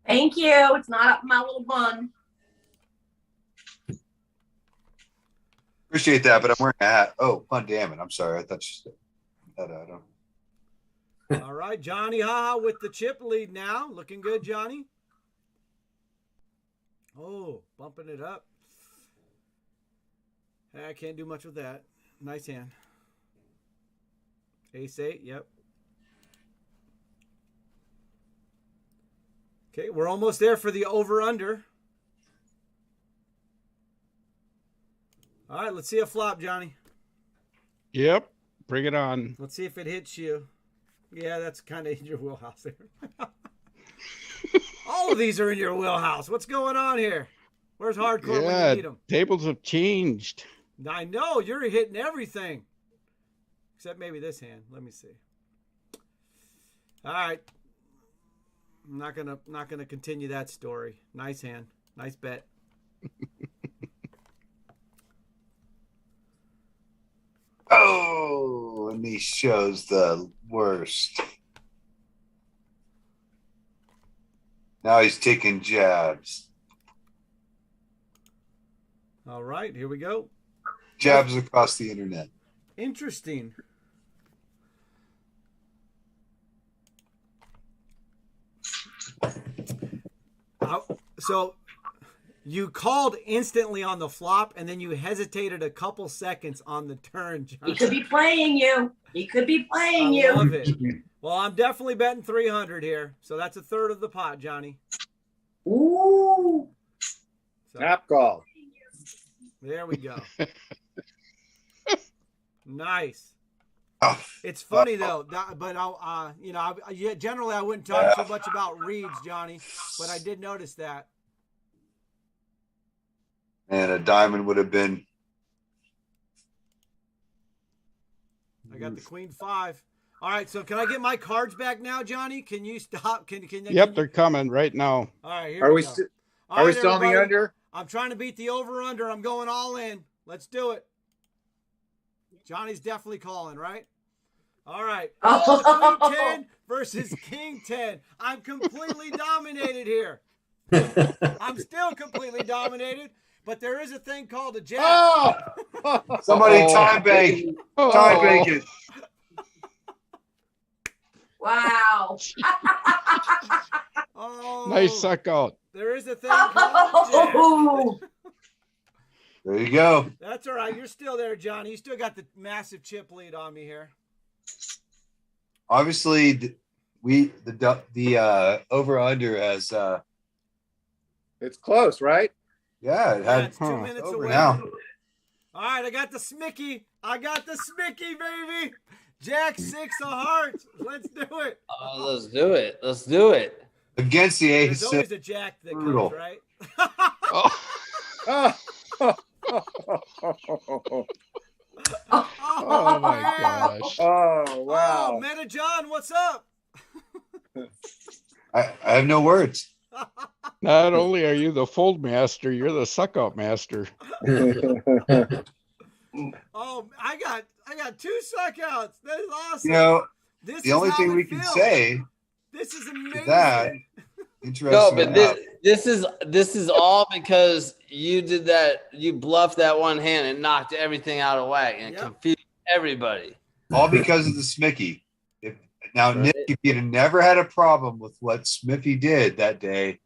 Thank you. It's not up my little bun. Appreciate that, but I'm wearing a hat. Oh, fun damn it. I'm sorry. I thought you said that. I don't. All right, Johnny Haha with the chip lead now. Looking good, Johnny. Oh, bumping it up. I can't do much with that. Nice hand. Ace 8, yep. Okay, we're almost there for the over-under. All right, let's see a flop, Johnny. Yep. Bring it on. Let's see if it hits you. Yeah, that's kind of in your wheelhouse there. All of these are in your wheelhouse. What's going on here? Where's hardcore when you need them? Tables have changed. I know you're hitting everything, except maybe this hand. Let me see. All right, I'm not gonna continue that story. Nice hand, nice bet. Oh, and he shows the worst. Now he's taking jabs. All right, here we go. Jabs across the internet. Interesting. So you called instantly on the flop, and then you hesitated a couple seconds on the turn, John. He could be playing you. He could be playing I you. love it. Well, I'm definitely betting 300 here, so that's a third of the pot, Johnny. Ooh. Snap call. There we go. Nice. Oh. It's funny though, but generally I wouldn't talk too much about reads, Johnny, but I did notice that. And a diamond would have been. I got the queen 5. All right, so can I get my cards back now, Johnny? Can you stop? Yep, they're coming right now. All right, here Are we we go. are we still on the everybody. under? I'm trying to beat the over/under. I'm going all in. Let's do it. Johnny's definitely calling, right? All right. Oh, Queen 10 versus King 10. I'm completely dominated here. I'm still completely dominated, but there is a thing called a jab. Oh! Somebody time bank. Time bank it. Wow. Oh, Nice suck out. there is a thing called a jab. There you go. That's all right. You're still there, Johnny. You still got the massive chip lead on me here. Obviously, the over under has. It's close, right? Yeah, it had It's 2 minutes over away. now. All right, I got the Smicky. I got the Smicky, baby. Jack 6 of hearts. Let's do it. Let's do it. Let's do it. Against the There's ace. always a Jack that Brutal. comes, right? Oh my gosh. Oh wow. Oh, Meta John, what's up? I have no words. Not only are you the fold master, you're the suck out master. Oh, I got 2 suckouts. That is awesome. You know, This the is only how thing it we can feels. say This is is amazing. that interesting. No, but enough, this is all because you did that. You bluffed that one hand and knocked everything out of whack and confused everybody. all because of the Smicky. Nick, if you'd have never had a problem with what Smithy did that day,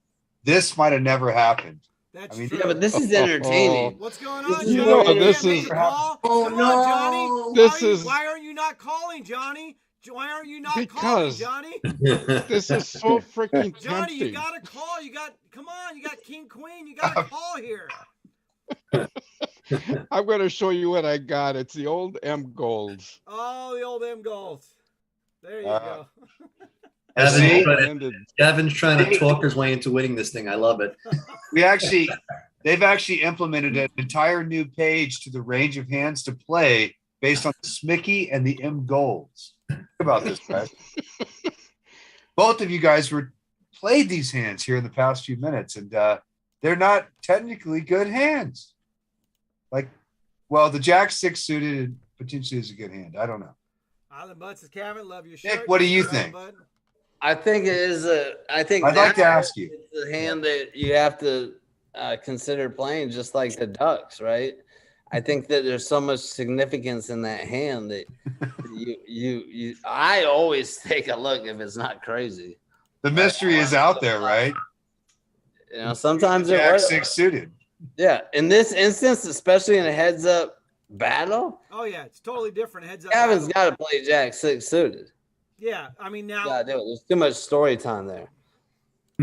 this might have never happened. That's Yeah, but this is entertaining. What's going This on, is Johnny? know, You this can't make is- a call? Oh, Come no. on, Johnny. This is- Why aren't you not calling, Johnny? Why aren't you not calling, Because Johnny? this is so freaking Johnny, you tempting. got to call. Come on, you got King Queen. You got to call here. I'm going to show you what I got. It's the old M golds. Oh, the old M Golds. There you go. Gavin's trying to talk his way into winning this thing. I love it. They've actually implemented an entire new page to the range of hands to play based on the Smicky and the M golds. Think about this, guys. Both of you guys played these hands here in the past few minutes, and they're not technically good hands. Like, well, the Jack 6 suited potentially is a good hand. I don't know. Island Bud says, Kevin, love your shirt. Nick, what do you Island think? Bud. I think it is I think I'd like to that's ask you. the hand that you have to consider playing, just like the Ducks, right? I think that there's so much significance in that hand that I always take a look if it's not crazy. The mystery is out there, right? You know, sometimes it Jack works. 6 suited. Yeah, in this instance, especially in a heads-up battle, Oh yeah, it's totally different. Heads up. Gavin's got to play Jack 6 suited. Yeah, I mean now. Yeah, there's too much story time there.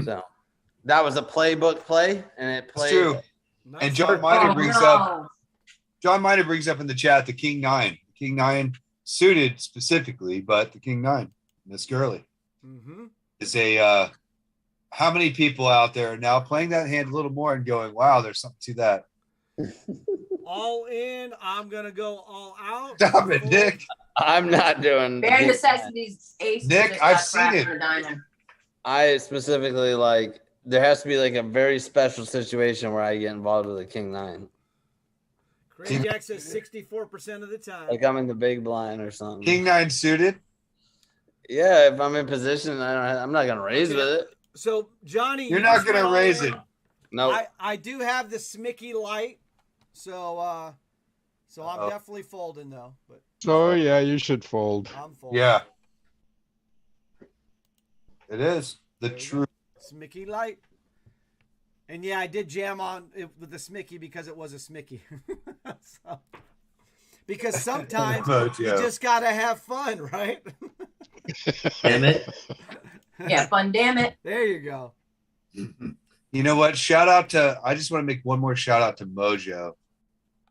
So that was a playbook play, and it It's played. true. And John Miner brings up in the chat the King 9. King 9 suited specifically, but the King 9, Miss Gurley, is a how many people out there are now playing that hand a little more and going, wow, there's something to that. All in. I'm gonna go all out. Stop it, Nick. I'm not doing. Bare necessities. Ace. Nick, just I've got seen cracked it. for a diamond. I specifically like there has to be like a very special situation where I get involved with a King 9. Craig Jack says 64% of the time. Like I'm in the big blind or something. King 9 suited. Yeah, if I'm in position, I'm not gonna raise with it. So Johnny, You're you not just gonna went all raise in. it. No. I do have the Smicky light, so I'm definitely folding though. But So yeah, you should fold. I'm folding. Yeah. It is the truth. Smicky light. And yeah, I did jam on it with the Smicky because it was a Smicky. So, because sometimes you just gotta have fun, right? Damn it. Yeah, fun. Damn it. There you go. You know what? Shout out to, I just want to make one more shout out to Mojo.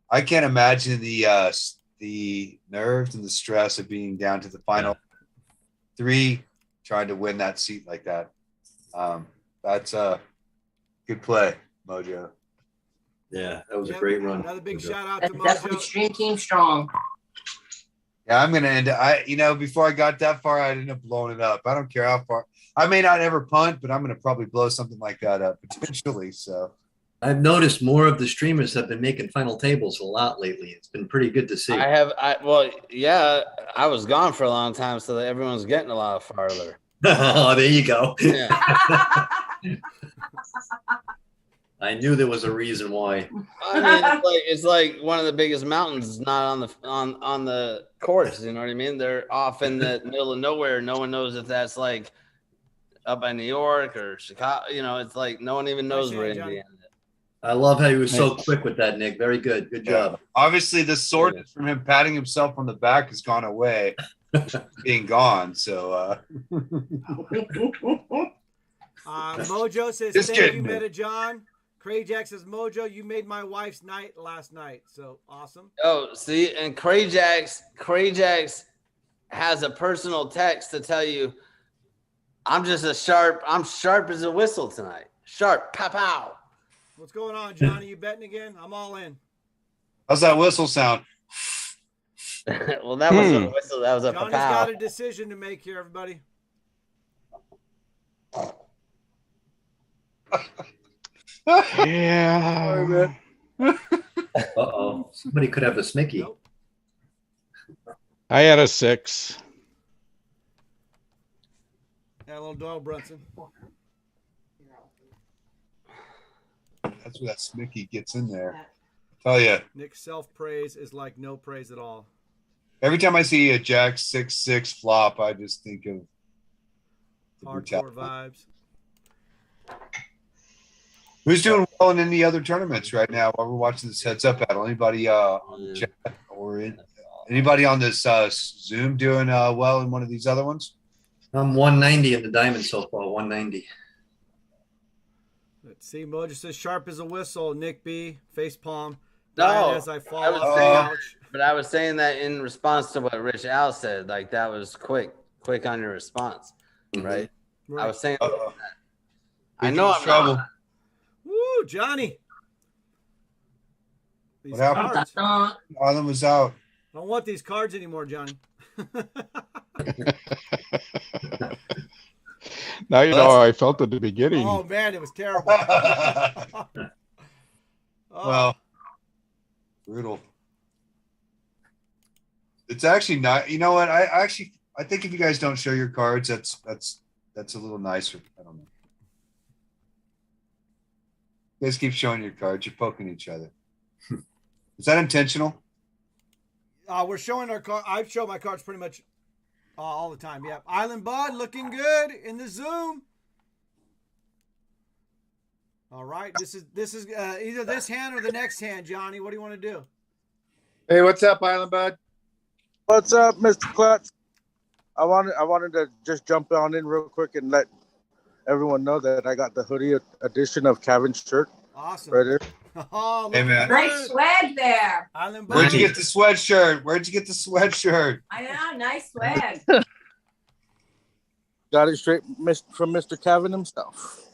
I can't imagine the nerves and the stress of being down to the final 3, trying to win that seat like that. That's a good play, Mojo. Yeah, that was a great run. Another big shout out to That's Mojo. Extreme Team Strong. Yeah, I'm gonna end it. Before I got that far, I'd end up blowing it up. I don't care how far. I may not ever punt, but I'm gonna probably blow something like that up potentially. So I've noticed more of the streamers have been making final tables a lot lately. It's been pretty good to see. I was gone for a long time, so that everyone's getting a lot farther. Oh, there you go. Yeah. I knew there was a reason why. I mean, it's like one of the biggest mountains not on the course. You know what I mean? They're off in the middle of nowhere. No one knows if that's like up by New York or Chicago. You know, it's like no one even knows where Indiana is. I love how he was so quick with that, Nick. Very good. Good job. obviously, the soreness from him patting himself on the back has gone away, being gone. So Mojo says, Just thank kidding, you, man. Meta John. Craig Jack says, Mojo, you made my wife's night last night. So awesome. Oh, see, and Cray Jacks has a personal text to tell you, I'm sharp as a whistle tonight. Sharp, pow, pow. What's going on, Johnny? You betting again? I'm all in. how's that whistle sound? Well, that wasn't a whistle. That was a Johnny's pow. got a decision to make here, everybody. Yeah. Uh-oh. Somebody could have a Smicky. Nope. I had a 6. Yeah, a little Doyle Brunson. That's where that Smicky gets in there. Tell you, Nick's self-praise is like no praise at all. every time I see a Jack 6-6 flop, I just think of the Hardcore brutality. vibes. Who's doing well in any other tournaments right now while we're watching this heads up battle? Anybody on the chat or anybody on this Zoom doing well in one of these other ones? I'm 190 in the diamond so far. 190. Let's see. Mojo says, sharp as a whistle. Nick B, face palm. No, Died as I fall I was off the saying, couch. but I was saying that in response to what Rich Al said. Like that was quick on your response, right? I was saying. I know I'm trouble. not. Woo, Johnny. These What happened? cards. Island was out. I don't want these cards anymore, Johnny. Now you know how I felt at the beginning. Oh, man, it was terrible. Well, brutal. It's actually not. You know what? I think if you guys don't show your cards, that's a little nicer. I don't know. You guys keep showing your cards. You're poking each other. Is that intentional? We're showing our card. I show my cards pretty much all the time. Yeah. Island Bud looking good in the Zoom. All right. This is either this hand or the next hand, Johnny. What do you want to do? Hey, what's up, Island Bud? What's up, Mr. Clutch? I wanted to just jump on in real quick and let everyone know that I got the hoodie edition of Kevin's shirt. Awesome. Right there. Oh, Hey, man. Nice swag there. Island Bud. Where'd you get the sweatshirt? Where'd you get the sweatshirt? I know, nice swag. Got it straight from Mr. Kevin himself.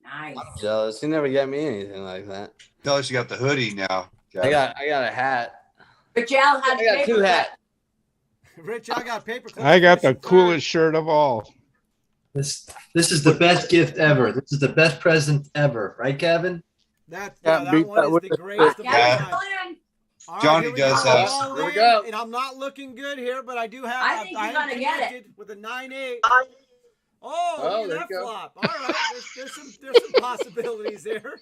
Nice. I'm jealous. He never got me anything like that. Tell us you got the hoodie now. I got a hat. Rich Al had I got 2 hats. Rich, I got paper clips. I got the coolest shirt of all. This is the best gift ever. This is the best present ever, right, Kevin? That Can't one beat that is with the the- greatest of all Yeah. time. All right, Johnny here we does go. have- All Here we in, go. And I'm not looking good here, but I do have. I think you're gonna get it. connected with a 9-8. Oh, Oh, look there at that you go. flop. All right, there's some possibilities there.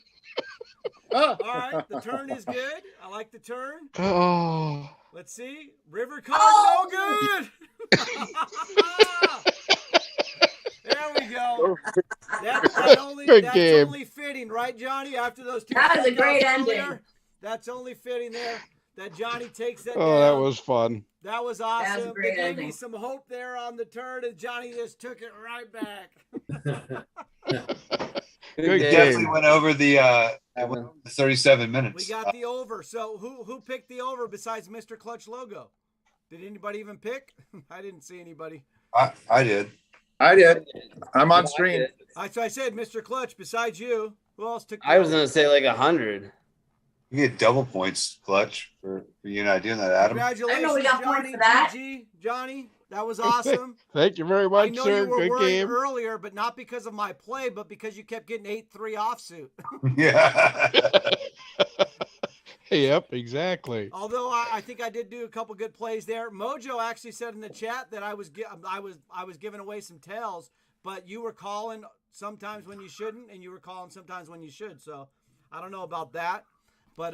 Oh. All right, the turn is good. I like the turn. Oh, Let's see. River card, Oh! no good. There we go. That's Good game. only fitting, right, Johnny? After those two. That was a great shutouts ending. earlier, that's only fitting there. That Johnny takes that oh, that down. was fun. That was That awesome. was a great It gave ending. me some hope there on the turn, and Johnny just took it right back. Good Definitely game. went over the 37 We minutes. got the over. So who picked the over besides Mr. Clutch Logo? Did anybody even pick? I didn't see anybody. I did. I did. I'm on screen. So I said Mr. Clutch besides you. Who else took the I was over? gonna say like 100. You get double points, Clutch, for you and I doing that, Adam. Congratulations, I know we got points Johnny. for that. GG, Johnny. That was awesome. Thank you very I much, know sir. you were Good worried game. earlier, but not because of my play, but because you kept getting 8-3 offsuit. Yeah. Yep, exactly. Although I think I did do a couple good plays there. Mojo actually said in the chat that I was giving away some tails, but you were calling sometimes when you shouldn't, and you were calling sometimes when you should. So I don't know about that, but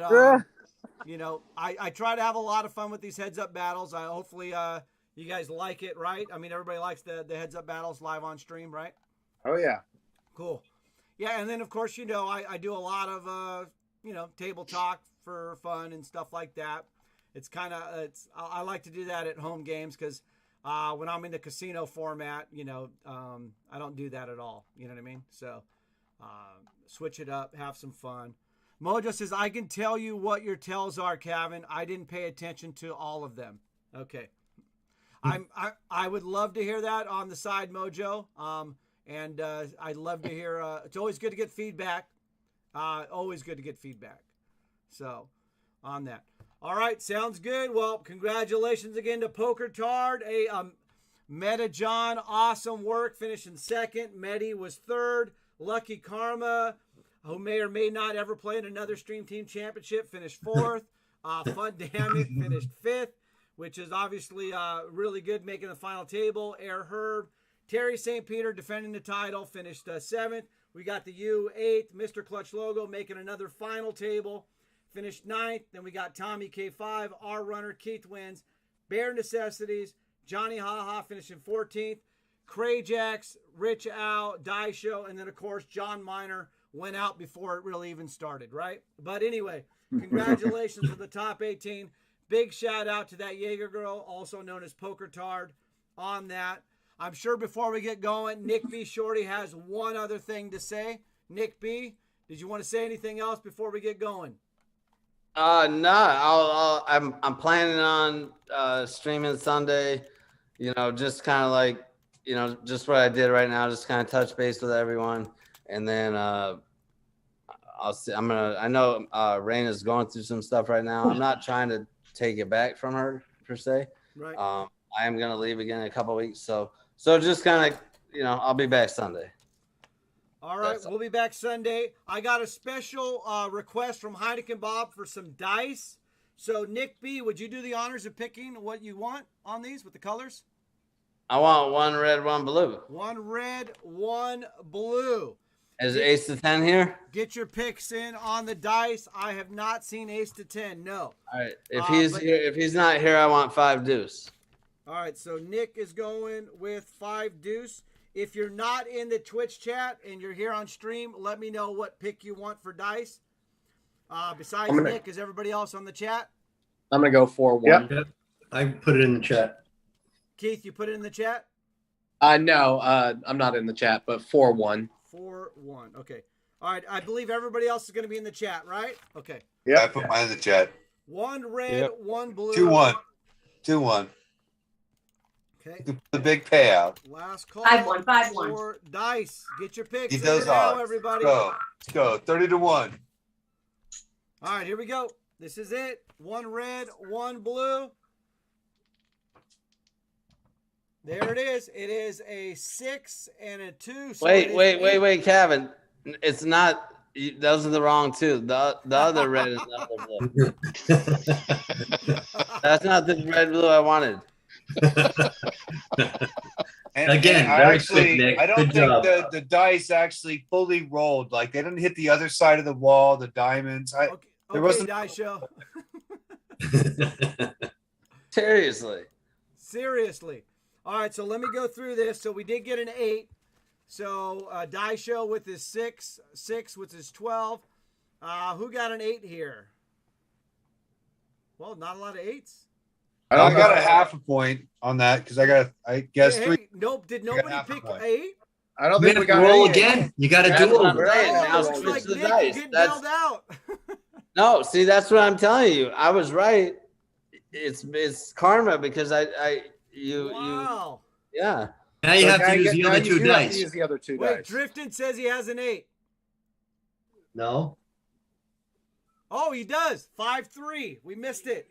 you know, I try to have a lot of fun with these heads up battles. Hopefully you guys like it, right? I mean, everybody likes the heads up battles live on stream, right? Oh yeah. Cool. Yeah, and then of course, you know, I do a lot of you know, table talk for fun and stuff like that. It's kind of I like to do that at home games because when I'm in the casino format, you know, I don't do that at all. You know what I mean? So switch it up, have some fun. Mojo says, I can tell you what your tells are, Kevin. I didn't pay attention to all of them. Okay. I would love to hear that on the side, Mojo. And I'd love to hear, it's always good to get feedback. Always good to get feedback. So on that. All right. Sounds good. Well, congratulations again to Poker Tard. Meta John, awesome work, finishing second. Medi was third. Lucky Karma, who may or may not ever play in another Stream Team Championship, finished fourth. Fun Damn It finished fifth, which is obviously really good, making the final table. Air Herb, Terry St. Peter defending the title, finished seventh. We got the U 8th, Mr. Clutch Logo making another final table, finished ninth. Then we got Tommy K5, our runner, Keith wins. Bare Necessities, Johnny Haha finishing 14th. Crayjax, Rich Al, Die Show, and then of course John Miner went out before it really even started, right? But anyway, congratulations to the top 18. Big shout out to that Jaeger girl, also known as Poker Tard, on that. I'm sure before we get going, Nick B. Shorty has one other thing to say. Nick B., did you want to say anything else before we get going? No, I'm planning on streaming Sunday. You know, just kind of like, you know, just what I did right now, just kind of touch base with everyone, and then I'll see. I know Raina's going through some stuff right now. I'm not trying to take it back from her per se. Right. I am gonna leave again in a couple of weeks, so just kind of, you know, I'll be back Sunday. All right, we'll be back Sunday. I got a special request from Heineken Bob for some dice. So Nick B, would you do the honors of picking what you want on these with the colors? I want one red, one blue. One red, one blue. Is ace to 10 here? Get your picks in on the dice. I have not seen ace to 10. No. All right. If he's not here, I want 5 deuce. All right. So Nick is going with 5 deuce. If you're not in the Twitch chat and you're here on stream, let me know what pick you want for dice. Besides Nick, is everybody else on the chat? I'm gonna go 4-1. Yep. I put it in the chat. Keith, you put it in the chat? No, I'm not in the chat, but 4-1. 4-1. Okay. All right. I believe everybody else is going to be in the chat, right? Okay. Yeah, I put mine in the chat. One red, one blue. 2-1. 2-1. Okay. The big payout. Last call. 5-1, 5-1. For dice. Get your picks. He does now, odds. everybody. Let's go. 30-1. All right, here we go. This is it. One red, one blue. There it is. It is a 6 and a 2. So Wait, Kevin. It's not. Those are the wrong two. The other red is not the blue. That's not the red blue I wanted. And Again, I very actually, quick, Nick. I don't Good think job. the dice actually fully rolled. Like they didn't hit the other side of the wall, the diamonds. There wasn't. Die show. Seriously. All right, so let me go through this. So we did get an 8. So die show with his 6, with his 12. Who got an 8 here? Well, not a lot of 8s. I got a half a point on that because I guess 3. Nope. Did nobody pick 8? I don't think we got roll any. again. You got to do it. Now Looks switch like the Nick dice. getting That's- bailed out. No, see, that's what I'm telling you. I was right. It's karma because you yeah. Now you have to use the other two dice. Use the other two Wait, dice. Drifton says he has an 8. No. Oh, he does. 5-3. We missed it.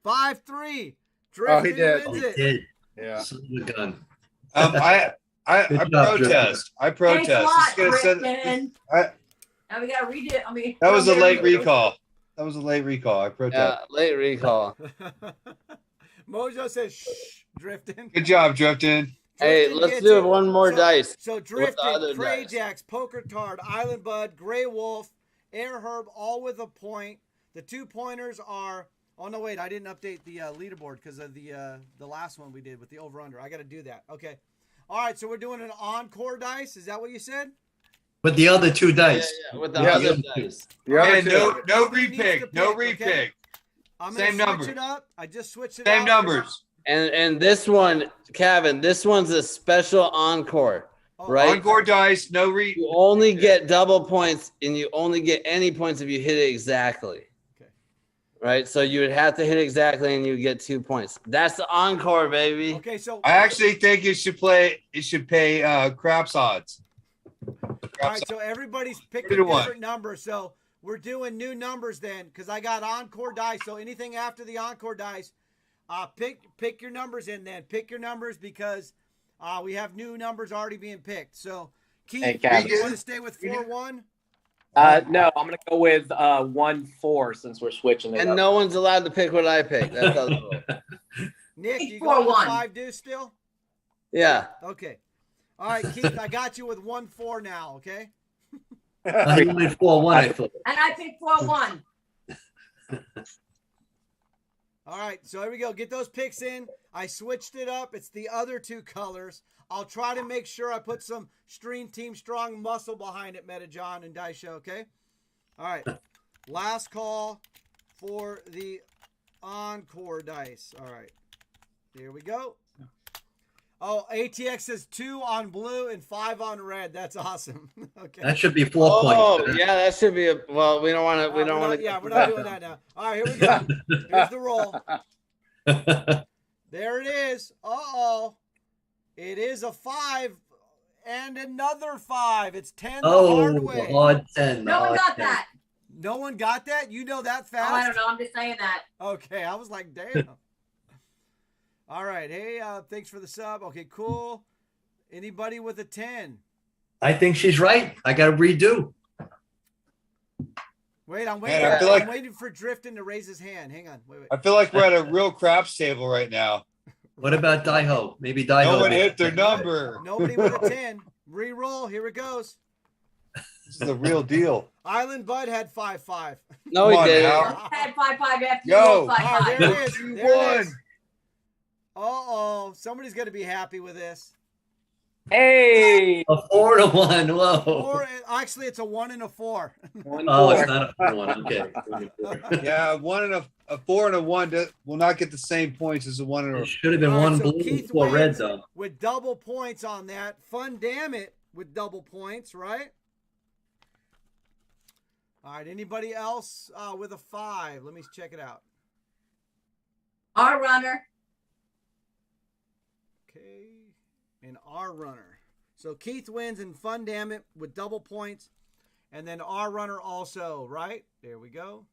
5-3. Drifton Oh, he did. wins He it. did. Yeah. Son of a gun. I Good job, protest. I Thanks a protest. lot, It's gonna send- Drifton. I- Now we gotta read it. I mean, that was a late recall. That was a late recall. I protest. Late recall. Mojo says, shh, Drifton. Good job, Drifton. Hey, Drifton let's gets do it. one more dice. So with the Drifton, other Cray dice. Jacks, Poker Tard, Island Bud, Grey Wolf, Air Herb, all with a point. The 2 pointers are. Oh no, wait! I didn't update the leaderboard because of the last one we did with the over under. I got to do that. Okay. All right, so we're doing an encore dice. Is that what you said? With the other two dice. Yeah, with the other dice. And no Nobody needs to repick. No pick, repick. okay? I'm gonna Same switch numbers. it up. I just switched it Same out. numbers. And this one, Kevin, this one's a special encore, right? Encore dice. No You only get double points, and you only get any points if you hit it exactly. Okay. Right, so you would have to hit exactly, and you would get 2 points. That's the encore, baby. Okay, so I actually think it should play. It should pay craps odds. all right, so everybody's picking 3 to 1. different numbers. So we're doing new numbers then, because I got encore dice. So anything after the encore dice, pick your numbers in. Then pick your numbers because we have new numbers already being picked. So Keith, Hey, Kevin. you want to stay with 4-1? No, I'm gonna go with 1-4 since we're switching it And up. no one's allowed to pick what I pick. That's how the rule. Nick, you got 4-1. 5 deuce still? Yeah. Okay. All right, Keith, I got you with 1-4 now. Okay. I went 4-1, I thought. And I picked 4-1. All right, so here we go. Get those picks in. I switched it up. It's the other 2 colors. I'll try to make sure I put some Stream Team Strong muscle behind it, Meta John and Dice Show, okay? All right. Last call for the encore dice. All right. Here we go. Oh, ATX says 2 on blue and 5 on red. That's awesome. Okay. That should be 4 Oh, points. yeah, that should be a. Well, we don't want to. We don't want to. Yeah, we're not doing that now. All right, here we go. Here's the roll. There it is. Uh-oh. It is a 5 and another 5. It's 10 the hard Oh, way. the odd 10. No one odd got 10. that. No one got that? You know that Oh, fast? I don't know. I'm just saying that. Okay, I was like, damn. All right. Hey, thanks for the sub. Okay, cool. Anybody with a 10? I think she's right. I got to redo. Wait, I'm Man, I feel like waiting for Drifton to raise his hand. Hang on. Wait. I feel like we're at a real craps table right now. What about Daiho? Maybe Daiho. No one hit their number. Nobody with a 10. Re-roll. Here it goes. This is the real deal. Island Bud had 5-5. No, he didn't. Had 5-5 after you Yo. rolled 5-5. Oh, there it is. You There it won. is. Uh-oh. Somebody's going to be happy with this. Hey. A 4-1. Whoa. Or actually, it's a 1 and a 4. Oh, it's not a 4-1. Okay. Yeah, a 4 and a 1 will not get the same points as a 1 and a. It should have been All right, one so blue, Keith 4 red, wins though. with double points on that. Fun damn it with double points, right? All right, anybody else with a 5? Let me check it out. Our runner. Okay, and our runner. So Keith wins in Fun Damn It with double points. And then our runner also, right? There we go.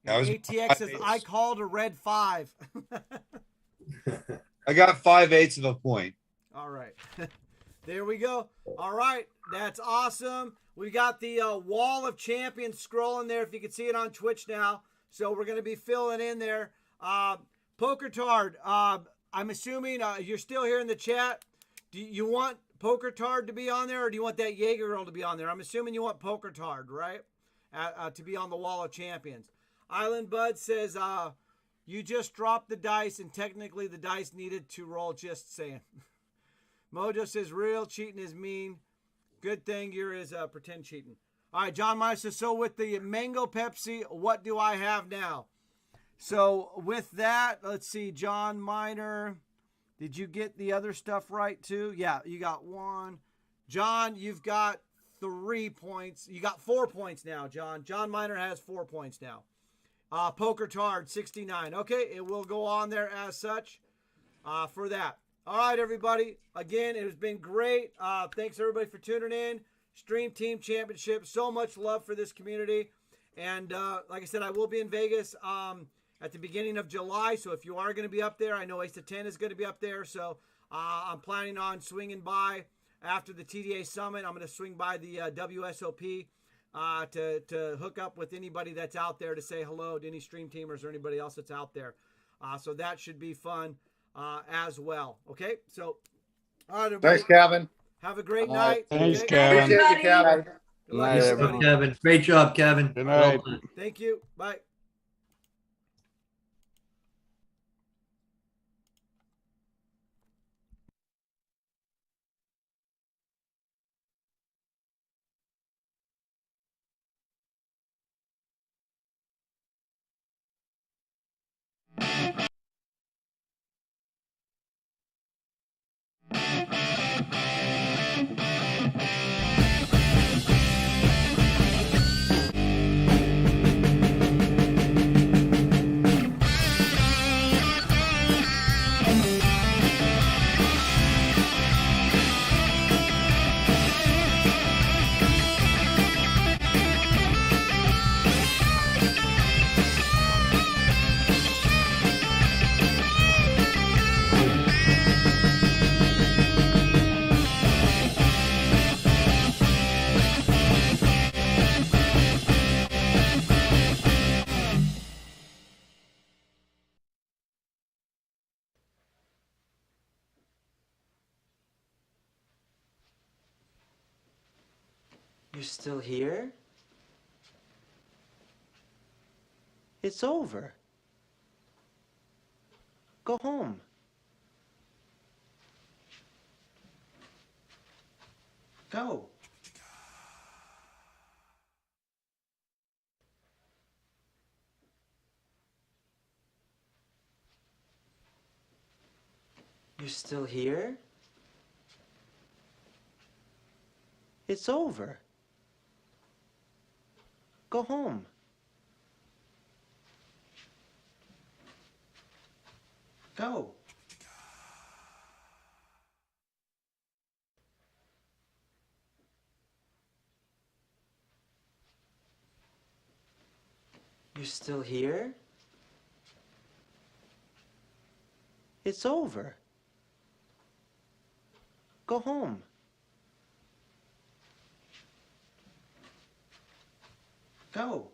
That was ATX says, I called a red 5. I got 5/8 of a point. All right. There we go. All right. That's awesome. We got the Wall of Champions scrolling there, if you can see it on Twitch now. So we're going to be filling in there. Poker Tard, I'm assuming you're still here in the chat. Do you want Poker Tard to be on there, or do you want that Jaeger girl to be on there? I'm assuming you want Poker Tard, right? To be on the Wall of Champions. Island Bud says, you just dropped the dice, and technically the dice needed to roll, just saying. Mojo says, real cheating is mean. Good thing you're is pretend cheating. All right, John Meyer says, so with the Mango Pepsi, what do I have now? So with that, let's see, John Miner. Did you get the other stuff right too? Yeah, you got 1. John, you've got 3 points. You got 4 points now, John. John Miner has 4 points now. Poker Tard, 69. Okay, it will go on there as such for that. All right, everybody. Again, it has been great. Thanks, everybody, for tuning in. Stream Team Championship. So much love for this community. And like I said, I will be in Vegas at the beginning of July. So if you are going to be up there, I know Ace of 10 is going to be up there. So I'm planning on swinging by after the TDA Summit. I'm going to swing by the WSOP to hook up with anybody that's out there to say hello to any stream teamers or anybody else that's out there. So that should be fun as well. Okay, so all right, everybody. Thanks, Kevin. Have a great night. Thanks, Okay? Kevin. Appreciate you, Kevin. Good luck, Yes, everybody. Kevin. Great job, Kevin. Good night. Well done. Thank you. Bye. You're still here? It's over. Go home. Go. You're still here? It's over. Go home. Go. You're still here? It's over. Go home. Go.